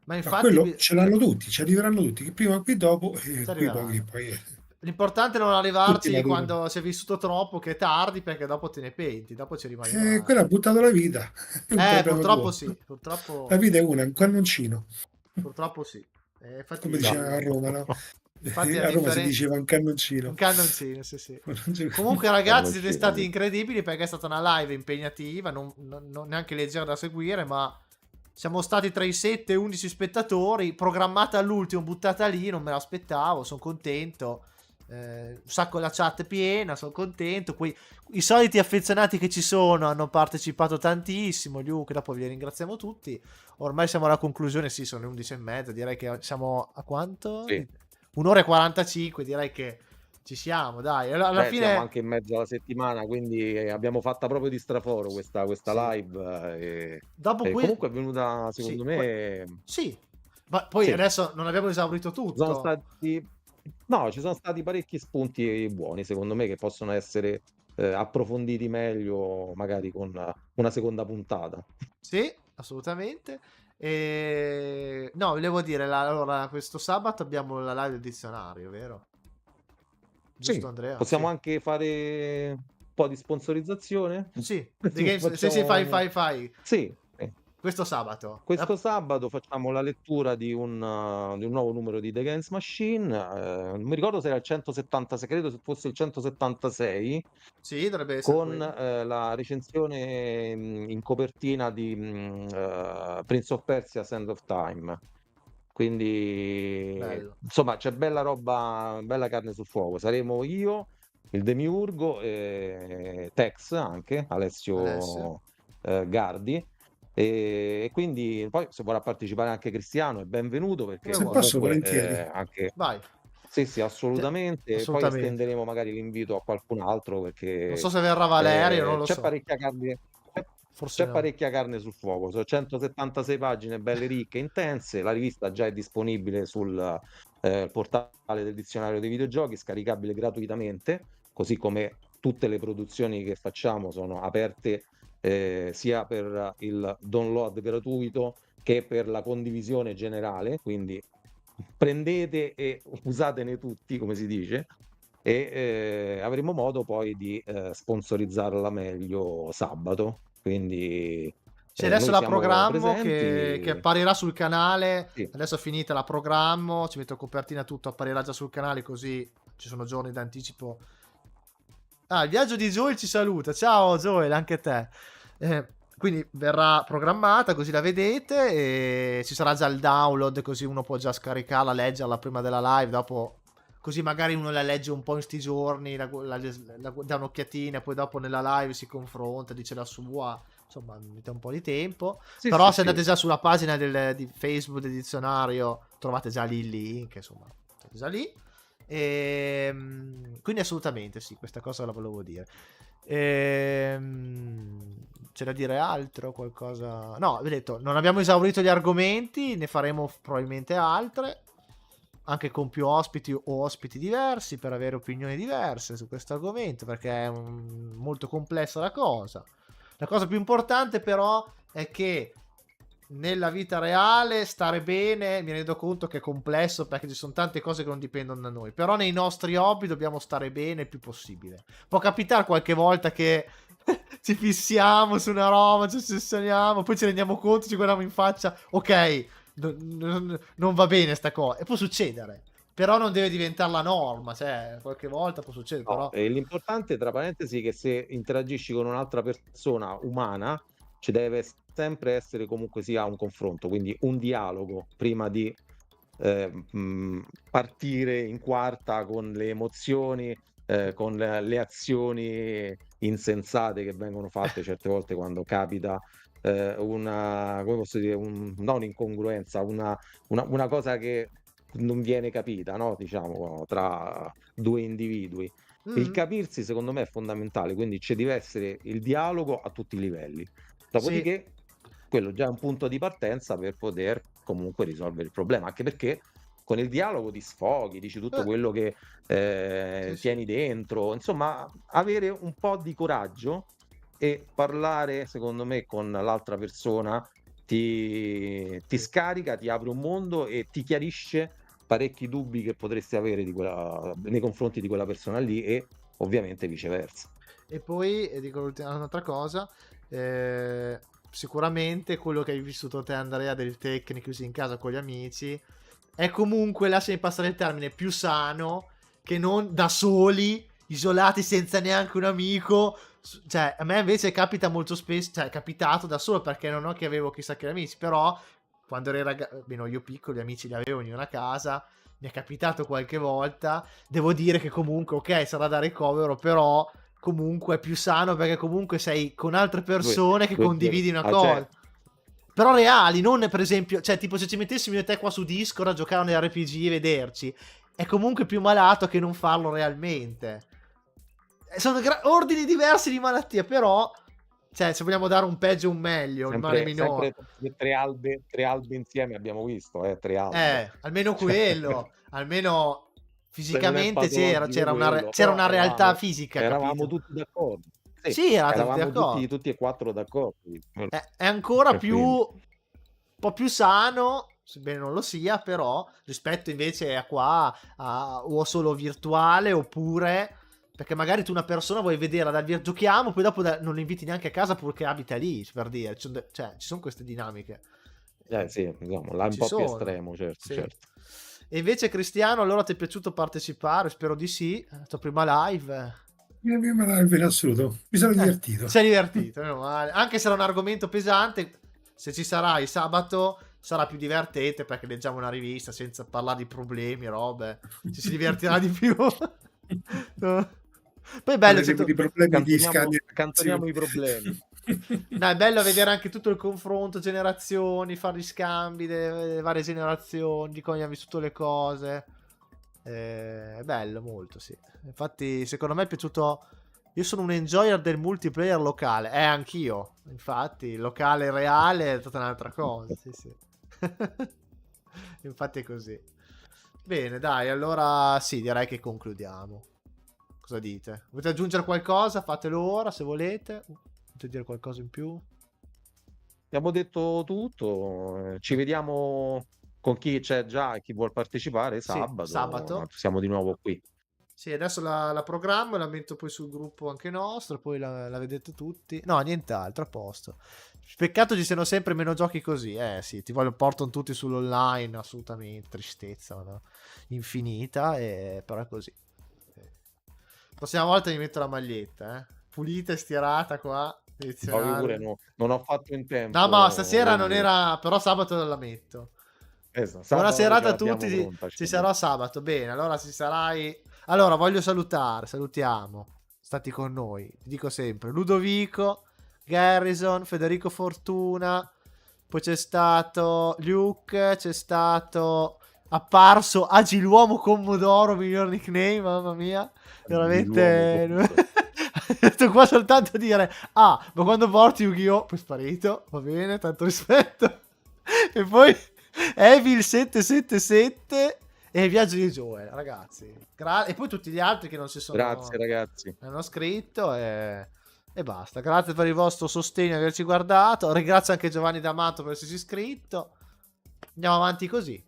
Ma Ma infatti quello ce l'hanno tutti, ci arriveranno tutti, che prima o che dopo, ci qui poi, arriveranno. poi L'importante è non tutti arrivarci maturano. quando si è vissuto troppo, che è tardi, perché dopo te ne penti, dopo ci rimani male. Quello ha buttato la vita, è un problema Purtroppo tuo. sì, La purtroppo, vita è una, un cannoncino, purtroppo sì. come Già. diceva a Infatti, Roma, no? infatti la A Roma si differenza. diceva un Un cannoncino. cannoncino, sì, sì. Comunque, ragazzi, siete Cannoncino, stati sì. incredibili perché è stata una live impegnativa, non neanche leggera da seguire, ma siamo stati tra i 7 e 11 spettatori. Programmata all'ultimo, buttata lì, non me l'aspettavo, sono contento. Un sacco la chat piena, sono contento. I soliti affezionati che ci sono hanno partecipato tantissimo. Luke, dopo vi ringraziamo tutti. Ormai siamo alla conclusione, sì, sono le 11 e mezza. Direi che siamo a quanto? Sì. Un'ora e 45, direi che ci siamo, dai. Alla Beh, siamo fine, anche in mezzo alla settimana, quindi abbiamo fatta proprio di straforo sì. questa live Dopo e qui, comunque è venuta, sì, secondo me, sì. Ma poi sì, adesso non abbiamo esaurito ci sono tutto. stati, no, ci sono stati parecchi spunti buoni, secondo me, che possono essere approfonditi meglio, magari con una seconda puntata. Sì, assolutamente. No, volevo dire, allora, questo sabato abbiamo la live del dizionario, vero? Sì, Giusto, Andrea? possiamo Sì. anche fare un po' di sponsorizzazione? Sì, The Games, sì, sì, fai, Facciamo... fai, fai. Sì, sì. Questo sabato. Questo sabato facciamo la lettura di un nuovo numero di The Games Machine. Non mi ricordo se era il 176, credo se fosse il 176, Sì, dovrebbe essere con quello. la recensione in copertina di Prince of Persia Sand of Time. Quindi, Bello. insomma, c'è bella roba, bella carne sul fuoco. Saremo io, il Demiurgo, Tex anche, Alessio? Alessio Gardi. E quindi poi se vorrà partecipare anche Cristiano è benvenuto Come perché Se vuoi. posso, comunque volentieri. anche Vai. sì, sì, assolutamente. Poi Assolutamente. estenderemo magari l'invito a qualcun altro Non so perché se verrà Valerio, non lo c'è so. parecchia carne, c'è Forse c'è no. parecchia carne sul fuoco. Sono 176 pagine belle ricche, intense. La rivista già è disponibile sul portale del dizionario dei videogiochi, scaricabile gratuitamente, così come tutte le produzioni che facciamo sono aperte sia per il download gratuito che per la condivisione generale, quindi prendete e usatene tutti, come si dice, e avremo modo poi di sponsorizzarla meglio sabato. Quindi Sì, adesso noi la siamo programmo che presenti. apparirà sul canale. Sì, Adesso è finita la programmo, ci metto copertina tutto, apparirà già sul canale così ci sono giorni d'anticipo. Ah, il viaggio di Joel ci saluta. Ciao Joel, anche te. Quindi verrà programmata così la vedete e ci sarà già il download così uno può già scaricarla, leggerla prima della live, dopo così magari uno la legge un po' in sti giorni, dà un'occhiatina e poi dopo nella live si confronta, dice la sua, insomma, mette un po' di tempo. sì, Però sì, se andate sì. già sulla pagina di Facebook del dizionario trovate già lì il link, insomma, siete già lì. Quindi assolutamente sì, questa cosa la volevo dire. c'è da dire altro? Qualcosa? No, vi ho detto, non abbiamo esaurito gli argomenti, ne faremo probabilmente altre, anche con più ospiti o ospiti diversi per avere opinioni diverse su questo argomento, perché è molto complessa la cosa. La cosa più importante però è che nella vita reale stare bene, mi rendo conto che è complesso perché ci sono tante cose che non dipendono da noi, però nei nostri hobby dobbiamo stare bene il più possibile. Può capitare qualche volta che ci fissiamo su una roba, ci ossessioniamo, poi ci rendiamo conto, ci guardiamo in faccia, ok, non va bene sta cosa, e può succedere, però non deve diventare la norma, cioè qualche volta può succedere, No, però l'importante, tra parentesi, è che se interagisci con un'altra persona umana, ci deve sempre essere comunque sia un confronto, quindi un dialogo prima di partire in quarta con le emozioni, con le azioni insensate che vengono fatte certe volte quando capita una, come posso dire, non incongruenza, una cosa che non viene capita, no? Diciamo, tra due individui. Il mm, capirsi, secondo me, è fondamentale, quindi ci deve essere il dialogo a tutti i livelli. sì, Dopodiché, quello già è un punto di partenza per poter comunque risolvere il problema, anche perché con il dialogo ti sfoghi, dici tutto eh, quello che sì, sì. tieni dentro, insomma, avere un po' di coraggio e parlare, secondo me, con l'altra persona ti Sì. scarica, ti apre un mondo e ti chiarisce parecchi dubbi che potresti avere nei confronti di quella persona lì e ovviamente viceversa. E poi dico un'altra cosa, sicuramente quello che hai vissuto te Andrea del tecnico chiusi in casa con gli amici è comunque, lasciami passare il termine, più sano che non da soli, isolati senza neanche un amico. Cioè a me invece capita molto spesso, cioè è capitato da solo perché non ho che avevo chissà che amici, però quando ero ragazzo, almeno io piccolo, gli amici li avevo in una casa, mi è capitato qualche volta, devo dire che comunque ok sarà da ricovero, però comunque è più sano perché comunque sei con altre Due, persone che condividi una cosa. certo. Però reali, non per esempio, cioè tipo se ci mettessimo io e te qua su Discord a giocare un RPG e vederci, è comunque più malato che non farlo realmente. Sono ordini diversi di malattia, però, cioè se vogliamo dare un peggio e un meglio, il male minore. Sempre tre albe insieme abbiamo visto, tre albe. Almeno Cioè, quello, almeno se non è fisicamente patologico quello, c'era però una realtà fisica, eravamo capito? tutti d'accordo. Sì, Sì, eravate tutti eravamo d'accordo. tutti e quattro d'accordo. È ancora più Quindi, un po' più sano, sebbene non lo sia, però rispetto invece a qua o solo virtuale oppure perché magari tu una persona vuoi vederla giochiamo, poi dopo non la inviti neanche a casa purché abita lì, per dire, cioè ci sono queste dinamiche. sì, diciamo, là è un Ci po' più sono. estremo, certo, Sì. certo. E invece Cristiano, allora ti è piaciuto partecipare? Spero di sì. La tua prima live. In assoluto, mi sono divertito. Sei divertito, meno male. Anche se era un argomento pesante, se ci sarai sabato sarà più divertente perché leggiamo una rivista senza parlare di problemi, robe. Ci si divertirà di più. No. Poi è bello, Parleremo di problemi di Cantoniamo scandinazione. i problemi. no, è bello vedere anche tutto il confronto, generazioni, fare gli scambi delle varie generazioni, di come hanno vissuto le cose. È bello, molto, sì. Infatti, secondo me è piaciuto. Io sono un enjoyer del multiplayer locale. Anch'io. Infatti, il locale reale è tutta un'altra cosa. Sì, sì. Infatti è così. Bene, dai, allora sì, direi che concludiamo. Cosa dite? Volete aggiungere qualcosa? Fatelo ora se volete. Volete dire qualcosa in più? Abbiamo detto tutto, ci vediamo con chi c'è già e chi vuol partecipare Sì, sabato, sabato. siamo di nuovo qui. Sì, adesso la programmo e la metto poi sul gruppo anche nostro, poi la vedete tutti. No, nient'altro, a posto. Peccato ci siano sempre meno giochi così, sì, ti voglio portano tutti sull'online, assolutamente, tristezza, no? Infinita, però è così. Prossima volta mi metto la maglietta, pulita e stirata qua, No, io pure edizionale. non ho fatto in No, ma tempo, stasera non quindi era, però sabato la metto. Buona sabato ce serata a l'abbiamo tutti, pronta. ci sarò sabato. Bene, allora ci sarai. Allora voglio salutiamo. Stati con noi. Ti dico sempre Ludovico, Garrison, Federico Fortuna. Poi c'è stato Luke, c'è stato apparso Agiluomo Commodoro, miglior nickname, mamma mia. L'uomo Veramente. Commodoro. Detto qua soltanto dire, ma quando porti Yu-Gi-Oh! Poi sparito, va bene, tanto rispetto. E poi Evil 777 e il viaggio di Joel, ragazzi. E poi tutti gli altri che non si sono... Grazie ragazzi. hanno scritto e basta. Grazie per il vostro sostegno e averci guardato. Ringrazio anche Giovanni D'Amato per essersi iscritto. Andiamo avanti così.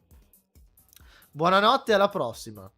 Buonanotte e alla prossima.